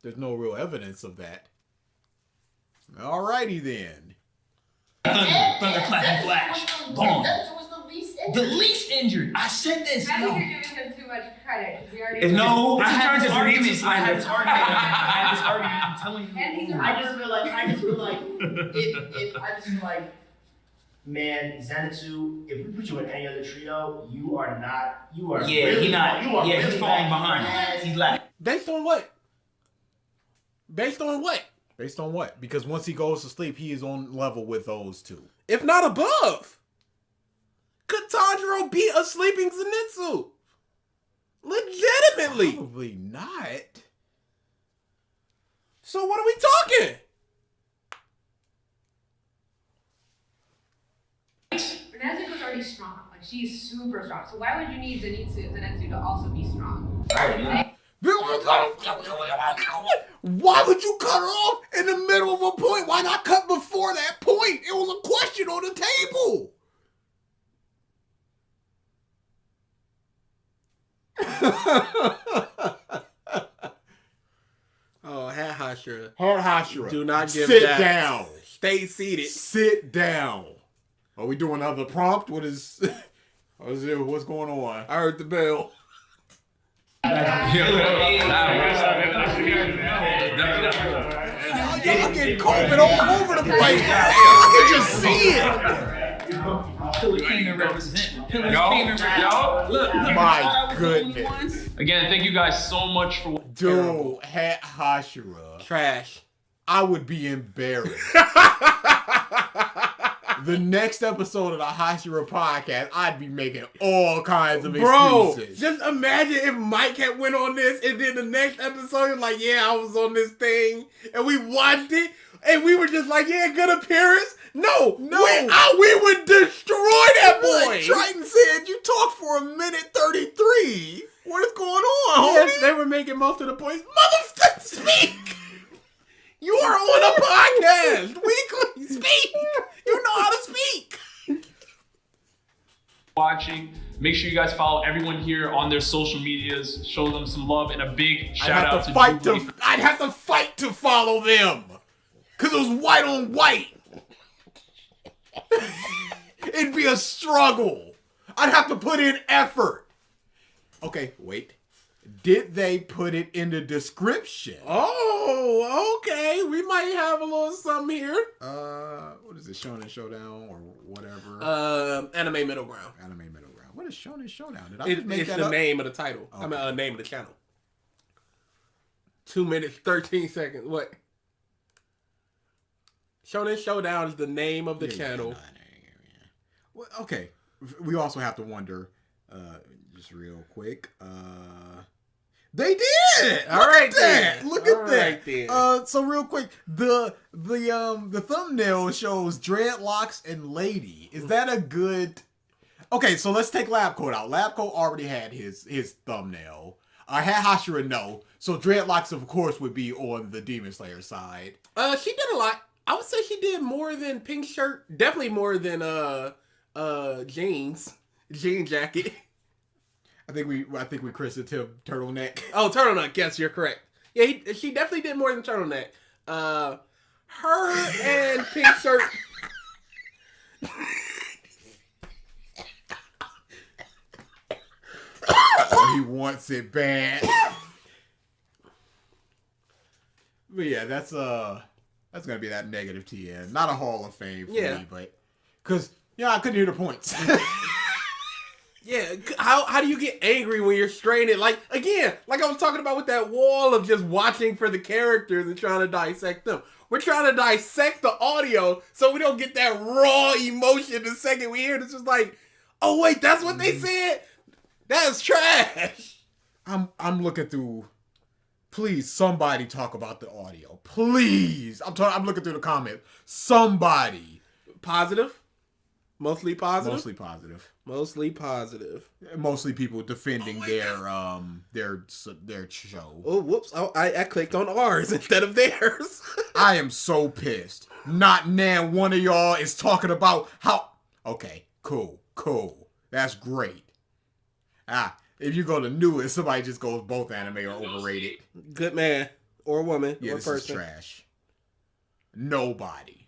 there's no real evidence of that. Alrighty then. Thunderclap and Flash. Gone. Zenitsu was the least The least injured. I said this. I Yo. think you're giving him too much credit because we already. No, I This is had turning this to argument. Zenitsu I had this slander. argument. I had this argument. I'm telling you. And these are I just feel like man, Zenitsu, if we put you in any other trio, you are Yeah, really, he not. you are Yeah, really he's falling bad. behind. He's like. Based on what? Based on what? Based on what? Because once he goes to sleep, he is on level with those two. If not above. Could Tanjiro beat a sleeping Zenitsu? Legitimately. Probably not. So what are we talking? Nezuko's already strong. Like, she's super strong. So why would you need Zenitsu to also be strong? Why would you cut her off in the middle of a point? Why not cut before that point? It was a question on the table. Oh, Hat Hashira. Hat Hashira. Do not give Sit that. down. Stay seated. Sit down. Are we doing another prompt? What's going on? I heard the bell. Y'all getting COVID all over the place. I can just see it. Pillar Kingdom represent. Pillar Kingdom represent. Look. My goodness. Again, thank you guys so much for Dude, Hat Hashira. Trash. I would be embarrassed. The next episode of the Hashira podcast, I'd be making all kinds of excuses. Just imagine if Mike had went on this and then the next episode he was like, yeah, I was on this thing, and we watched it, and we were just like, yeah, good appearance. No. We would destroy that boy. Triton said you talked for a minute 33. What is going on, Yes, homie? they were making most of the points. Motherfucker, speak! You are on a podcast weekly. Speak! You know how to speak. watching. Make sure you guys follow everyone here on their social medias. Show them some love and a big shout out to Jubilee. I'd have to fight to follow them. Because it was white on white. It'd be a struggle. I'd have to put in effort. Okay, wait. Did they put it in the description? Oh, okay. We might have a little something here. What is it? Shonen Showdown or whatever? Anime Middle Ground. Anime Middle Ground. What is Shonen Showdown? Did I just make It's that the up? name of the title. Okay. I mean, name of the channel. 2 minutes, 13 seconds. What? Shonen Showdown is the name of the channel. Well, okay. We also have to wonder, just real quick, they did. All Look right at that. then. Look All at that. right then. So real quick, the thumbnail shows dreadlocks and lady. Is that a good? Okay, so let's take Lab Coat out. Lab Coat already had his thumbnail. Hat Hashira no. So dreadlocks, of course, would be on the Demon Slayer side. She did a lot. I would say she did more than Pink Shirt. Definitely more than jean jacket. I think we christened him Turtleneck. Oh, Turtleneck. Yes, you're correct. Yeah, she definitely did more than Turtleneck. Her and Pink Shirt. Oh, he wants it bad. But yeah, that's gonna be that negative TN. Not a Hall of Fame for me, but because I couldn't hear the points. Yeah, how do you get angry when you're straining? Like, again, like I was talking about with that wall of just watching for the characters and trying to dissect them. We're trying to dissect the audio so we don't get that raw emotion the second we hear it. It's just like, oh wait, that's what they said? That's trash. I'm looking through. Please, somebody talk about the audio. Please. I'm looking through the comments. Somebody. Positive? Mostly positive? Mostly positive. Mostly positive. Mostly people defending their show. Oh, whoops. Oh, I clicked on ours instead of theirs. I am so pissed. Not now one of y'all is talking about how... Okay, cool. That's great. If you go to newest, somebody just goes both anime or overrated. Good man. Or woman. Yeah, or this person. is trash. Nobody.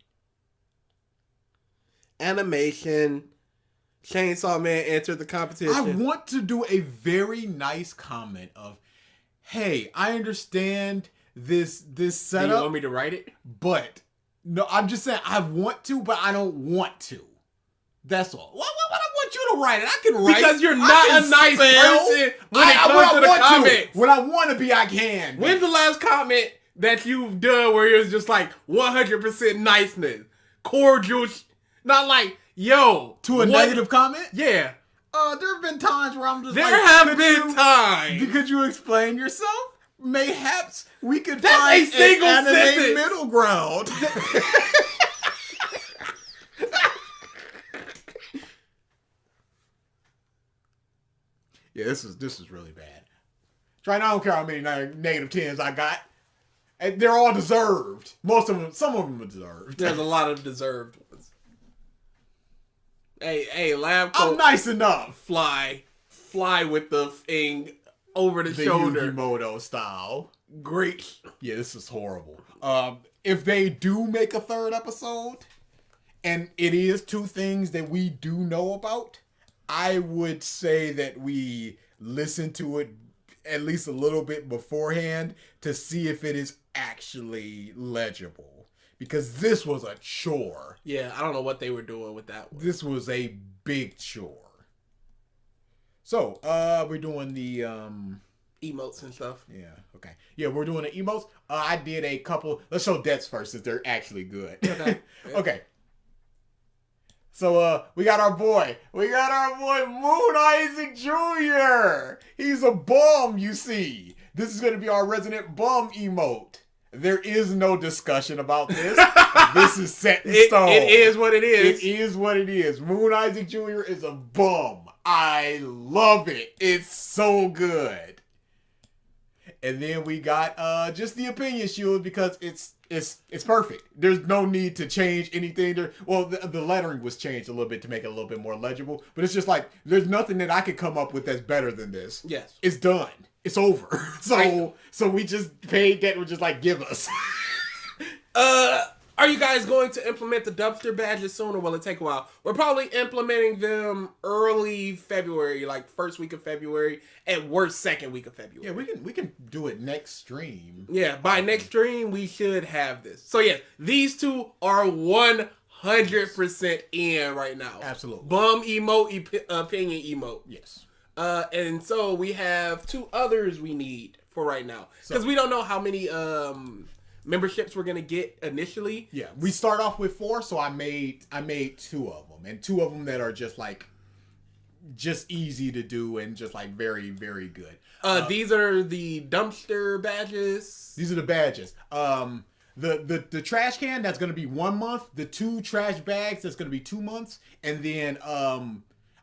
Animation. Chainsaw Man entered the competition. I want to do a very nice comment of, hey, I understand this setup. Do you want me to write it? But no, I'm just saying I want to, but I don't want to. That's all. Why I want you to write it? I can write because you're not a nice person when it comes to the comments. When I want to be, I can. When's the last comment that you've done where it was just like 100% niceness, cordial, not like, yo. To a negative comment? Yeah. There have been times where I'm just There like, have been times. Could you explain yourself? Mayhaps we could That's find a single an anime sentence. middle ground. Yeah, this is really bad. Trying, I don't care how many negative 10s I got. And they're all deserved. Some of them are deserved. There's a lot of deserved ones. Hey, lab I'm coat, nice enough. fly with the thing over the shoulder. Yugimoto style. Great. Yeah, this is horrible. If they do make a third episode, and it is two things that we do know about, I would say that we listen to it at least a little bit beforehand to see if it is actually legible. Because this was a chore. Yeah, I don't know what they were doing with that one. This was a big chore. So, we're doing the Emotes and stuff. yeah, okay. Yeah, we're doing the emotes. I did a couple. Let's show deaths first, since they're actually good. Okay. Okay. So, we got our boy. Moon Isaac Jr. He's a bum, you see. This is going to be our resident bum emote. There is no discussion about this. This is set in stone. It is what it is. It is what it is. Moon Isaac Jr. is a bum. I love it. It's so good. And then we got just the opinion shield because it's perfect. There's no need to change anything. The lettering was changed a little bit to make it a little bit more legible, but it's just like there's nothing that I could come up with that's better than this. Yes. It's done. It's over. So we just paid that. We're just like, give us. Are you guys going to implement the dumpster badges soon, or will it take a while? We're probably implementing them early February, like first week of February, at worst second week of February. Yeah, we can do it next stream. Yeah, by next stream we should have this. So yeah, these two are 100% in right now. Absolutely. Bum emote, opinion emote. Yes. And so we have two others we need for right now because we don't know how many memberships we're gonna get initially. Yeah, we start off with 4, so I made 2 of them, and 2 of them that are just easy to do and just like very, very good. These are the dumpster badges. These are the badges. The trash can, that's gonna be 1 month. The 2 trash bags, that's gonna be 2 months, and then I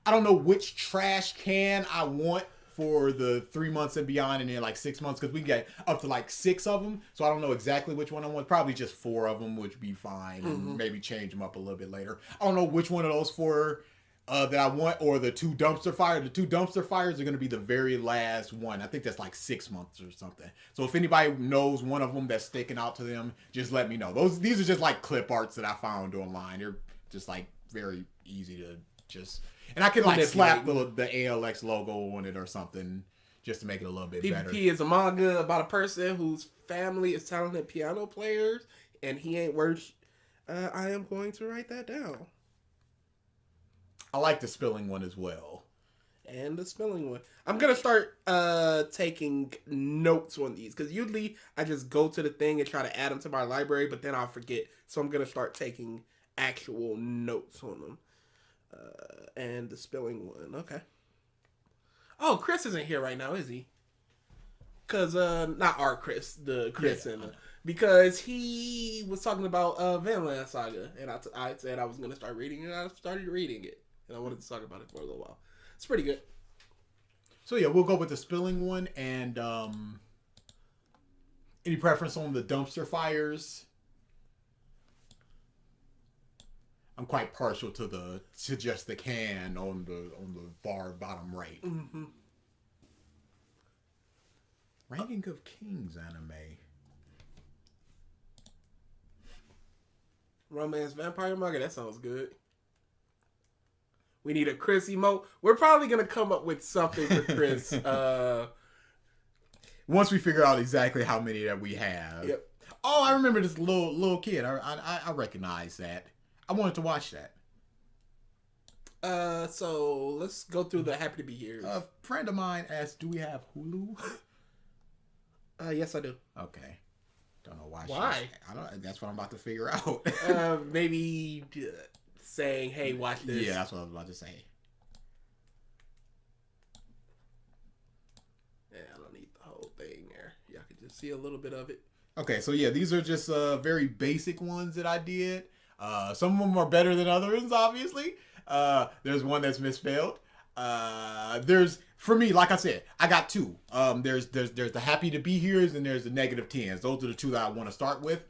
don't know which trash can I want for the 3 months and beyond, and then like 6 months, because we get up to like 6 of them, so I don't know exactly which one I want. Probably just 4 of them, which would be fine, and maybe change them up a little bit later. I don't know which one of those 4 that I want, or the 2 dumpster fires. The 2 dumpster fires are going to be the very last one. I think that's like 6 months or something. So if anybody knows one of them that's sticking out to them, just let me know. These are just like clip arts that I found online. They're just like very easy to just... And I can like slap the ALX logo on it or something just to make it a little bit better. PvP is a manga about a person whose family is talented piano players, and he ain't worth... I am going to write that down. I like the spelling one as well. And the spelling one. I'm going to start taking notes on these, because usually I just go to the thing and try to add them to my library, but then I'll forget. So I'm going to start taking actual notes on them. And the spelling one. Okay. Oh, Chris isn't here right now, is he? Because, not our Chris, the Chris because he was talking about Vinland Saga, and I said I was going to start reading it, and I started reading it, and I wanted to talk about it for a little while. It's pretty good. So yeah, we'll go with the spelling one, and any preference on the dumpster fires? I'm quite partial to just the can on the far bottom right. Mm-hmm. Ranking of Kings anime. Romance vampire manga. That sounds good. We need a Chris emote. We're probably gonna come up with something for Chris. Once we figure out exactly how many that we have. Yep. Oh, I remember this little kid. I recognize that. I wanted to watch that. So let's go through the happy to be here. A friend of mine asked, "Do we have Hulu?" Yes, I do. Okay. Don't know why. Why? I don't. That's what I'm about to figure out. Maybe saying, "Hey, watch this." Yeah, that's what I was about to say. Yeah, I don't need the whole thing there. Y'all can just see a little bit of it. Okay, so yeah, these are just very basic ones that I did. Some of them are better than others, obviously. There's one that's misspelled. There's, for me, like I said, I got two. There's the happy to be here's and there's the negative 10s. Those are the two that I want to start with.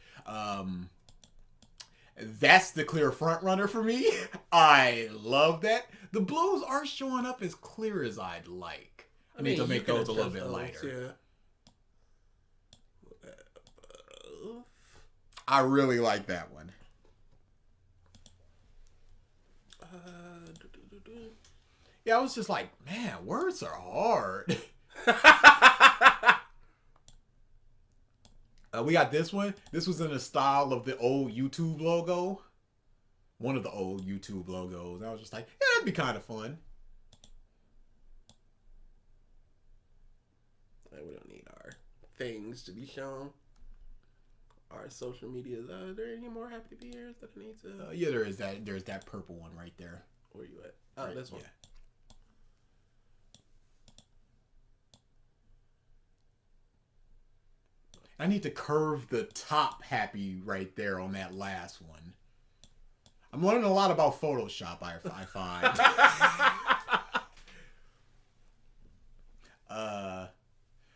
That's the clear front runner for me. I love that. The blues aren't showing up as clear as I'd like. I need to make those a little bit lighter. Yeah. I really like that one. Yeah, I was just like, man, words are hard. We got this one. This was in the style of the old YouTube logo. One of the old YouTube logos. I was just like, yeah, that'd be kind of fun. We don't need our things to be shown. Our social medias. Are there any more happy to be here that I need to? Yeah, there is that. There's that purple one right there. Where you at? Oh, right, this one. Yeah. I need to curve the top happy right there on that last one. I'm learning a lot about Photoshop, I find.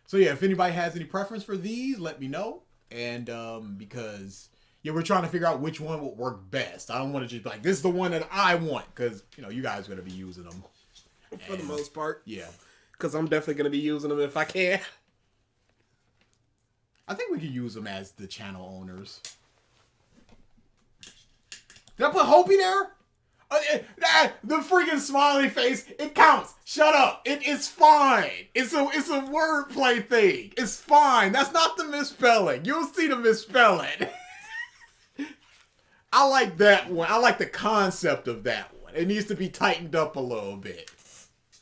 So yeah, if anybody has any preference for these, let me know. And because yeah, we're trying to figure out which one would work best. I don't want to just be like, this is the one that I want, because you know you guys are gonna be using them For the most part. Yeah. Because I'm definitely gonna be using them if I can. I think we can use them as the channel owners. Did I put Hopi there? The freaking smiley face, it counts. Shut up. It's fine. It's a wordplay thing. It's fine. That's not the misspelling. You'll see the misspelling. I like that one. I like the concept of that one. It needs to be tightened up a little bit.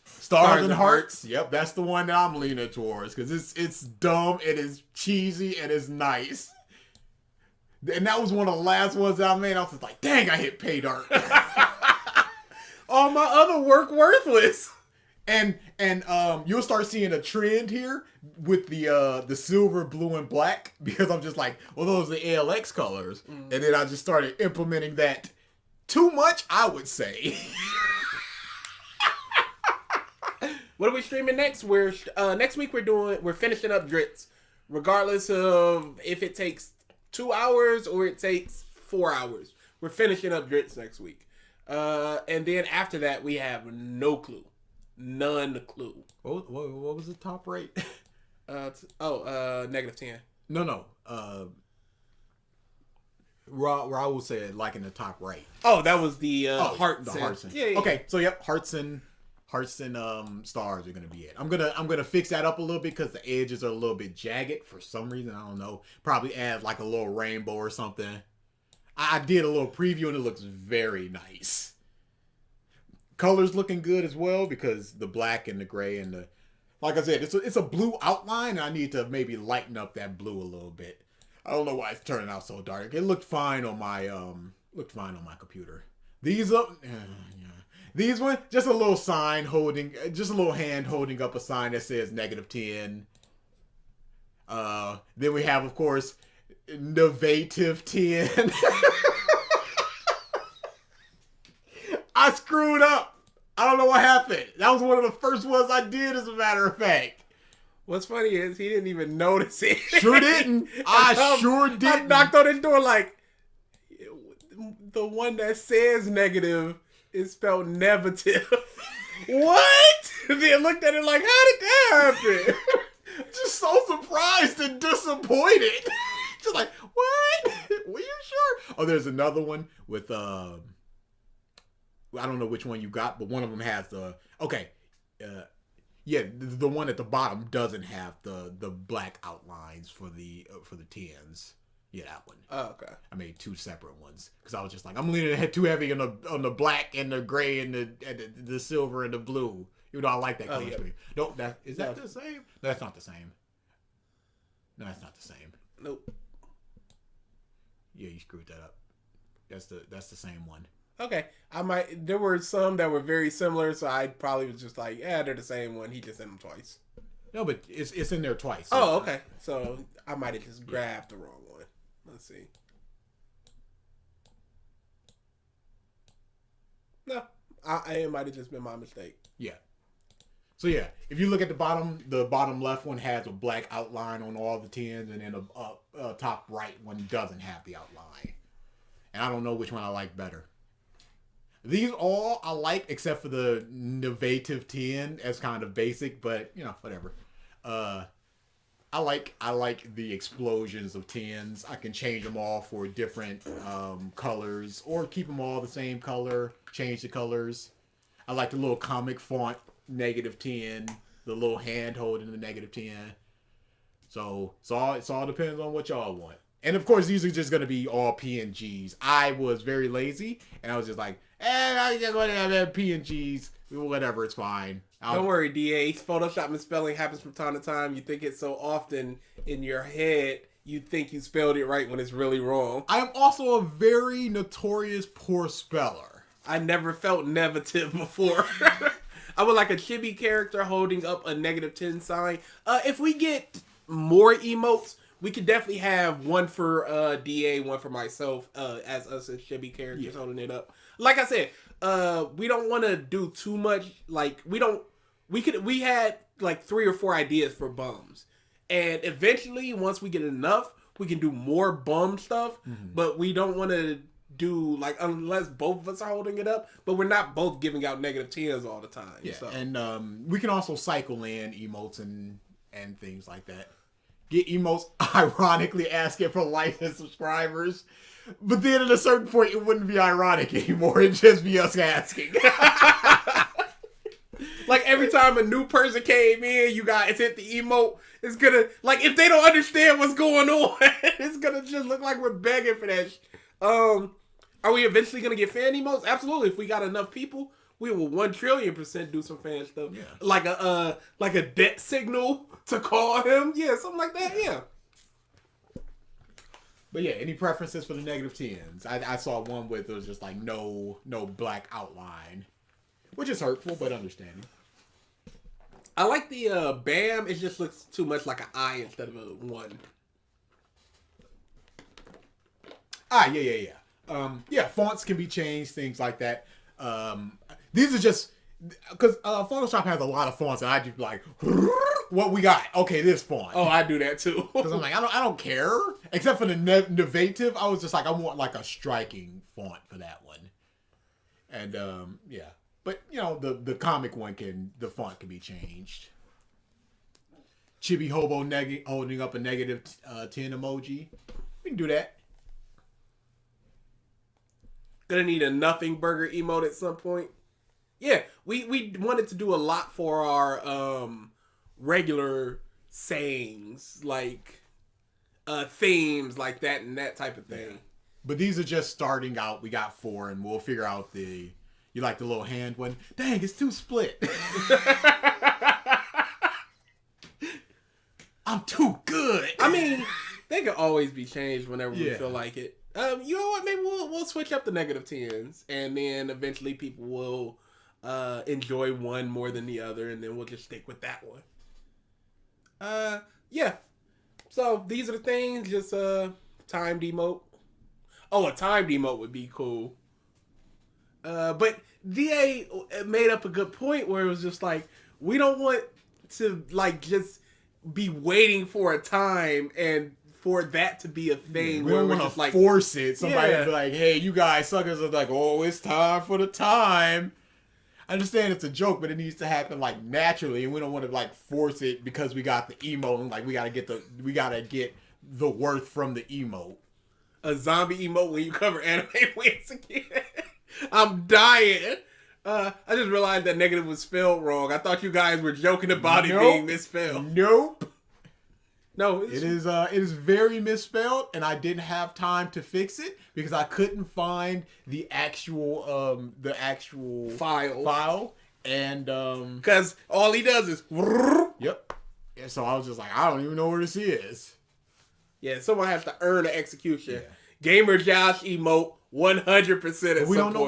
Stars and Hearts. Yep, that's the one that I'm leaning towards because it's dumb, it is cheesy, and it's nice. And that was one of the last ones that I made. I was just like, dang, I hit pay dirt. All my other work worthless. And you'll start seeing a trend here with the silver, blue, and black because I'm just like, well, those are the ALX colors. And then I just started implementing that too much, I would say. What are we streaming next? Next week we're finishing up Dritz, regardless of if it takes 2 hours or it takes 4 hours. We're finishing up Dritz next week, and then after that we have no clue, none clue. What was the top rate? -10. No. Raul said like in the top right. Oh, that was the Hearts. The Hearts. Yeah. Okay, so yep, Hearts and stars are gonna be it. I'm gonna fix that up a little bit because the edges are a little bit jagged for some reason. I don't know. Probably add like a little rainbow or something. I did a little preview and it looks very nice. Colors looking good as well because the black and the gray and the, like I said, it's a blue outline. And I need to maybe lighten up that blue a little bit. I don't know why it's turning out so dark. It looked fine on my computer. These These one, just a little sign holding, just a little hand holding up a sign that says -10. Then we have, of course, Novative 10. I screwed up. I don't know what happened. That was one of the first ones I did, as a matter of fact. What's funny is he didn't even notice it. Sure didn't. I sure didn't. I knocked on his door like, the one that says negative is spelled negative. What? They looked at it like, how did that happen? Just so surprised and disappointed. Just like, what? Were you sure? Oh, there's another one with I don't know which one you got, but one of them has the the one at the bottom doesn't have the black outlines for the 10s. Yeah, that one. Oh, okay. I made two separate ones because I was just like, I'm leaning too heavy on the black and the gray and the silver and the blue. Even though I like that color. Yeah. No, is that the same? No, that's not the same. No, that's not the same. Nope. you screwed that up. That's the same one. Okay, there were some that were very similar, so I probably was just like, yeah, they're the same one. He just sent them twice. No, but it's in there twice. So. Oh, okay. So I might have just grabbed the wrong one. Let's see. No, it might have just been my mistake. Yeah. So yeah, if you look at the bottom left one has a black outline on all the tens, and then a top right one doesn't have the outline. And I don't know which one I like better. These all I like except for the Novative 10 as kind of basic, but whatever. I like the explosions of 10s. I can change them all for different colors or keep them all the same color, change the colors. I like the little comic font -10, the little hand holding the -10. So it all depends on what y'all want. And of course, these are just going to be all PNGs. I was very lazy, and I was just like, I just want to have PNGs. Whatever, it's fine. Don't worry, DA. Photoshop misspelling happens from time to time. You think it so often in your head, you think you spelled it right when it's really wrong. I am also a very notorious poor speller. I never felt negative before. I would like a chibi character holding up a -10 sign. If we get more emotes, we could definitely have one for DA, one for myself, as us as chibi characters holding it up. Like I said, we don't want to do too much. Like we had like 3 or 4 ideas for bums, and eventually once we get enough, we can do more bum stuff. But we don't want to do like unless both of us are holding it up. But we're not both giving out -10s all the time. Yeah, so. and we can also cycle in emotes and things like that. Get emotes ironically asking for likes and subscribers. But then at a certain point, it wouldn't be ironic anymore. It'd just be us asking. Like every time a new person came in, you guys hit the emote. It's gonna, like, if they don't understand what's going on, it's gonna just look like we're begging for that. Are we eventually gonna get fan emotes? Absolutely. If we got enough people, we will 1,000,000,000% do some fan stuff. Yeah. Like a debt signal to call him. Yeah, something like that. Yeah. But yeah, any preferences for the -10s? I saw one with it was just like no black outline, which is hurtful but understanding. I like the BAM. It just looks too much like an eye instead of a 1. Yeah. Fonts can be changed, things like that. These are just because Photoshop has a lot of fonts, and I just like what we got. Okay, this font. Oh, I do that too. Because I'm like, I don't care. Except for the Novative, I was just like, I want like a striking font for that one. And yeah, but the comic one the font can be changed. Chibi Hobo holding up a -10 emoji. We can do that. Gonna need a nothing burger emote at some point. Yeah, we wanted to do a lot for our regular sayings, like themes like that and that type of thing. Yeah. But these are just starting out. We got 4, and we'll figure out you like the little hand one. Dang, it's too split. I'm too good. I mean, they can always be changed whenever we Yeah. feel like it. You know what? Maybe we'll switch up the -10s, and then eventually people will enjoy one more than the other, and then we'll just stick with that one. Yeah. So these are the things. Just timed emote. Oh, a timed emote would be cool. But DA made up a good point where it was just like, we don't want to like just be waiting for a time and for that to be a thing. We don't want to like force it. Somebody be like, hey, you guys suckers are like, oh, it's time for the time. I understand it's a joke, but it needs to happen like naturally, and we don't want to like force it because we got the emote and like we gotta get the worth from the emote. A zombie emote when you cover anime wins again. I'm dying. I just realized that negative was spelled wrong. I thought you guys were joking about it being misspelled. Nope. No, it is very misspelled, and I didn't have time to fix it because I couldn't find the actual file, and because all he does is yep. And so I was just like, I don't even know where this is. Yeah, someone has to earn the execution. Gamer Josh emote 100%. We don't know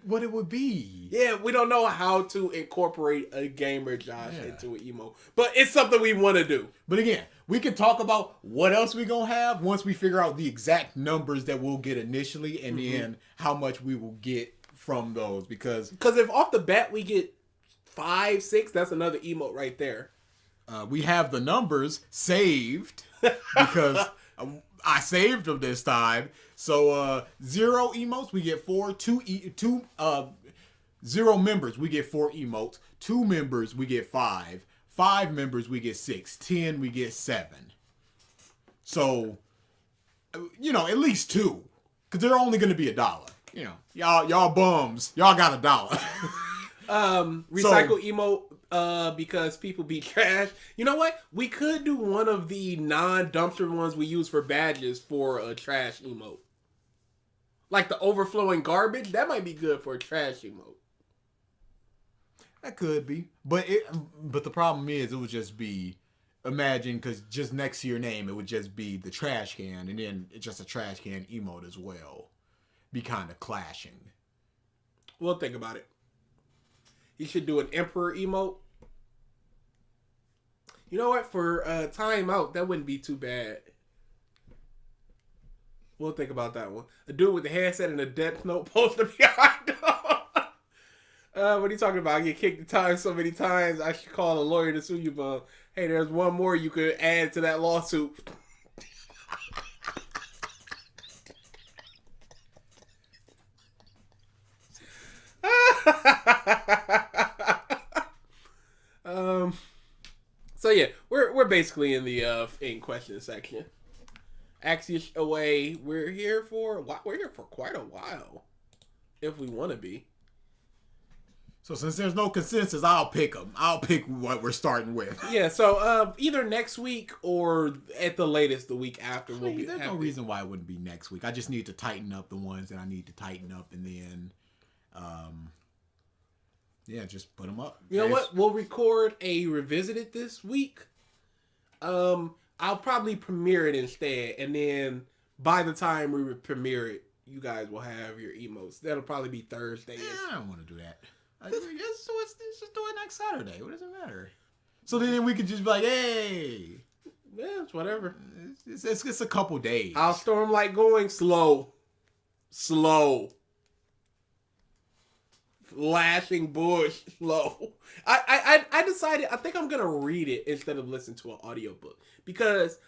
what it would be. Yeah, we don't know how to incorporate a Gamer Josh into an emote, but it's something we want to do. But again, we can talk about what else we gonna have once we figure out the exact numbers that we'll get initially, and then how much we will get from those. Because if off the bat we get 5, 6, that's another emote right there. We have the numbers saved because I saved them this time. So 0 emotes, we get 4. 0 members, we get 4 emotes. 2 members, we get 5. 5 members, we get 6. 10, we get 7. So, at least 2, because they're only going to be $1. Y'all bums, y'all got $1. Recycle emote because people be trash. You know what? We could do one of the non-dumpster ones we use for badges for a trash emote. Like the overflowing garbage, that might be good for a trash emote. That could be, but the problem is it would just be, imagine, because just next to your name it would just be the trash can, and then it's just a trash can emote as well. Be kind of clashing. We'll think about it. You should do an emperor emote. You know what? For timeout, that wouldn't be too bad. We'll think about that one. A dude with the headset and a Death Note poster behind him. What are you talking about? I get kicked the time so many times, I should call a lawyer to sue you, but hey, there's one more you could add to that lawsuit. So yeah, we're basically in the in question section. Axios away. We're here for quite a while, if we want to be. So since there's no consensus, I'll pick them. I'll pick what we're starting with. Yeah. So either next week or at the latest the week after we'll be. There's no reason why it wouldn't be next week. I just need to tighten up the ones that I need to tighten up, and then, just put them up. You know what? We'll record a revisited this week. I'll probably premiere it instead, and then by the time we premiere it, you guys will have your emotes. That'll probably be Thursday. I don't want to do that. Let's just do it next Saturday. What does it matter? So then we could just be like, hey. Yeah, it's whatever. It's a couple days. I'll storm like going slow. Flashing bush, slow. I decided, I think I'm going to read it instead of listen to an audiobook. Because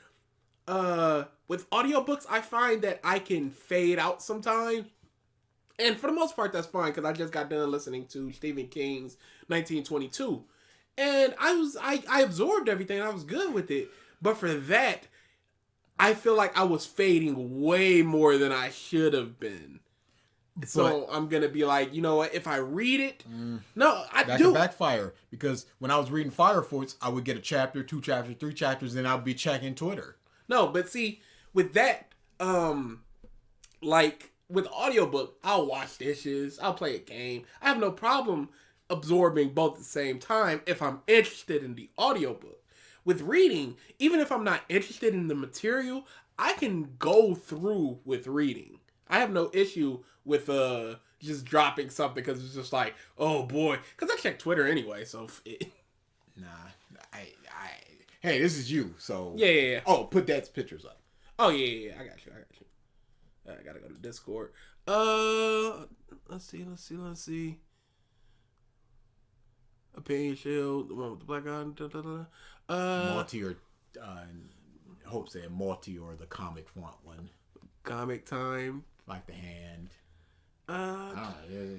with audiobooks, I find that I can fade out sometimes. And for the most part, that's fine, because I just got done listening to Stephen King's 1922. And I absorbed everything, I was good with it. But for that, I feel like I was fading way more than I should have been. So I'm going to be like, you know what, if I read it, that could backfire. Because when I was reading Fire Force, I would get a chapter, 2 chapters, 3 chapters, and I'd be checking Twitter. No, but see, with that, like with audiobook, I'll wash dishes, I'll play a game. I have no problem absorbing both at the same time if I'm interested in the audiobook. With reading, even if I'm not interested in the material, I can go through with reading. I have no issue with just dropping something because it's just like, oh boy, because I check Twitter anyway. So hey, this is you. So yeah. Oh, put that pictures up. Oh yeah. I got you. I gotta go to Discord. Let's see. Opinion Shield, the one with the black eye. Multi or Hope said multi or the comic font one. Comic Time. Like the hand. I don't know.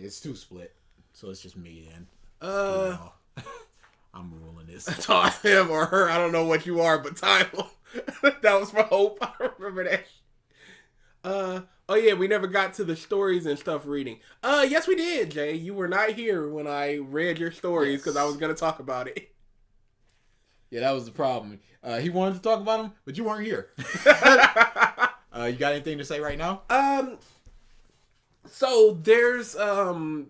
It's too split, so it's just me then. I'm ruling this. Time him or her. I don't know what you are, but time. That was for Hope. I remember that. Oh yeah, we never got to the stories and stuff reading. Yes we did, Jay. You were not here when I read your stories because I was gonna talk about it. Yeah, that was the problem. He wanted to talk about them, but you weren't here. You got anything to say right now? So there's the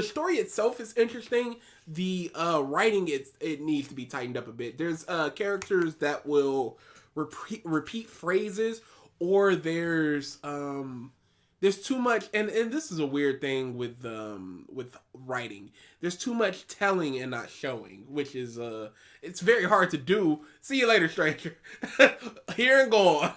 story itself is interesting. The writing it needs to be tightened up a bit. There's characters that will repeat phrases or there's too much, and this is a weird thing with writing. There's too much telling and not showing, which is it's very hard to do. See you later, stranger. Here and gone.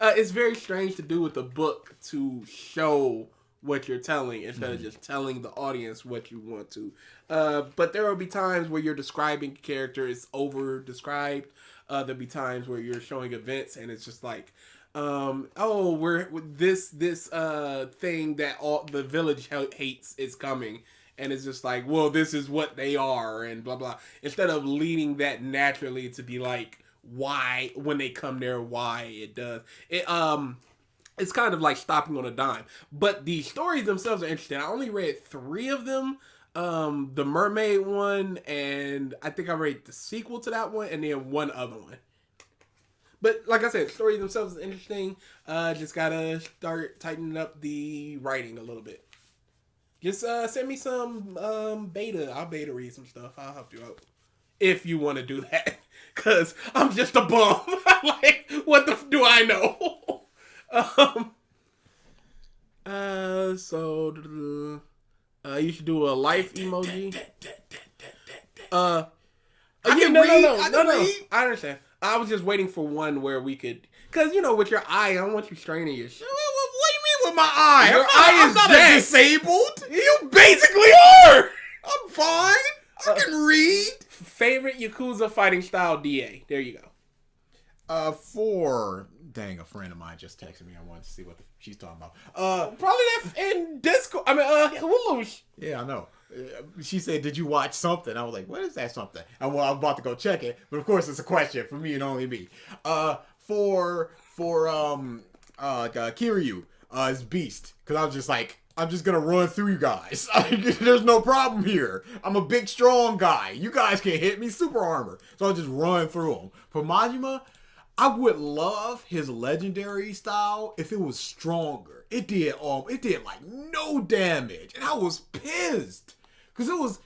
It's very strange to do with a book, to show what you're telling instead of just telling the audience what you want to. But there will be times where you're describing a character, it's over described. There'll be times where you're showing events and it's just like, we're this thing that all the village hates is coming, and it's just like, well, this is what they are, and blah blah. Instead of leading that naturally to be like, why when they come there, why it does it. It's kind of like stopping on a dime. But the stories themselves are interesting. I only read 3 of them. The mermaid one, and I think I read the sequel to that one, and then one other one. But like I said, stories themselves is interesting. Just gotta start tightening up the writing a little bit. Just send me some beta. I'll beta read some stuff. I'll help you out if you want to do that. Cause I'm just a bum. Like, what the do I know? So you should do a life emoji. No. I understand. I was just waiting for one where we could, cause with your eye, I don't want you straining your shit. What do you mean with my eye? Your eye is not disabled. You basically are. I'm fine. I can read. Favorite Yakuza fighting style DA. There you go. A friend of mine just texted me. I wanted to see what she's talking about. Probably that in Discord. I mean, Hulu. Yeah, I know. She said, "Did you watch something?" I was like, "What is that something?" And I'm about to go check it, but of course it's a question for me and only me. For Kiryu, is Beast, because I was just like, I'm just gonna run through you guys. There's no problem here. I'm a big, strong guy. You guys can hit me super armor, so I'll just run through them. For Majima, I would love his legendary style if it was stronger. It did like no damage, and I was pissed because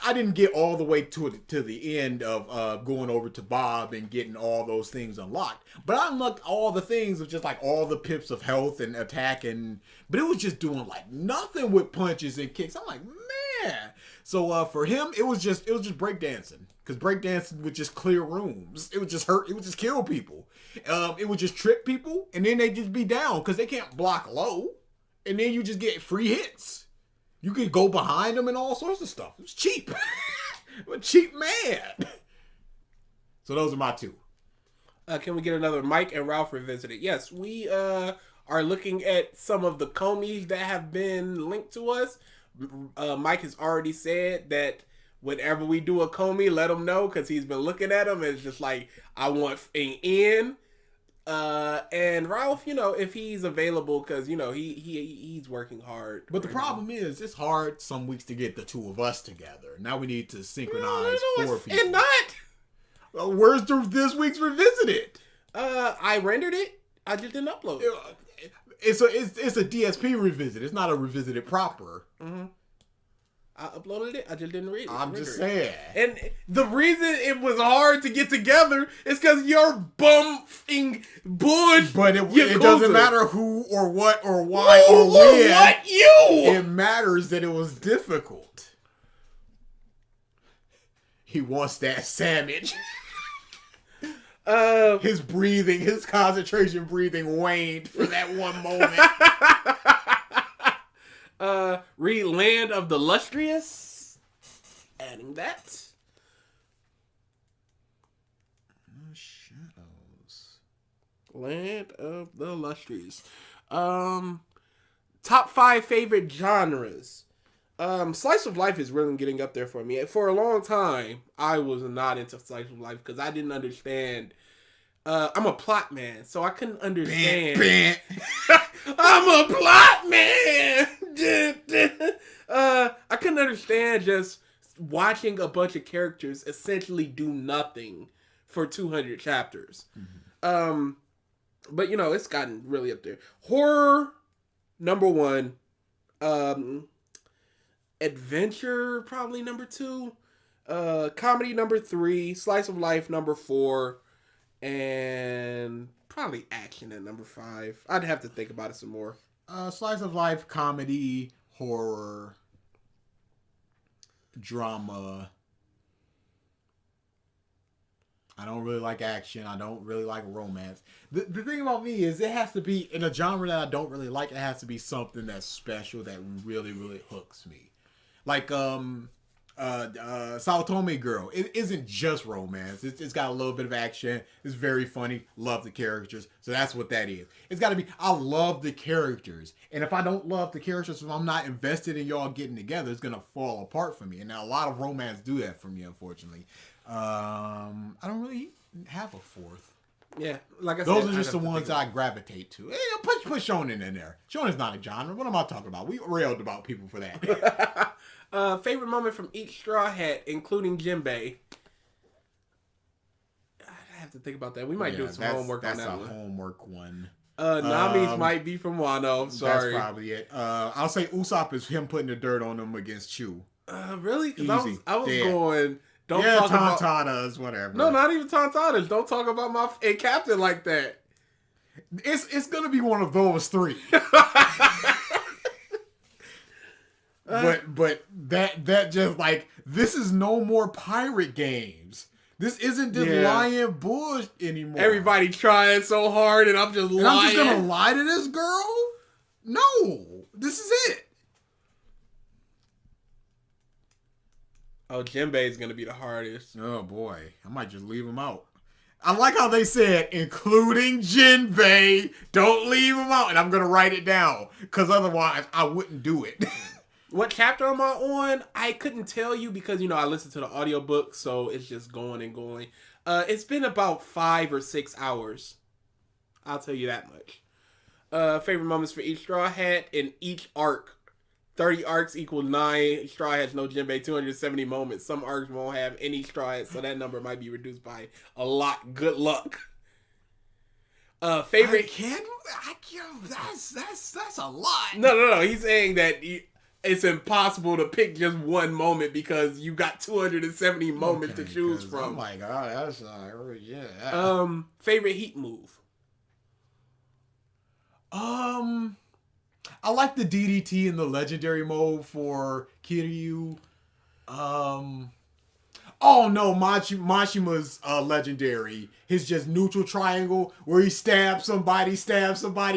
I didn't get all the way to the end of going over to Bob and getting all those things unlocked. But I unlocked all the things of just like all the pips of health and attack, but it was just doing like nothing with punches and kicks. I'm like, man. So for him, it was just breakdancing. Because breakdancing would just clear rooms. It would just hurt. It would just kill people. It would just trip people. And then they'd just be down because they can't block low. And then you just get free hits. You could go behind them and all sorts of stuff. It was cheap. I'm a cheap man. So those are my 2. Can we get another Mike and Ralph revisited? Yes, we are looking at some of the komis that have been linked to us. Mike has already said that whenever we do a Comey, let him know, because he's been looking at him and it's just like, I want an in. And Ralph, if he's available, because he's working hard. But the problem is, it's hard some weeks to get the 2 of us together. Now we need to synchronize 4 people. And not. Where's this week's revisited? I rendered it. I just didn't upload it. It's a DSP revisit. It's not a revisited proper. Mm-hmm. I uploaded it. I just didn't read it. I'm just saying. And the reason it was hard to get together is because you're bumping bush. But it doesn't matter who or what or why or when. What you? It matters that it was difficult. He wants that sandwich. His concentration breathing waned for that one moment. Read Land of the Lustrious. Adding that. Shadows. Land of the Lustrious. Top 5 favorite genres. Slice of life is really getting up there for me. For a long time, I was not into slice of life because I didn't understand. I'm a plot man, so I couldn't understand. I'm a plot man. I couldn't understand just watching a bunch of characters essentially do nothing for 200 chapters. Mm-hmm. But it's gotten really up there. Horror, number 1. Adventure, probably number 2. Comedy, number 3. Slice of life, number 4. And Probably action at number 5. I'd have to think about it some more. Slice of life, comedy, horror, drama. I don't really like action. I don't really like romance. The thing about me is it has to be in a genre that I don't really like. It has to be something that's special that really, really hooks me. Like Sawatome Girl. It isn't just romance. It's got a little bit of action. It's very funny. Love the characters. So that's what that is. It's got to be, I love the characters. And if I don't love the characters, if I'm not invested in y'all getting together, it's going to fall apart for me. And now a lot of romance do that for me, unfortunately. I don't really have a fourth. Yeah, like I said, those are just the ones I gravitate to. Hey, put Shonen in there. Shonen's not a genre. What am I talking about? We railed about people for that. Favorite moment from each Straw Hat, including Jinbei. I have to think about that. We might do some homework on that one. That's a homework one. Nami's might be from Wano. Sorry. That's probably it. I'll say Usopp is him putting the dirt on him against Chu. Really? Because I was yeah. going... Don't yeah, talk Tantanas, whatever. No, not even Tantanas. Don't talk about my captain like that. It's gonna be one of those 3. but that just like, this is no more pirate games. This isn't this lying bullshit anymore. Everybody trying so hard, and I'm just lying. And I'm just gonna lie to this girl? No, this is it. Oh, Jinbei is gonna be the hardest. Oh boy, I might just leave him out. I like how they said, including Jinbei. Don't leave him out, and I'm gonna write it down because otherwise I wouldn't do it. What chapter am I on? I couldn't tell you because I listened to the audiobook, so it's just going and going. It's been about 5 or 6 hours. I'll tell you that much. Favorite moments for each Straw Hat in each arc. 30 arcs equal 9 Straw Hats, no Jinbei, 270 moments. Some arcs won't have any Straw Hats, so that number might be reduced by a lot. Good luck. Favorite... That's a lot. No. He's saying that it's impossible to pick just one moment because you got 270 moments to choose from. Oh my god, that's yeah. Favorite heat move? I like the DDT in the legendary mode for Kiryu. Oh no, Mashima's legendary. His just neutral triangle where he stabs somebody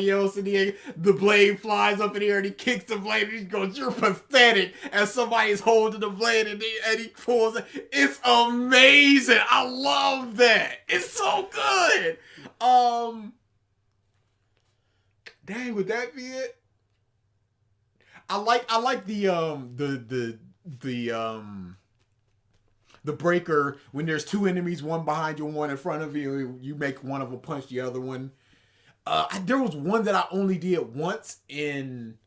else, and the blade flies up in the air and he kicks the blade and he goes, "You're pathetic," as somebody's holding the blade and he pulls it. It's amazing. I love that. It's so good. Dang, would that be it? I like the breaker when there's 2 enemies, one behind you and one in front of you. You make one of them punch the other one. There was one that I only did once in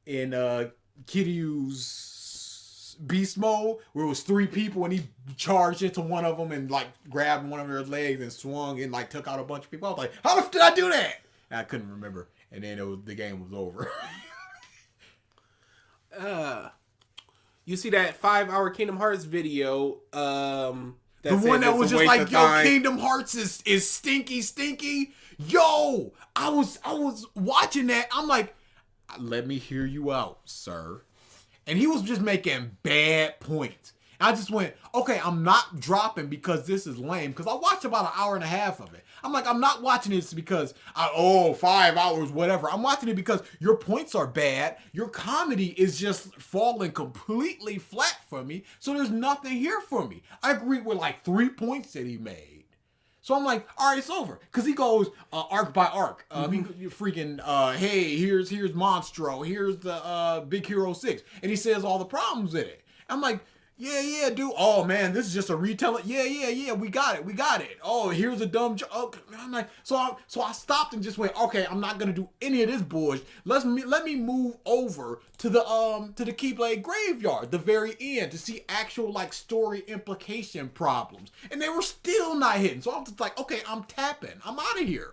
Kiryu's beast mode where it was 3 people and he charged into one of them and like grabbed one of their legs and swung and like took out a bunch of people. I was like, how the f did I do that? And I couldn't remember. And then the game was over. You see that 5-hour Kingdom Hearts video? The one that was just like, yo, Kingdom Hearts is stinky. Yo, I was watching that. I'm like, let me hear you out, sir. And he was just making bad points. I just went, okay, I'm not dropping because this is lame. Because I watched about an hour and a half of it. I'm like, I'm not watching this because, 5 hours, whatever. I'm watching it because your points are bad. Your comedy is just falling completely flat for me. So there's nothing here for me. I agree with like 3 points that he made. So I'm like, all right, it's over. Because he goes arc by arc. He freaking, hey, here's Monstro. Here's the Big Hero 6. And he says all the problems in it. I'm like, yeah, dude. Oh man, this is just a retelling. Yeah. We got it. Oh, here's a dumb joke. Okay. I'm like, so I stopped and just went, okay, I'm not gonna do any of this bullshit. Let me move over to the Keyblade Graveyard, the very end, to see actual like story implication problems, and they were still not hitting. So I'm just like, okay, I'm tapping. I'm out of here.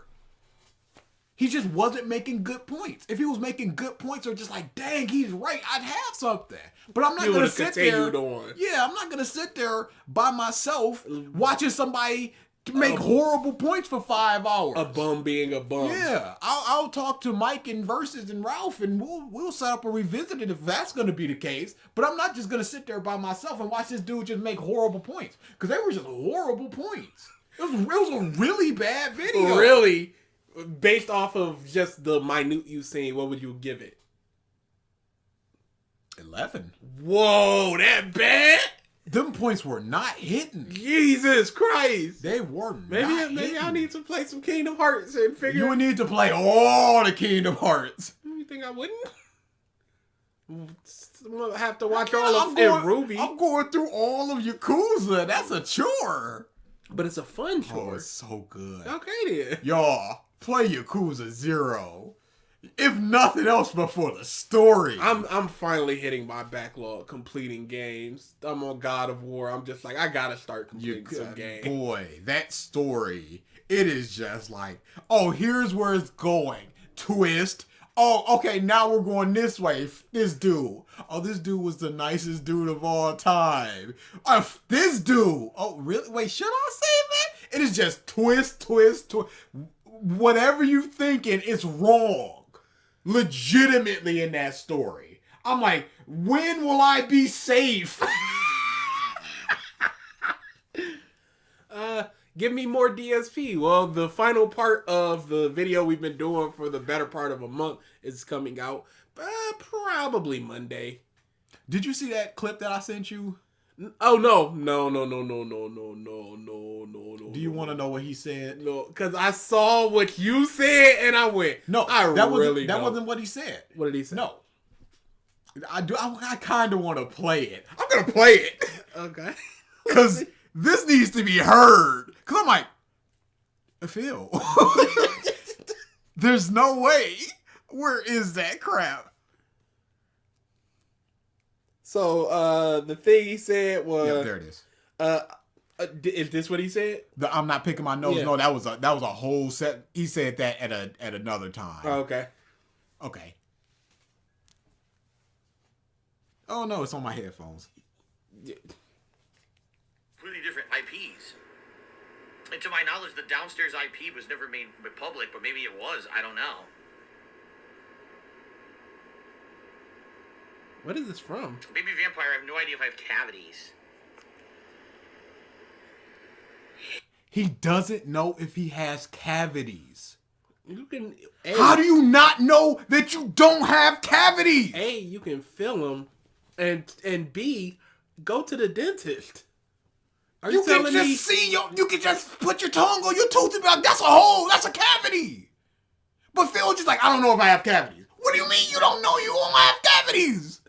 He just wasn't making good points. If he was making good points or just like, dang, he's right, I'd have something. But I'm not going to sit there. On. Yeah, I'm not going to sit there by myself watching somebody make horrible points for 5 hours. A bum being a bum. Yeah, I'll talk to Mike and Versus and Ralph, and we'll set up a revisited if that's going to be the case. But I'm not just going to sit there by myself and watch this dude just make horrible points, because they were just horrible points. It was a really bad video. Really, based off of just the minute you've seen, what would you give it? 11. Whoa, that bad? Them points were not hitting. Jesus Christ! They were Maybe hitting. I need to play some Kingdom Hearts and figure. You would need to play all the Kingdom Hearts. You think I wouldn't? I'm gonna have to watch all I'm of Ruby. I'm going through all of Yakuza. That's a chore. But it's a fun Oh, chore. it's so good. Okay then. Y'all, play Yakuza 0. If nothing else but for the story. I'm finally hitting my backlog, completing games. I'm on God of War. I'm just like, I gotta start completing some games. Boy, that story, it is just like, oh, here's where it's going. Twist. Oh, okay, now we're going this way. This dude. Oh, this dude was the nicest dude of all time. This dude. Oh, really? Wait, should I say that? It is just twist, twist, twist. Whatever you thinking, it's wrong. Legitimately in that story. I'm like, when will I be safe? Give me more DSP. Well, the final part of the video we've been doing for the better part of a month is coming out probably Monday. Did you see that clip that I sent you? Oh, no. Do you want to know what he said? No, because I saw what you said and I went, No, that wasn't what he said. What did he say? No. I kind of want to play it. I'm going to play it. Okay. Because this needs to be heard. Because I'm like, Phil, there's no way. Where is that crap? So, the thing he said was... Yep, there it is. Is this what he said? I'm not picking my nose. Yeah. No, that was a whole set. He said that at another time. Oh, okay. Okay. Oh no, it's on my headphones. Yeah. Completely different IPs. And to my knowledge, the downstairs IP was never made public, but maybe it was. I don't know. What is this from? Baby vampire, I have no idea if I have cavities. He doesn't know if he has cavities. You can... How do you not know that you don't have cavities? A, you can feel them, and B, go to the dentist. Are You you can telling just me? see you can just put your tongue on your tooth and be like, that's a hole, that's a cavity. But Phil just like, I don't know if I have cavities. What do you mean you don't know you don't have cavities?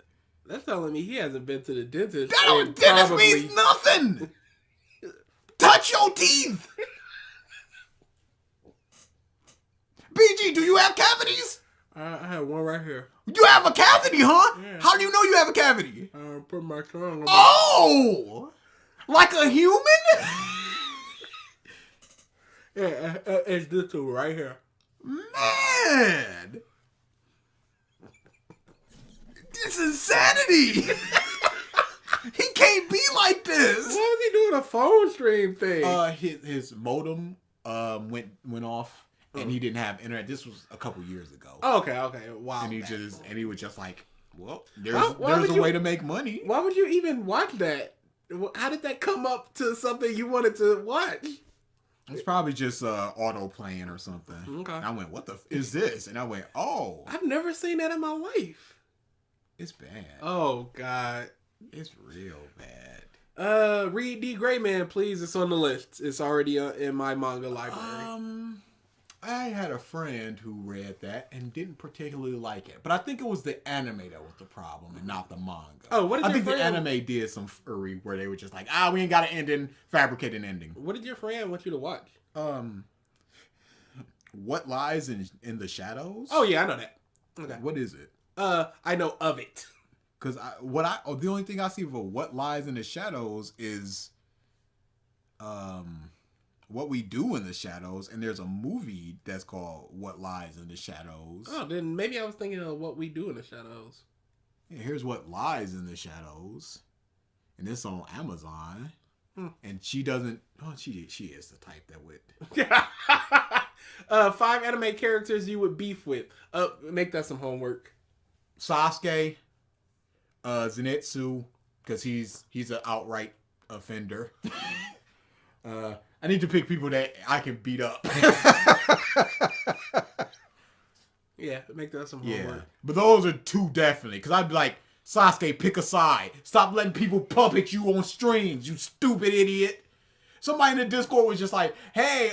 That's telling me he hasn't been to the dentist. That dentist means nothing. Touch your teeth. BG, do you have cavities? I have one right here. You have a cavity, huh? Yeah. How do you know you have a cavity? I put my tongue on Oh! Like a human? Yeah, it's this two right here. Man! This is insanity! He can't be like this! Why is he doing a phone stream thing? His modem went off and he didn't have internet. This was a couple years ago. Okay, wow. And he was just like, well, there's Why would a you- way to make money. Why would you even watch that? How did that come up to something you wanted to watch? It's probably just auto playing or something. Okay. And I went, what the is this? And I went, oh, I've never seen that in my life. it's bad. Oh God. It's real bad. Read D. Gray Man, please. It's on the list. It's already in my manga library. I had a friend who read that and didn't particularly like it, but I think it was the anime that was the problem and not the manga. Oh, what did I your think friend- the anime did some furry where they were just like, we ain't got an ending, fabricate an ending. What did your friend want you to watch? What Lies in the Shadows? Oh yeah, I know that. Okay. What is it? I know of it. Because the only thing I see for What Lies in the Shadows is What We Do in the Shadows, and there's a movie that's called What Lies in the Shadows. Oh, then maybe I was thinking of What We Do in the Shadows. Yeah, here's What Lies in the Shadows, and it's on Amazon. And she doesn't. Oh, she is the type that would. 5 anime characters you would beef with. Make that some homework. Sasuke, Zenitsu, because he's an outright offender. I need to pick people that I can beat up. Yeah, make that some homework. Yeah, but those are 2 definitely. Because I'd be like, Sasuke, pick a side. Stop letting people puppet you on streams, you stupid idiot. Somebody in the Discord was just like, hey,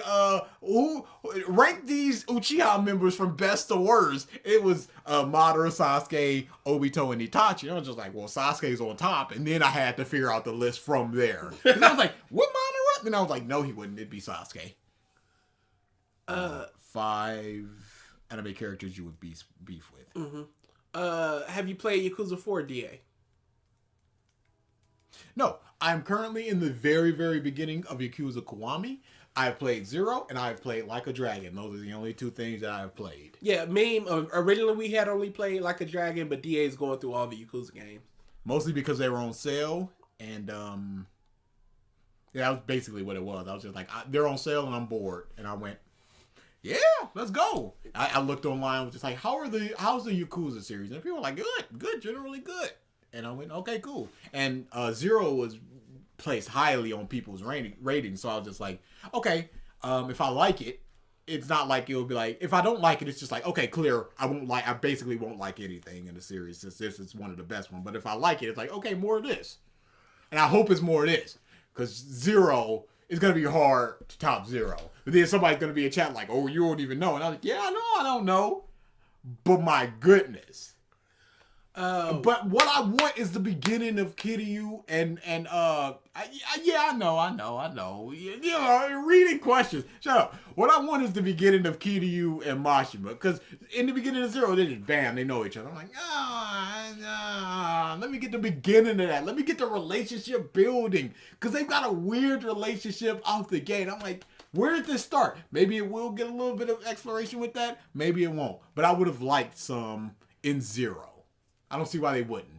who rank these Uchiha members from best to worst? It was Madara, Sasuke, Obito, and Itachi. And I was just like, well, Sasuke's on top. And then I had to figure out the list from there. And I was like, what Madara? Then I was like, no, he wouldn't. It'd be Sasuke. 5 anime characters you would beef with. Mm-hmm. Have you played Yakuza 4 DA? No, I'm currently in the very, very beginning of Yakuza Kiwami. I've played 0 and I've played Like a Dragon. Those are the only 2 things that I've played. Yeah, originally we had only played Like a Dragon, but DA is going through all the Yakuza games. Mostly because they were on sale, and yeah, that was basically what it was. I was just like, they're on sale and I'm bored. And I went, yeah, let's go. I looked online, was just like, how's the Yakuza series? And people were like, good, generally good. And I went, okay, cool. And 0 was placed highly on people's ratings, so I was just like, okay, if I like it, it's not like it'll be like, if I don't like it, it's just like, okay, clear, I basically won't like anything in the series since this is one of the best ones. But if I like it, it's like, okay, more of this. And I hope it's more of this, because 0 is going to be hard to top 0. But then somebody's going to be in chat like, oh, you don't even know. And I was like, yeah, I know, I don't know. But my goodness. But what I want is the beginning of Kiryu and I know. You know, reading questions. Shut up. What I want is the beginning of Kiryu and Mashima, because in the beginning of 0, they just bam, they know each other. I'm like, let me get the beginning of that. Let me get the relationship building, because they've got a weird relationship off the gate. I'm like, where did this start? Maybe it will get a little bit of exploration with that. Maybe it won't. But I would have liked some in 0. I don't see why they wouldn't.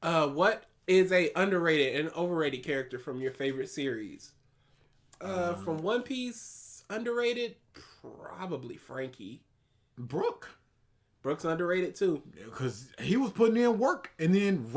What is a underrated and overrated character from your favorite series? From One Piece, underrated, probably Frankie. Brooke's underrated too. Because he was putting in work, and then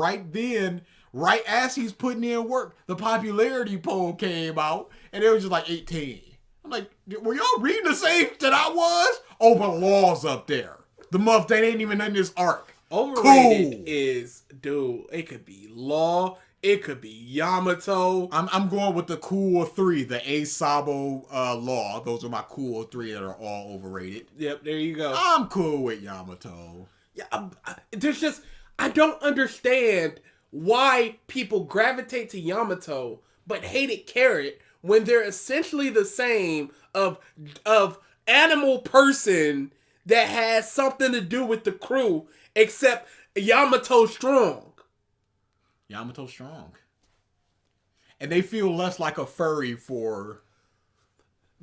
right as he's putting in work, the popularity poll came out, and it was just like 18. I'm like, were y'all reading the same that I was? Oh, but Law's up there. The month that ain't even in this arc. Overrated is, dude, it could be Law, it could be Yamato. I'm going with the cool 3, the Ace, Sabo, Law. Those are my cool 3 that are all overrated. Yep, there you go. I'm cool with Yamato. Yeah, there's just, I don't understand why people gravitate to Yamato but hated Carrot when they're essentially the same of animal person that has something to do with the crew, except Yamato strong. And they feel less like a furry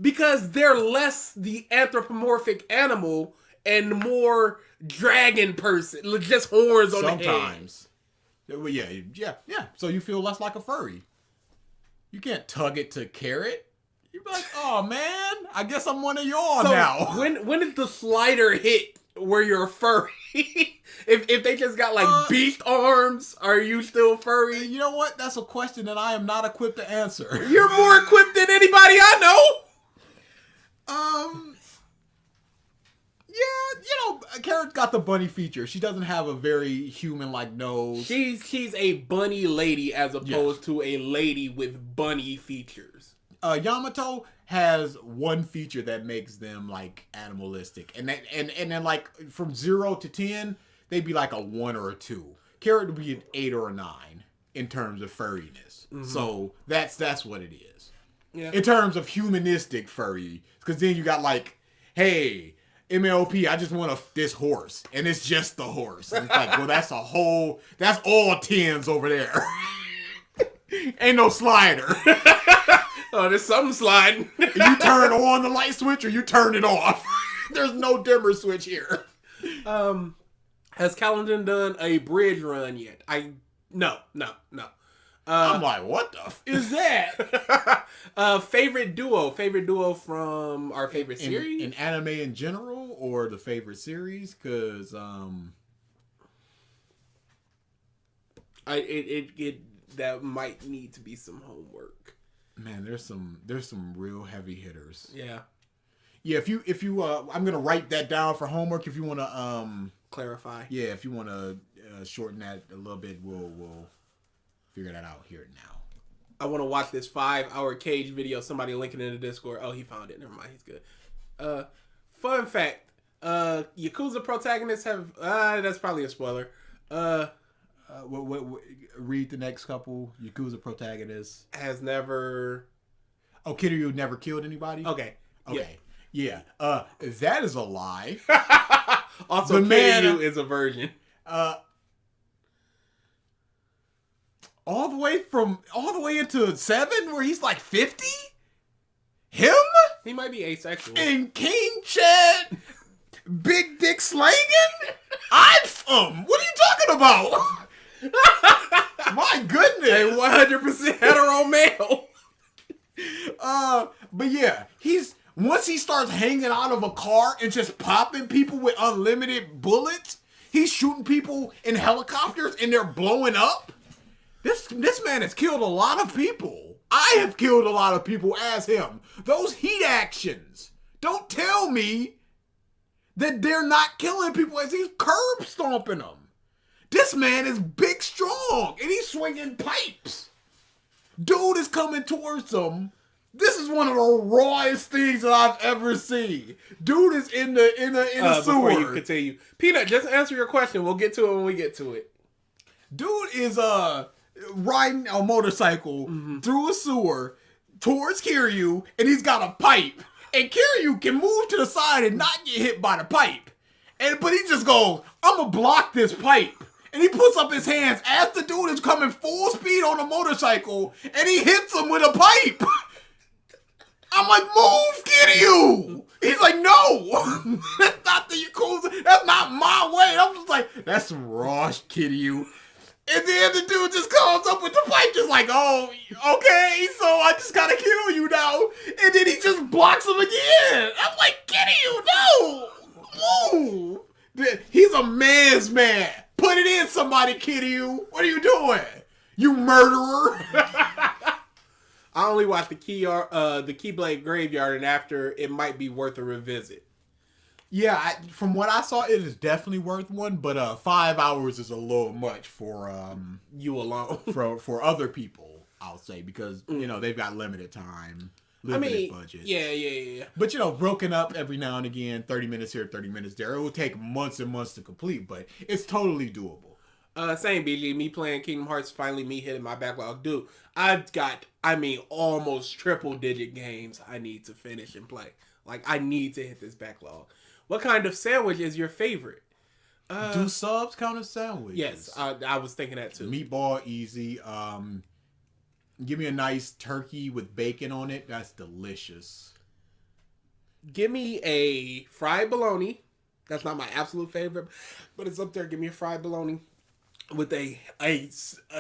because they're less the anthropomorphic animal and more dragon person, just horns on the head. Sometimes. Yeah. So you feel less like a furry. You can't tug it to Carrot. You're like, oh man, I guess I'm one of y'all now. When did the slider hit where you're a furry? if they just got like beast arms, are you still furry? You know what? That's a question that I am not equipped to answer. You're more equipped than anybody I know. Yeah, you know, Carrot's got the bunny feature. She doesn't have a very human-like nose. She's a bunny lady as opposed to a lady with bunny features. Yamato has one feature that makes them like animalistic, and then like from 0 to 10, they'd be like a 1 or a 2. Carrot would be an 8 or a 9 in terms of furriness. Mm-hmm. So that's what it is. Yeah. In terms of humanistic furry, because then you got like, hey, MLP, I just want this horse, and it's just the horse. And it's like, well, that's all 10s over there. Ain't no slider. Oh, there's something sliding. You turn on the light switch or you turn it off. There's no dimmer switch here. Has Caledon done a bridge run yet? No. I'm like, what the is that? Favorite duo from our favorite series? in anime in general, or the favorite series? Because that might need to be some homework. Man, there's some real heavy hitters. Yeah. Yeah, if you I'm gonna write that down for homework. If you want to clarify. Yeah, if you want to shorten that a little bit, we'll figure that out here now. I want to watch this 5-hour Cage video. Somebody linking in the Discord. Oh, he found it. Never mind. He's good. Fun fact. Yakuza protagonists have... that's probably a spoiler. Read the next couple. Yakuza protagonists. Has never... Oh, Kiryu never killed anybody? Okay. Yeah. That is a lie. Also, Kiryu is a virgin. All the way into 7 where he's like 50? Him? He might be asexual. And King Chad, Big Dick Slangin'? What are you talking about? My goodness. A 100% hetero male. But yeah, once he starts hanging out of a car and just popping people with unlimited bullets, he's shooting people in helicopters and they're blowing up. This man has killed a lot of people. I have killed a lot of people as him. Those heat actions. Don't tell me that they're not killing people as he's curb stomping them. This man is big strong and he's swinging pipes. Dude is coming towards him. This is one of the rawest things that I've ever seen. Dude is in the sewer. Before you continue, Peanut, just answer your question. We'll get to it when we get to it. Dude is riding a motorcycle through a sewer towards Kiryu, and he's got a pipe. And Kiryu can move to the side and not get hit by the pipe. But he just goes, I'm gonna block this pipe. And he puts up his hands as the dude is coming full speed on a motorcycle, and he hits him with a pipe. I'm like, move, Kiryu! He's like, no! That's not the Yakuza. That's not my way. I'm just like, that's some raw Kiryu. And then the dude just comes up with the pipe, just like, oh, okay, so I just gotta kill you now. And then he just blocks him again. I'm like, Kiryu, no! Move! He's a man's man. Put it in somebody, Kiryu. What are you doing? You murderer. I only watched the Keyblade Graveyard, and after, it might be worth a revisit. Yeah, from what I saw, it is definitely worth one, but 5 hours is a little much for you alone. for other people, I'll say, because they've got limited time, limited budget. Yeah. But broken up every now and again, 30 minutes here, 30 minutes there. It will take months and months to complete, but it's totally doable. Same, BG. Me playing Kingdom Hearts, finally me hitting my backlog. Dude, I've got, almost triple-digit games I need to finish and play. Like, I need to hit this backlog. What kind of sandwich is your favorite? Do subs count as sandwiches? Yes, I was thinking that too. Meatball, easy. Give me a nice turkey with bacon on it. That's delicious. Give me a fried bologna. That's not my absolute favorite, but it's up there. Give me a fried bologna with a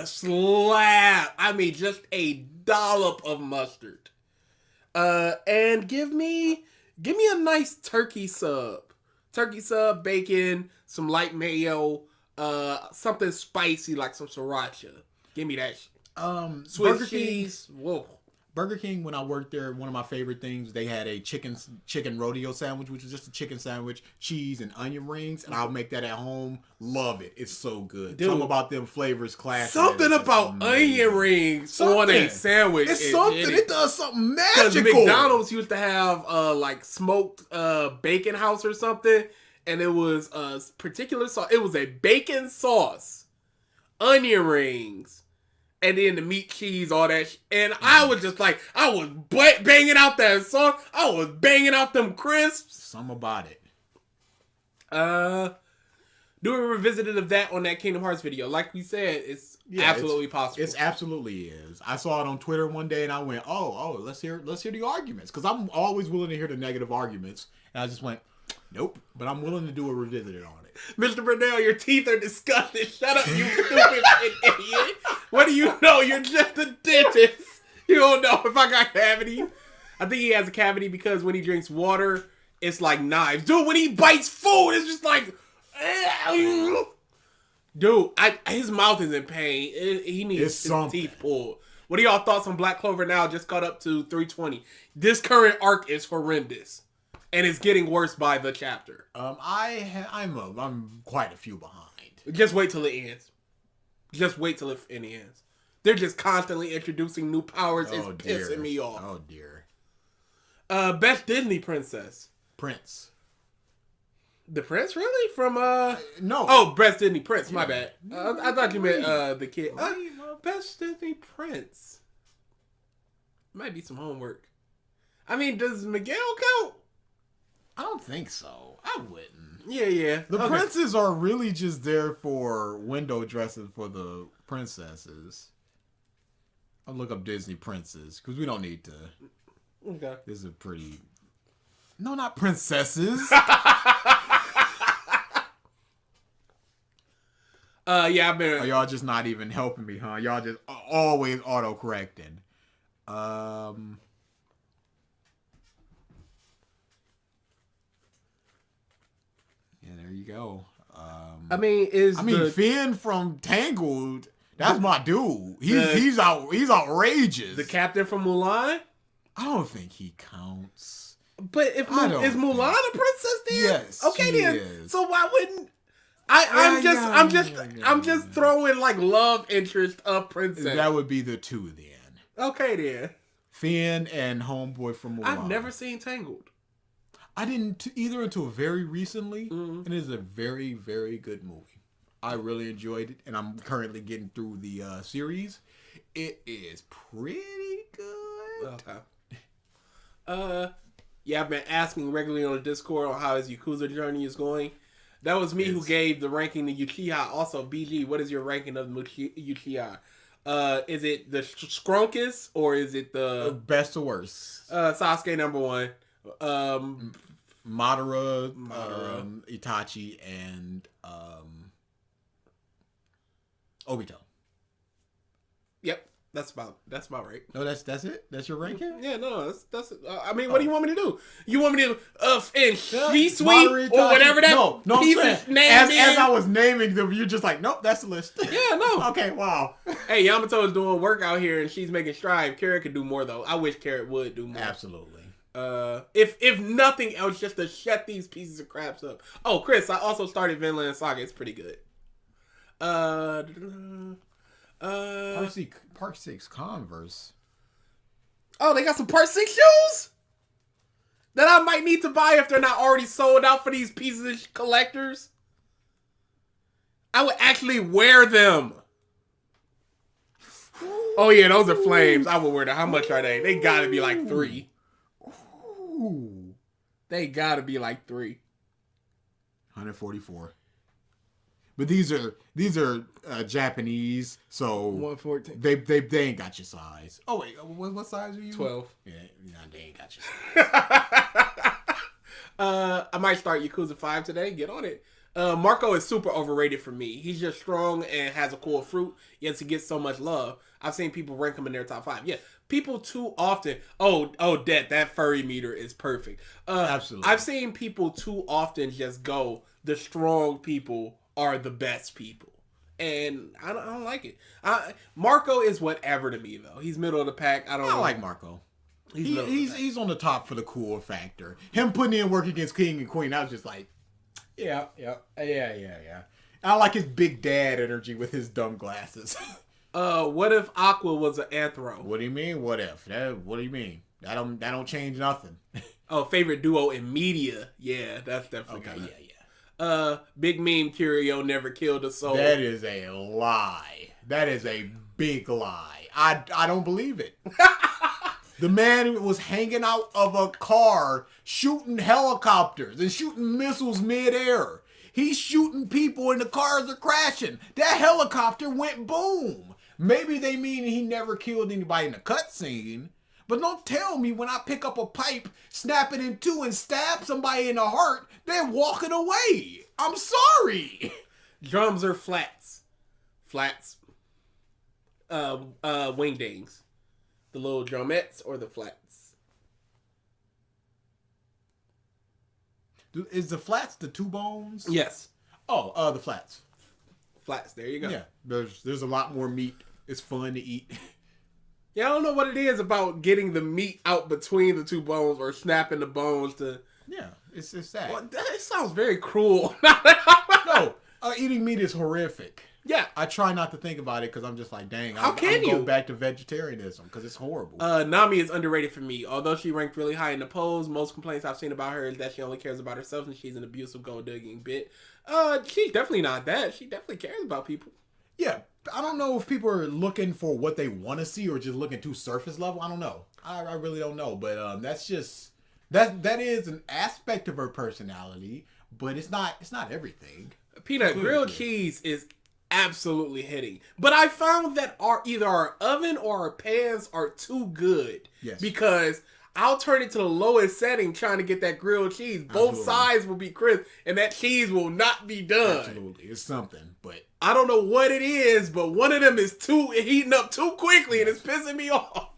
slab. Just a dollop of mustard. And give me a nice turkey sub. Turkey sub, bacon, some light mayo, something spicy like some sriracha. Give me that. Swiss cheese. Whoa. Burger King, when I worked there, one of my favorite things, they had a chicken rodeo sandwich, which was just a chicken sandwich, cheese, and onion rings, and I'll make that at home. Love it. It's so good. Dude, something about them flavors clash. Something about onion rings on a sandwich. It's something. It does something magical. Because McDonald's used to have smoked bacon house or something, and it was a particular sauce. It was a bacon sauce, onion rings, and then the meat, cheese, all that. And I was just like, I was banging out that sauce. I was banging out them crisps. Something about it. Do a revisited of that on that Kingdom Hearts video. Like we said, it's absolutely possible. It absolutely is. I saw it on Twitter one day and I went, oh, let's hear the arguments. Because I'm always willing to hear the negative arguments. And I just went, Nope, but I'm willing to do a revisited on it. Mr. Burnell, your teeth are disgusting. Shut up, you stupid idiot. What do you know? You're just a dentist. You don't know if I got cavity. I think he has a cavity because when he drinks water, it's like knives. Dude, when he bites food, it's just like... Dude, his mouth is in pain. He needs his teeth pulled. What are y'all thoughts on Black Clover now? Just caught up to 320. This current arc is horrendous. And it's getting worse by the chapter. I'm quite a few behind. Just wait till it ends. Just wait till it ends. They're just constantly introducing new powers. It's pissing me off. Oh dear. Best Disney princess. Prince. The prince, really? From no. Oh, best Disney prince. My bad. I thought you meant the kid. Best Disney prince. Might be some homework. I mean, does Miguel count? I don't think so. I wouldn't. Yeah. The princes are really just there for window dressing for the princesses. I'll look up Disney princes because we don't need to. Okay. This is a pretty. No, not princesses. Yeah, I've been. Are y'all just not even helping me, huh? Y'all just always auto correcting. Yeah, there you go. Finn from Tangled. That's my dude. He's outrageous. The captain from Mulan. I don't think he counts. But is Mulan a princess then? Yes. Okay then. Is. So why wouldn't I'm just throwing like love interest of princess. That would be the two then. Okay then. Finn and homeboy from Mulan. I've never seen Tangled. I didn't either until very recently, and it is a very, very good movie. I really enjoyed it, and I'm currently getting through the series. It is pretty good. Okay. Yeah, I've been asking regularly on the Discord on how his Yakuza journey is going. That was me who gave the ranking to Uchiha. Also, BG, what is your ranking of Uchiha? Is it the Skronkus or is it the best or worst? Sasuke number 1. Madara, Itachi, and Obito. Yep, that's about right. No, that's it. That's your ranking. Yeah, no, that's. I mean, what do you want me to do? You want me to and Sweet or whatever that piece of name as I was naming them, you're just like, nope, that's the list. Yeah, no. Okay, wow. Hey, Yamato is doing work out here, and she's making strides. Carrot could do more though. I wish Carrot would do more. Absolutely. If nothing else, just to shut these pieces of craps up. Oh, Chris, I also started Vinland Saga. It's pretty good. Part 6 Converse. Oh, they got some Part 6 shoes that I might need to buy if they're not already sold out for these pieces of collectors. I would actually wear them. Oh yeah, those are flames. I would wear them. How much are they? They gotta be like 3. Ooh. They gotta be like 3. 144. But these are Japanese, so 114. They ain't got your size. Oh wait, what size are you? 12. Yeah, they ain't got your size. I might start Yakuza 5 today. Get on it. Marco is super overrated for me. He's just strong and has a cool fruit, yet he gets so much love. I've seen people rank him in their top 5. Yeah, people too often. That furry meter is perfect. Absolutely. I've seen people too often just go, the strong people are the best people. And I don't like it. Marco is whatever to me, though. He's middle of the pack. I like Marco. He's on the top for the cool factor. Him putting in work against King and Queen, I was just like, yeah. I like his big dad energy with his dumb glasses. What if Aqua was an anthro? What do you mean? What if? What do you mean? That don't change nothing. Favorite duo in media? Yeah, that's definitely okay. Yeah. Big meme Curio never killed a soul. That is a lie. That is a big lie. I don't believe it. The man was hanging out of a car shooting helicopters and shooting missiles midair. He's shooting people and the cars are crashing. That helicopter went boom. Maybe they mean he never killed anybody in the cutscene, But don't tell me when I pick up a pipe, snap it in two, and stab somebody in the heart, they're walking away. I'm sorry. Drums are flats. Flats. Wingdings. The little drumettes or the flats? Is the flats the two bones? Yes. Oh, the flats. Flats. There you go. Yeah, there's a lot more meat. It's fun to eat. Yeah, I don't know what it is about getting the meat out between the two bones or snapping the bones to. Yeah, it's that. Well, that sounds very cruel. No, eating meat is horrific. Yeah. I try not to think about it because I'm just like, dang, How can I'm you? going back to vegetarianism because it's horrible. Nami is underrated for me. Although she ranked really high in the polls, most complaints I've seen about her is that she only cares about herself and she's an abusive gold-digging bit. She's definitely not that. She definitely cares about people. Yeah, I don't know if people are looking for what they want to see or just looking too surface level. I don't know. I really don't know. But that's just that is an aspect of her personality, but it's not everything. Peanut, grilled cheese is absolutely hitting. But I found that either our oven or our pans are too good. Yes. Because I'll turn it to the lowest setting trying to get that grilled cheese. Both Absolutely. sides will be crisp and that cheese will not be done. Absolutely. It's something, but I don't know what it is, but one of them is heating up too quickly and it's pissing me off.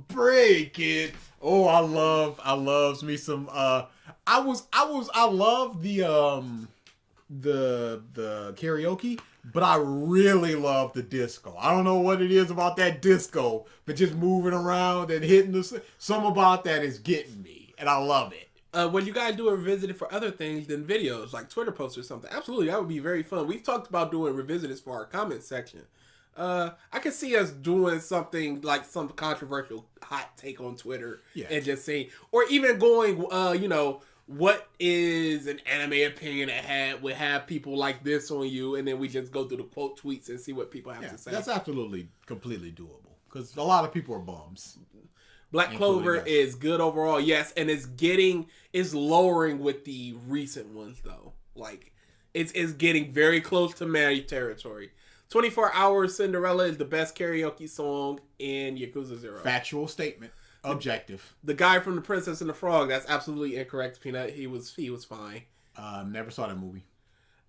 break it. Oh, I love me some I love the karaoke, but I really love the disco. I don't know what it is about that disco, but just moving around and hitting some about that is getting me, and I love it. When you guys do a revisit for other things than videos, like Twitter posts or something, absolutely, that would be very fun. We've talked about doing revisits for our comment section. I could see us doing something like some controversial hot take on Twitter and just saying, or even going, what is an anime opinion that would have people like this on you, and then we just go through the quote tweets and see what people have to say. That's absolutely completely doable because a lot of people are bums. Black Clover is good overall, yes, and it's lowering with the recent ones though. Like it's getting very close to Mary territory. 24 Hours Cinderella is the best karaoke song in Yakuza 0. Factual statement. Objective. The guy from The Princess and the Frog, that's absolutely incorrect, Peanut. He was fine. Never saw that movie.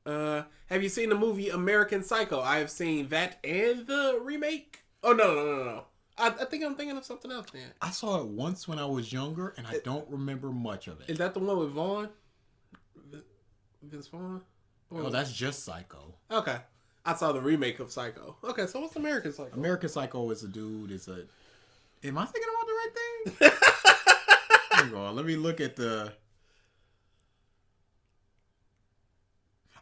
Have you seen the movie American Psycho? I have seen that and the remake. Oh, no. I think I'm thinking of something else, man. I saw it once when I was younger, and I don't remember much of it. Is that the one with Vaughn? Vince Vaughn? Oh, that's just Psycho. Okay. I saw the remake of Psycho. Okay, so what's American Psycho? American Psycho is a dude. Am I thinking about the right thing? Hang on, let me look at the.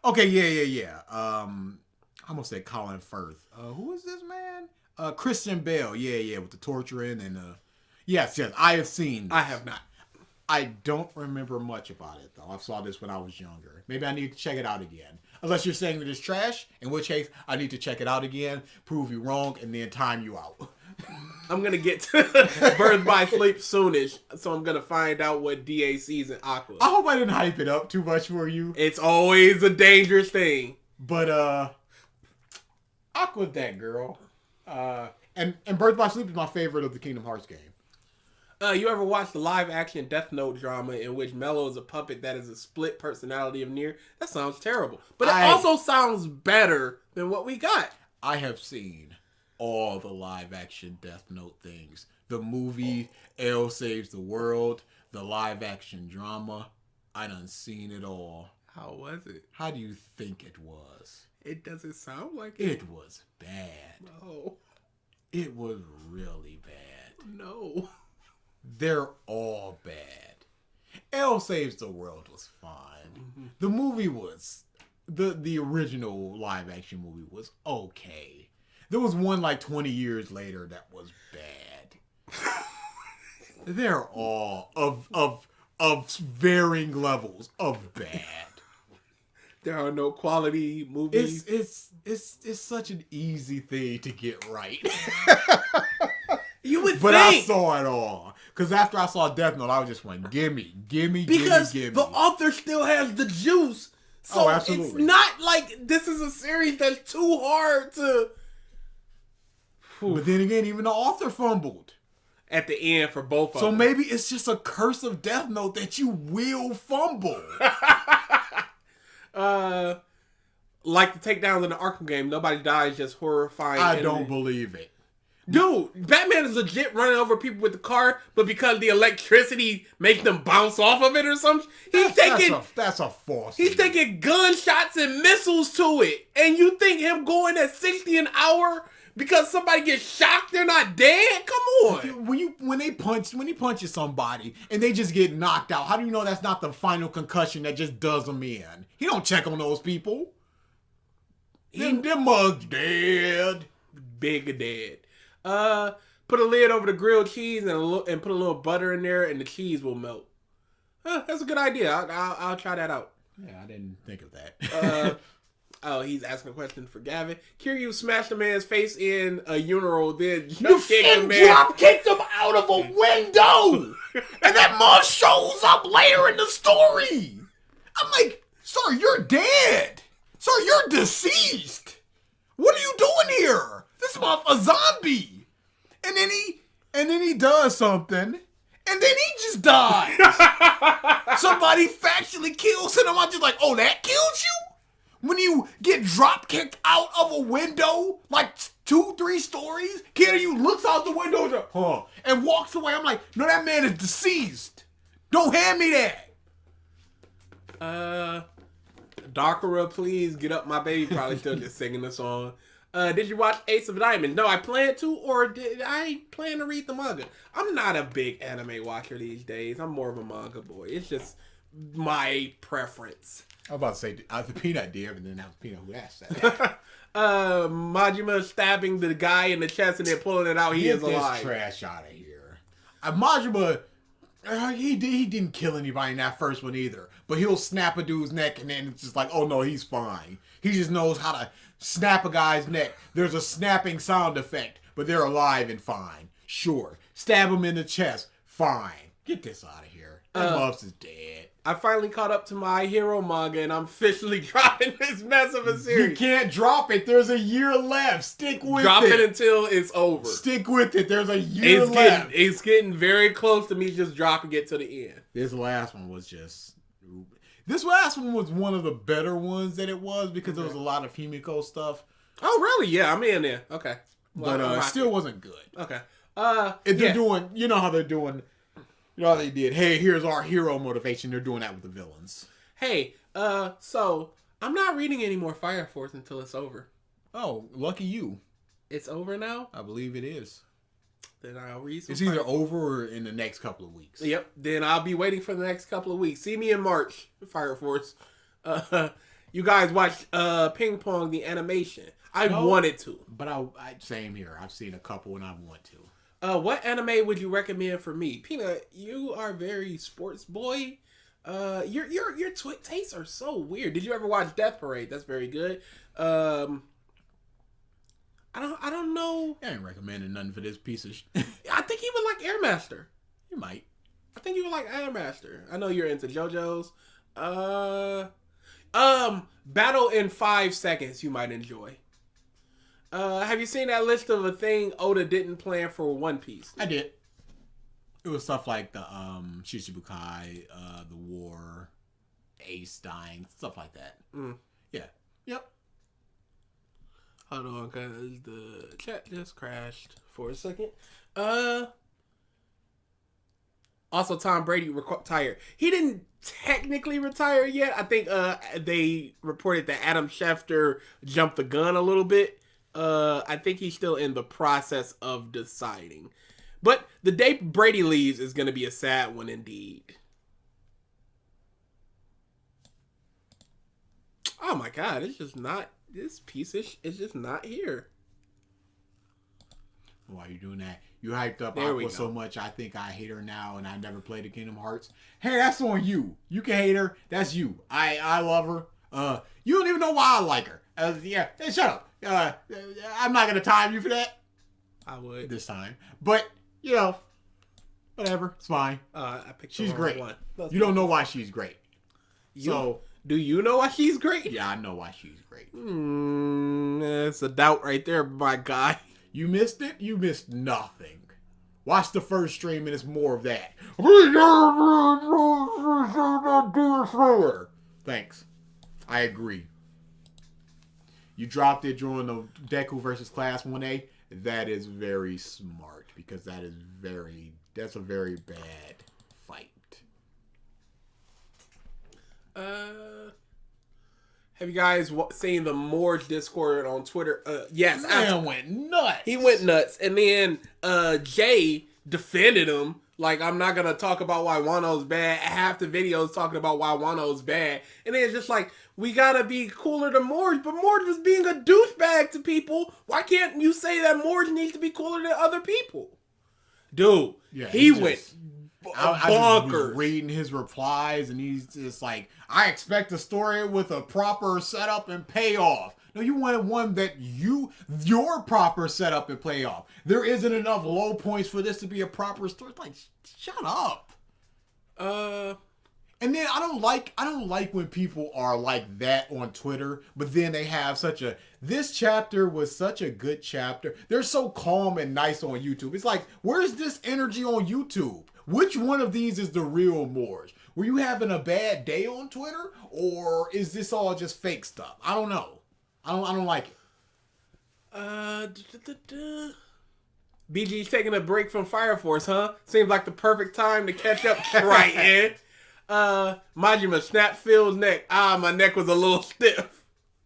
Okay, yeah. I'm gonna say Colin Firth. Who is this man? Christian Bale. Yeah, with the torturing and yes, I have seen this. I have not. I don't remember much about it though. I saw this when I was younger. Maybe I need to check it out again. Unless you're saying that it's trash, in which case I need to check it out again, prove you wrong, and then time you out. I'm gonna get to Birth by Sleep soonish, so I'm gonna find out what DA sees in Aqua. I hope I didn't hype it up too much for you. It's always a dangerous thing. But Aqua's that girl. And Birth by Sleep is my favorite of the Kingdom Hearts game. You ever watched the live action Death Note drama in which Mello is a puppet that is a split personality of Nier? That sounds terrible. But it also sounds better than what we got. I have seen all the live action Death Note things. The movie, L Saves the World, the live action drama. I done seen it all. How was it? How do you think it was? It doesn't sound like it. It was bad. No. It was really bad. No. They're all bad. L Saves the World was fine. Mm-hmm. The movie was the original live action movie was okay. There was one like 20 years later that was bad. They're all of varying levels of bad. There are no quality movies. It's such an easy thing to get right. You would but think. I saw it all. Because after I saw Death Note, I was just went, gimme. Because the author still has the juice. So absolutely. It's not like this is a series that's too hard to... But then again, even the author fumbled. At the end for both of So them. maybe it's just a curse of Death Note that you will fumble. Like the takedowns in the Arkham game, nobody dies, just horrifying. I don't believe it. Dude, Batman is legit running over people with the car, but because the electricity makes them bounce off of it or something, That's a false. he's taking gunshots and missiles to it. And you think him going at 60 an hour because somebody gets shocked, they're not dead? Come on. When he punches somebody and they just get knocked out, how do you know that's not the final concussion that just does them in? He don't check on those people. Them mugs dead. Big dead. Put a lid over the grilled cheese and put a little butter in there, and the cheese will melt. That's a good idea. I'll try that out. Yeah, I didn't think of that. Oh, he's asking a question for Gavin. Kiryu smashed a man's face in a urinal, then drop kicked him out of a window, and that mug shows up later in the story. I'm like, sir, you're dead. Sir, you're deceased. What are you doing here? This is a zombie. And then he does something, and then he just dies. Somebody factually kills him. I'm just like, oh, that kills you? When you get drop kicked out of a window, like 2-3 stories, Kiryu looks out the window and like, and walks away. I'm like, no, that man is deceased. Don't hand me that. Darkera, please get up, my baby. Probably still just singing the song. Did you watch Ace of Diamonds? No, I plan to, or did I plan to read the manga? I'm not a big anime watcher these days. I'm more of a manga boy. It's just my preference. I was about to say the Peanut did, but then that was Peanut who asked that. Majima stabbing the guy in the chest and then pulling it out. He is alive. Get this trash out of here. Majima, he didn't kill anybody in that first one either. But he'll snap a dude's neck and then it's just like, oh no, he's fine. He just knows how to snap a guy's neck. There's a snapping sound effect, but they're alive and fine. Sure. Stab him in the chest. Fine. Get this out of here. That Muffs is dead. I finally caught up to My Hero manga and I'm officially dropping this mess of a series. You can't drop it. There's a year left. Stick with Drop it. it until it's over. Stick with it. There's a year left. It's getting very close to me just dropping it to the end. This last one was one of the better ones that it was because there was a lot of Himiko stuff. Oh, really? Yeah, I'm in there. Okay. Well, but it still wasn't good. Okay. They're doing, you know how they're doing, you know how they did, hey, here's our hero motivation. They're doing that with the villains. Hey, so I'm not reading any more Fire Force until it's over. Oh, lucky you. It's over now? I believe it is. Then I'll read some It's either over or in the next couple of weeks. Yep. Then I'll be waiting for the next couple of weeks. See me in March, Fire Force. You guys watched Ping Pong, the animation. I wanted to. But I same here. I've seen a couple and I want to. What anime would you recommend for me? Peanut, you are very sports boy. Your tastes are so weird. Did you ever watch Death Parade? That's very good. I don't know. I ain't recommending nothing for this piece of I think he would like Airmaster. You might. I think you would like Airmaster. I know you're into JoJo's. Battle in 5 Seconds you might enjoy. Have you seen that list of a thing Oda didn't plan for One Piece? I did. It was stuff like the Shichibukai, the war, Ace dying, stuff like that. Yeah. Yep. Hold on, cause the chat just crashed for a second. Also, Tom Brady retired. He didn't technically retire yet. I think they reported that Adam Schefter jumped the gun a little bit. I think he's still in the process of deciding. But the day Brady leaves is going to be a sad one indeed. Oh my God, it's just not, this piece is just not here. Why are you doing that? You hyped up Aqua so much, I think I hate her now, and I never played the Kingdom Hearts. Hey, that's on you. You can hate her. That's you. I love her. You don't even know why I like her. Yeah, hey, shut up. I'm not going to time you for that. I would. This time. But, you know, whatever. It's fine. I picked she's the wrong great. one. You don't know why she's great. Do you know why she's great? Yeah, I know why she's great. It's a doubt right there, my guy. You missed it? You missed nothing. Watch the first stream and it's more of that. Thanks. I agree. You dropped it during the Deku versus Class 1A. That is very smart because that's a very bad fight. Have you guys seen the Morge Discord on Twitter? Yes. Man went nuts. He went nuts. And then Jay defended him. Like, I'm not going to talk about why Wano's bad. Half the videos talking about why Wano's bad. And then it's just like, we got to be cooler to Morge. But Morge was being a douchebag to people. Why can't you say that Morge needs to be cooler than other people? Dude, Yeah, he went I bonkers. just was reading his replies, and he's just like, I expect a story with a proper setup and payoff. No, you wanted one that your proper setup and payoff. There isn't enough low points for this to be a proper story. It's like, shut up. And then I don't like when people are like that on Twitter, but then they have this chapter was such a good chapter. They're so calm and nice on YouTube. It's like, where's this energy on YouTube? Which one of these is the real Morge? Were you having a bad day on Twitter, or is this all just fake stuff? I don't know. I don't like it. BG's taking a break from Fire Force, huh? Seems like the perfect time to catch up right in. Majima snapped Phil's neck. My neck was a little stiff.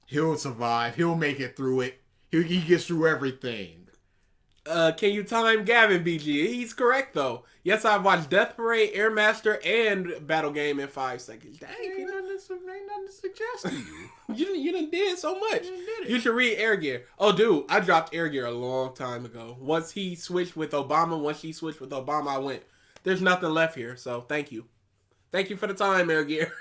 He'll survive. He'll make it through it. He gets through everything. Can you time Gavin, BG? He's correct, though. Yes, I've watched Death Parade, Air Master, and Battle Game in 5 seconds. Dang, Ain't nothing to suggest to you. you done did so much. You did it. You should read Air Gear. Oh, dude, I dropped Air Gear a long time ago. Once he switched with Obama, I went, there's nothing left here, so thank you. Thank you for the time, Air Gear.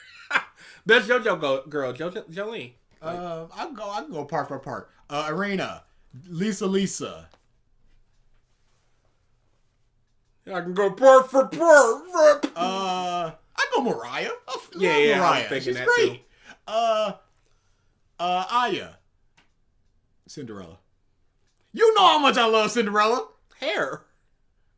That's JoJo girl, Jolene. I can go part for part. Arena, Lisa. I can go part for part. I go Mariah. Yeah, Mariah. I'm thinking She's that great. too. Aya, Cinderella. You know how much I love Cinderella. Hair.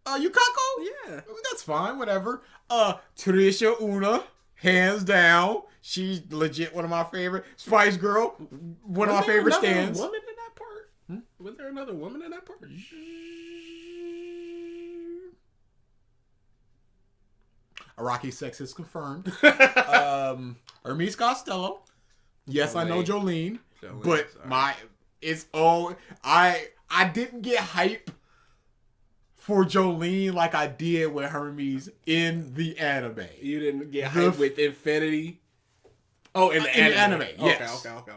Yukako? Yeah. That's fine, whatever. Trisha Una, hands down. She's legit one of my favorite. Spice Girl, one of my favorite stands. Was there another woman in that part? Was there another woman in that part? Araki sex is confirmed. Hermes Costello. Yes, I know Jolene. But I didn't get hype for Jolene like I did with Hermes in the anime. You didn't get hype with Infinity? Oh, in the anime. Yes. Okay.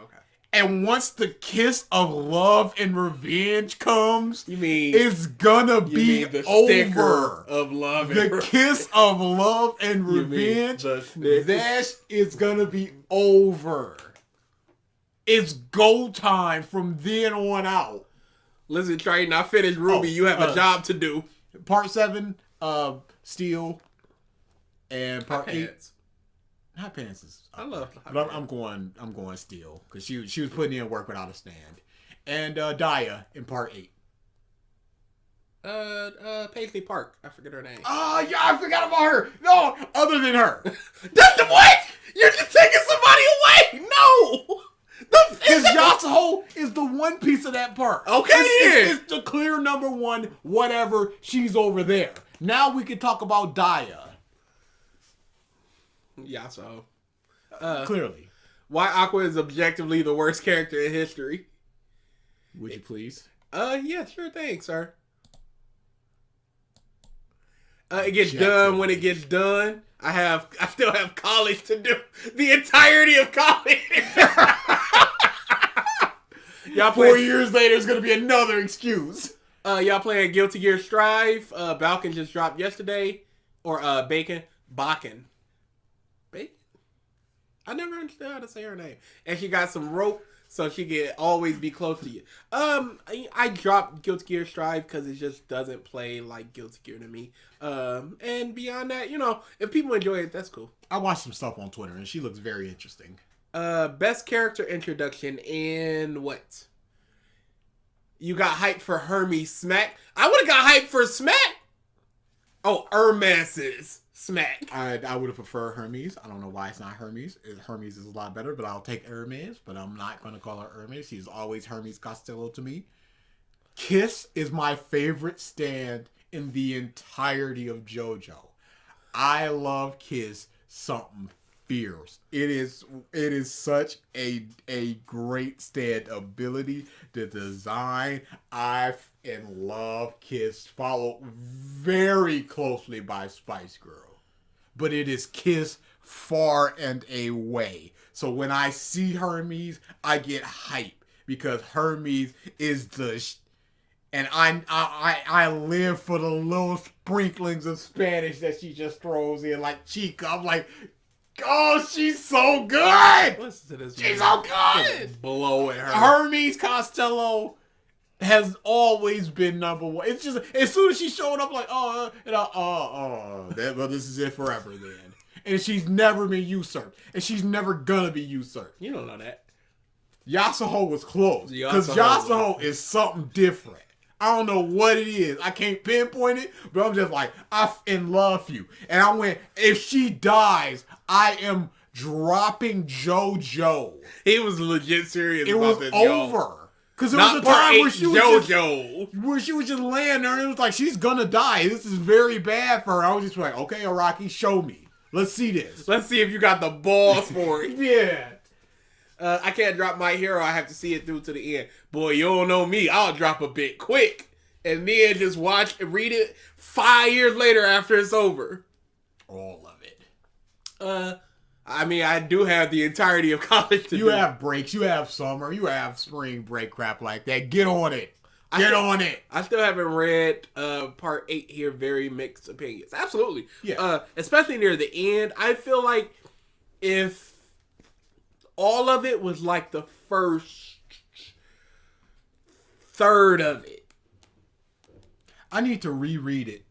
And once the kiss of love and revenge comes, You mean it's gonna be the over. sticker of love and The kiss of love and You mean revenge, the sticker. that is gonna be over. It's go time from then on out. Listen, Trey, not finished Ruby. You have a job to do. Part 7, Steel, and part 8. Pants. Not Pants is. I love. But I'm going Steel because she was putting in work without a stand, and Daya in part 8. Paisley Park. I forget her name. Oh yeah, I forgot about her. No, other than her. That's the what? You're just taking somebody away. No. Because Yasuho is the one piece of that part. Okay, it's the clear number one. Whatever, she's over there. Now we can talk about Daya. Yeah, so. Clearly. Why Aqua is objectively the worst character in history? Would you please? Yeah, sure thing, sir. It gets done when it gets done. I still have college to do. The entirety of college. Y'all 4 years later is gonna be another excuse. Y'all playing Guilty Gear Strive. Balkan just dropped yesterday. Or Baken. Bakken. Bacon? I never understood how to say her name. And she got some rope so she can always be close to you. I dropped Guilty Gear Strive because it just doesn't play like Guilty Gear to me. And beyond that, if people enjoy it, that's cool. I watched some stuff on Twitter and she looks very interesting. Best character introduction in what? You got hyped for Hermes Smack. I would have got hyped for Smack. Oh, Hermes's Smack. I would have preferred Hermes. I don't know why it's not Hermes. Hermes is a lot better, but I'll take Hermes. But I'm not going to call her Hermes. She's always Hermes Costello to me. Kiss is my favorite stand in the entirety of JoJo. I love Kiss something fierce. It is such a great stand ability. The design, I love Kiss, followed very closely by Spice Girl. But it is Kiss far and away. So when I see Hermes, I get hype because Hermes is and I live for the little sprinklings of Spanish that she just throws in, like Chica. I'm like, oh, she's so good. Listen to this. She's so good. Blowing her. Hermes Costello has always been number one. It's just as soon as she showed up, like, well, this is it forever then. And she's never been usurped, and she's never gonna be usurped. You don't know that. Yasuho was close because Yasuho is something different. I don't know what it is. I can't pinpoint it, but I'm just like, I love you. And I went, if she dies, I am dropping JoJo. He was legit serious. It about was this, over. Because there was a time where she was just laying there and it was like, she's gonna die. This is very bad for her. I was just like, okay, Araki, show me. Let's see this. Let's see if you got the balls for it. Yeah. I can't drop My Hero. I have to see it through to the end. Boy, you don't know me. I'll drop a bit quick and then just watch and read it 5 years later after it's over. All of it. I mean, I do have the entirety of college to do. You have breaks. You have summer. You have spring break crap like that. Get on it. Get on it. I still haven't read part 8 here. Very mixed opinions. Absolutely. Yeah. Especially near the end. I feel like if all of it was like the first third of it. I need to reread it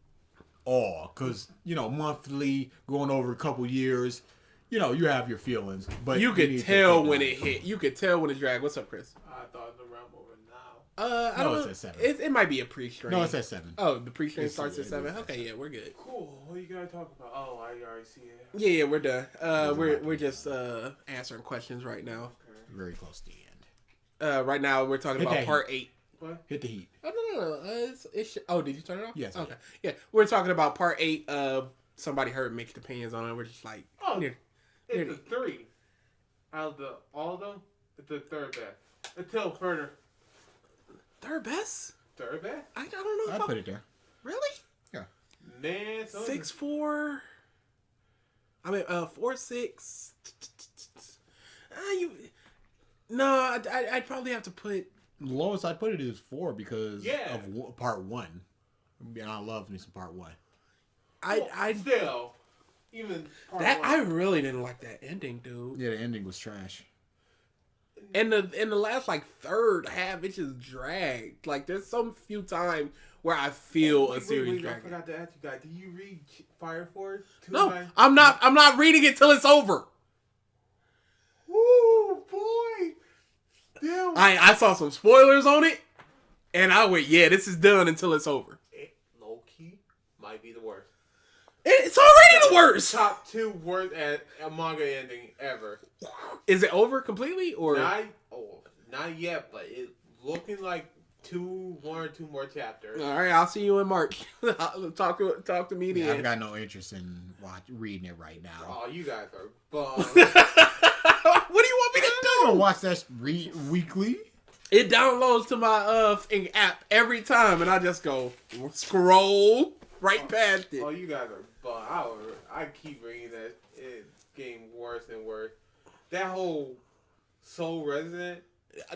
all because, monthly, going over a couple years, you have your feelings. But you could tell when it hit. You could tell when it dragged. What's up, Chris? I thought the round over now. I don't know. It's at 7. It might be a pre-stream. No, it's at 7. Oh, the pre-stream starts at 7? Okay, yeah, we're good. Cool. What you guys talking about? Oh, I already see it. Yeah, we're done. We're just answering questions right now. Very close to the end. Right now, we're talking about part 8. What? Hit the heat. Oh, no. Oh, did you turn it off? Yes. Okay. Yeah, we're talking about part 8 of somebody heard mixed opinions on it. We're just like, It's a 3. Out of all of them, it's the third best. Until further. Third best? Third best? I don't know. I put it there. Really? Yeah. Man, 6'4". I mean, 4'6". I'd probably have to put. The lowest I put it is 4 because Yeah. of part 1. And I love me some part 1. I still even part that 1. I really didn't like that ending, dude. Yeah, the ending was trash. And the last like third half, it just dragged. Like there's some few times where I feel a series I dragging. forgot to ask you guys. Did you read Fire Force? No, I'm not reading it till it's over. Ooh, boy. Damn. I saw some spoilers on it, and I went, yeah, this is done until it's over. It, low key, might be the worst. It's already the worst. Top 2 worst at a manga ending ever. Is it over completely or Not yet, but it's looking like 1 or 2 more chapters. All right, I'll see you in March. talk to me then. I've got no interest in reading it right now. Oh, you guys are bummed. What do you want me to I'm do? gonna watch that weekly. It downloads to my app every time, and I just go scroll right past it. Oh, you guys are bummed. I keep reading that. It's getting worse and worse. That whole Soul Resident.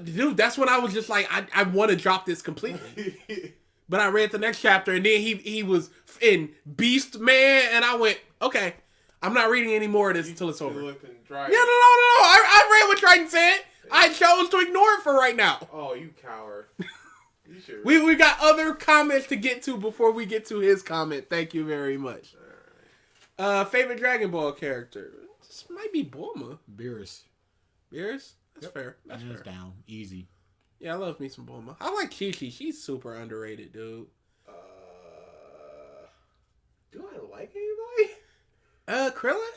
Dude, that's when I was just like, I want to drop this completely. But I read the next chapter, and then he was in Beast Man, and I went, okay, I'm not reading any more of this until it's over. Yeah, no. I read what Triton said. I chose to ignore it for right now. Oh, you coward. You should. We got other comments to get to before we get to his comment. Thank you very much. Favorite Dragon Ball character? This might be Bulma. Beerus. Beerus? That's fair. That's Hands fair. down. Easy. Yeah, I love me some Bulma. I like Chi-Chi. She's super underrated, dude. Do I like anybody? Krillin?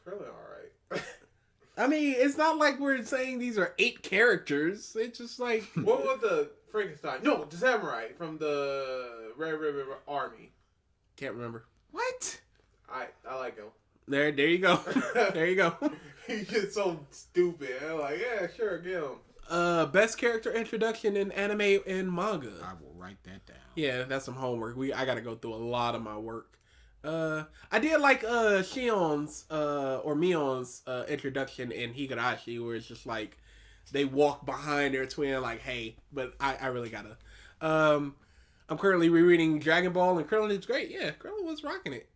Krillin, alright. I mean, it's not like we're saying these are 8 characters. It's just like... What was the Frankenstein? No, the samurai from the Red River Army. Can't remember. What? I like him. There you go. There you go. He's just so stupid. I'm like, yeah, sure, get him. Best character introduction in anime and manga. I will write that down. Yeah, that's some homework. I gotta go through a lot of my work. I did like Shion's or Mion's introduction in Higurashi, where it's just like they walk behind their twin like, hey, but I really gotta. I'm currently rereading Dragon Ball, and Krillin is great. Yeah, Krillin was rocking it.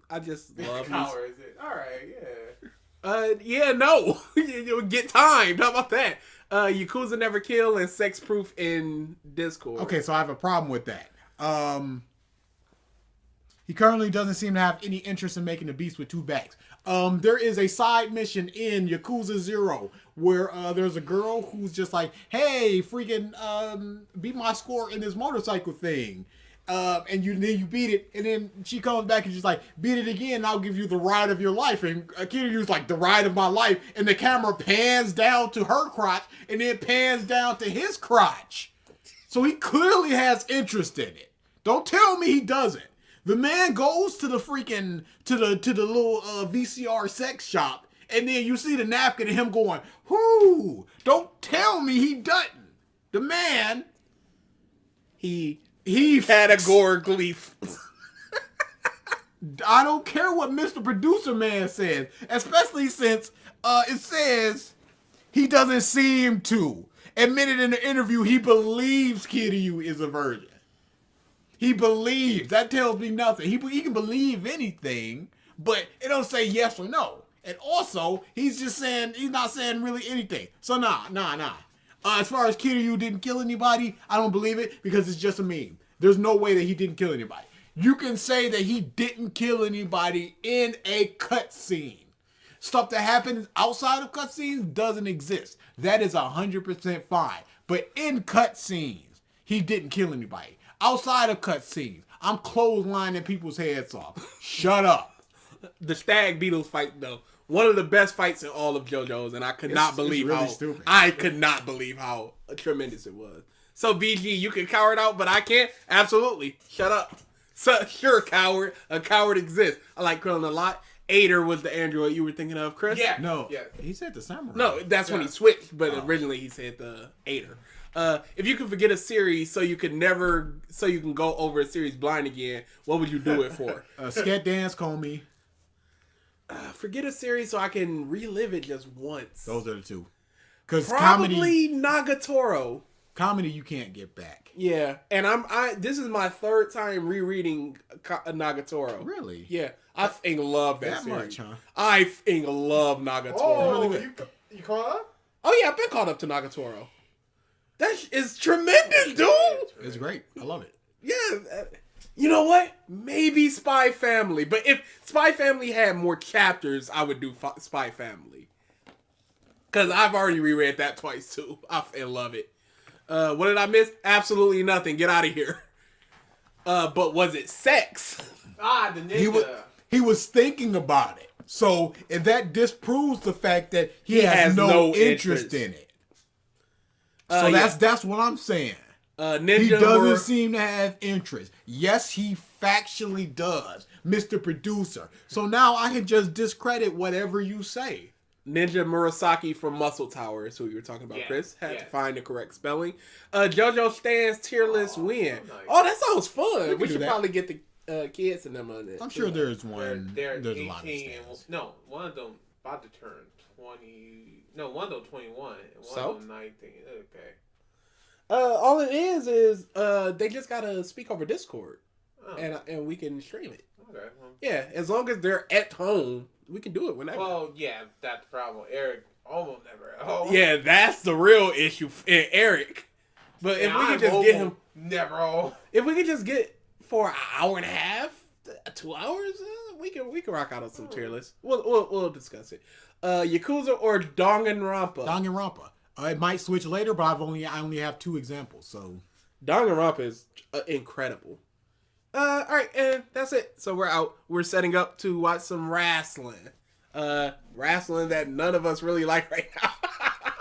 I just love Power is it? All right, yeah. Yeah, no. You'll get timed. How about that? Yakuza Never Kill and Sex Proof in Discord. Okay, so I have a problem with that. He currently doesn't seem to have any interest in making a beast with 2 backs. There is a side mission in Yakuza 0 where there's a girl who's just like, hey, freaking beat my score in this motorcycle thing. And then you beat it, and then she comes back and she's like, beat it again, and I'll give you the ride of your life. And Kiryu's like, the ride of my life. And the camera pans down to her crotch, and then pans down to his crotch. So he clearly has interest in it. Don't tell me he doesn't. The man goes to the freaking, to the little VCR sex shop, and then you see the napkin and him going, whoo, don't tell me he doesn't. The man, he categorically. I don't care what Mr. Producer Man says, especially since it says he doesn't seem to. Admitted in the interview he believes Kiryu is a virgin. He believes. That tells me nothing. He can believe anything, but it don't say yes or no. And also, he's just saying, he's not saying really anything. So nah. As far as Kiryu didn't kill anybody, I don't believe it because it's just a meme. There's no way that he didn't kill anybody. You can say that he didn't kill anybody in a cutscene. Stuff that happens outside of cutscenes doesn't exist. That is 100% fine. But in cutscenes, he didn't kill anybody. Outside of cutscenes, I'm clotheslining people's heads off. Shut up. The Stag Beetles fight, though, one of the best fights in all of JoJo's, and I could not believe really how stupid. I could not believe how tremendous it was. So BG, you can cower it out, but I can't. Absolutely, shut up. So sure, coward. A coward exists. I like Krillin a lot. Ader was the android you were thinking of, Chris. Yeah. No, Yeah. he said the samurai. No, that's when he switched, but originally he said the Ader. If you could forget a series so you can go over a series blind again, what would you do it for? Scat Dance, call me. Forget a series so I can relive it just once. Those are the two. Because Probably Nagatoro. comedy you can't get back. Yeah, and this is my 3rd time rereading Nagatoro. Really? Yeah, I f***ing love that That series. much, huh? I f***ing love Nagatoro. Oh, really you caught up? Oh yeah, I've been caught up to Nagatoro. That is tremendous, dude. It's great. I love it. Yeah. You know what? Maybe Spy Family. But if Spy Family had more chapters, I would do Spy Family. Because I've already reread that twice, too. I f***ing love it. What did I miss? Absolutely nothing. Get out of here. But was it sex? Ah, the ninja. He was thinking about it. So if that disproves the fact that he has no interest in it. So that's what I'm saying. Ninja He doesn't seem to have interest. Yes, he factually does, Mr. Producer. So now I can just discredit whatever you say. Ninja Murasaki from Muscle Tower is who you were talking about, Yeah, Chris. Had yeah. to find the correct spelling. JoJo Stand's tier list win. nice. Oh, that sounds fun. can We do should that. probably get the kids and them on it. I'm sure there's one. They're There's 18 a lot of and stands. no, one of them about to turn 20. No, one of them 21 and one So? of them 19. Okay. All it is they just gotta speak over Discord, Oh, and we can stream it. okay. Well, Yeah, as long as they're at home, we can do it whenever. well, yeah, that's the problem. Eric almost never at home. Yeah, that's the real issue, Eric. But if And we I'm could just mobile, get him, never home. if we could just get for an hour and a half, 2 hours, we can rock out on some tier lists. We'll discuss it. Yakuza or Danganronpa? Danganronpa. It might switch later, but I only have 2 examples. So Danganronpa is incredible. All right, and that's it. So we're out. We're setting up to watch some wrestling. Wrestling that none of us really like right now.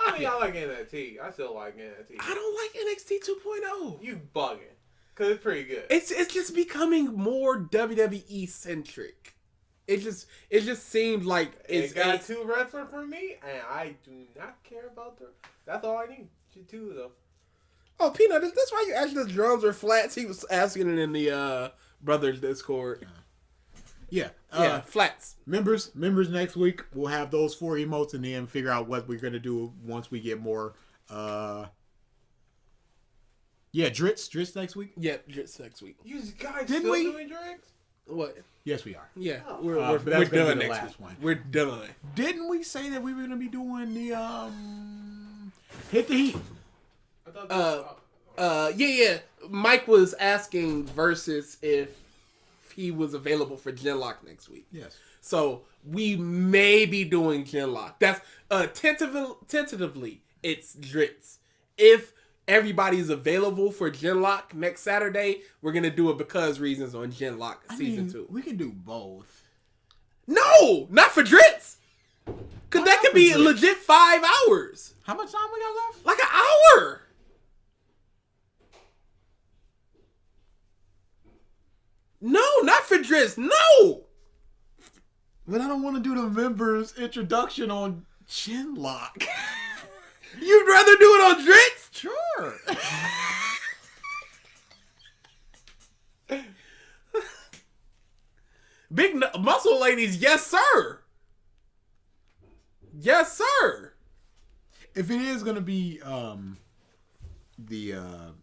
I mean, I like NXT. I still like NXT. I don't like NXT 2.0. You bugging. Because it's pretty good. It's just becoming more WWE centric. It just seemed like It got 2 wrestlers for me, and I do not care about them. That's all I need. 2 though. Oh, Peanut, that's why you asked if the drums are flats. He was asking it in the Brothers Discord. yeah, Flats. members next week. We'll have those 4 emotes and then figure out what we're gonna do once we get more. Drits next week. Yeah, just next week. You guys Didn't still we? doing drinks? What? Yes, we are. Yeah, Oh. we're But that's gonna done be the next last week. one. We're done. Didn't we say that we were gonna be doing the hit the heat? I thought Yeah. Mike was asking versus if he was available for Genlock next week. Yes. So we may be doing Genlock. That's tentatively it's Dritz. If everybody's available for Genlock next Saturday, we're gonna do it because reasons on Genlock season 2. We can do both. No, not for Dritz. Cause Why that not could for be Dritz? legit 5 hours. How much time we got left? Like an hour. No, not for Dritz. No. But I don't want to do the members introduction on Chinlock. You'd rather do it on Dritz? Sure. Big muscle ladies, yes sir. Yes sir. If it is gonna be the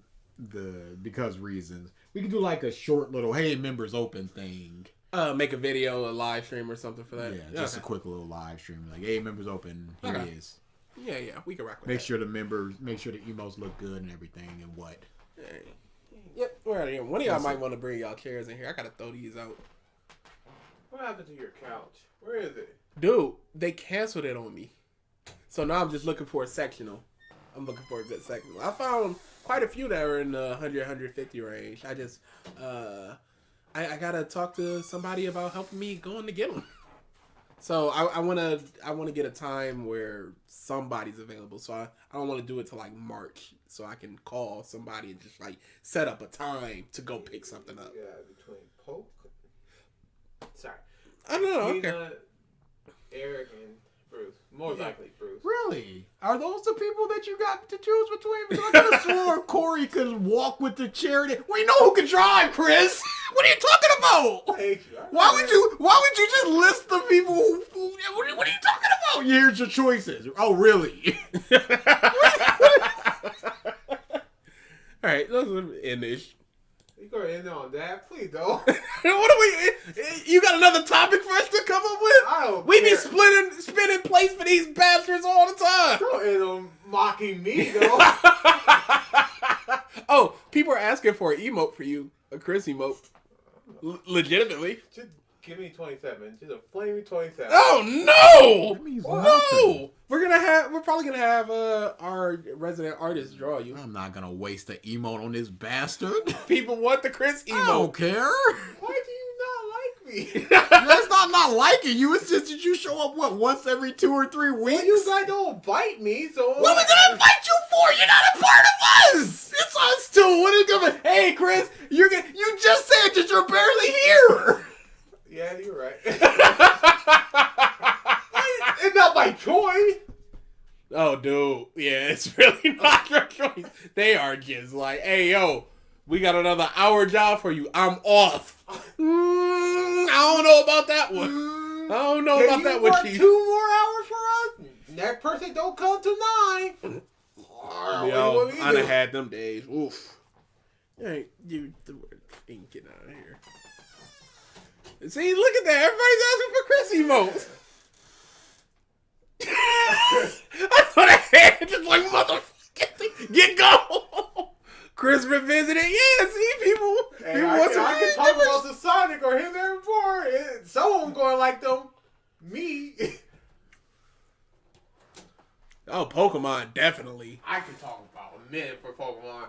because reasons, we can do like a short little hey members open thing. Make a video, a live stream or something for that. Yeah, just a quick little live stream like hey members open. Here Okay. it is. Yeah, we can rock with Make that. sure the emotes look good and everything and what. Yep, we're out of here. One of y'all might want to bring y'all chairs in here. I gotta throw these out. What happened to your couch? Where is it? Dude, they canceled it on me. So now I'm just looking for a sectional. I'm looking for a good sectional. I found quite a few that are in the 100, 150 range. I just, I gotta talk to somebody about helping me going to get them. So I wanna get a time where somebody's available. So I don't want to do it till like March. So I can call somebody and just like set up a time to go pick something up. Yeah, between Poke. Sorry. I don't know. Okay. Peanut, Eric, and Bruce. More likely Bruce. Really? Are those the people that you got to choose between? Because I could have swore Corey could walk with the chair. We know who can drive, Chris. What are you talking about? Thank you. Why would you just list the people? What are you talking about? Here's your choices. Oh, really? All right, let's end this. You go end on that, please don't. What are we? You got another topic for us to come up with? I don't We be care. spinning plates for these bastards all the time. Don't end on mocking me though. Oh, people are asking for an emote for you, a Chris emote. Legitimately. Just give me 27. Just a flaming 27. Oh no! That means No! nothing. We're probably gonna have our resident artist draw you. I'm not gonna waste the emote on this bastard. People want the Chris I don't emote. care. Why do you not like me? That's not liking you. It's just that you show up once every 2 or 3 weeks. Well, you guys don't bite me, so What are we gonna invite you for? You're not a part of us. It's us too. What are you gonna? Hey, Chris, you just said that you're barely here. Yeah, you're right. It's not my choice. Oh, dude. Yeah, it's really not your choice. They are just like, hey, yo, we got another hour job for you. I'm off. I don't know about that one. I don't know about that one, Can you Chief. work 2 more hours for us? That person don't come till 9. Yo, I done had them days. Oof. Hey, you ain't getting out of here. See, look at that. Everybody's asking for Chris emotes. I thought I had just like motherfucker. Get go. Chris revisited. Yeah, see, people. Hey, people I want can some talk about the Sonic or him there before. So like them. Me, Oh, Pokemon, definitely. I can talk about a minute for Pokemon.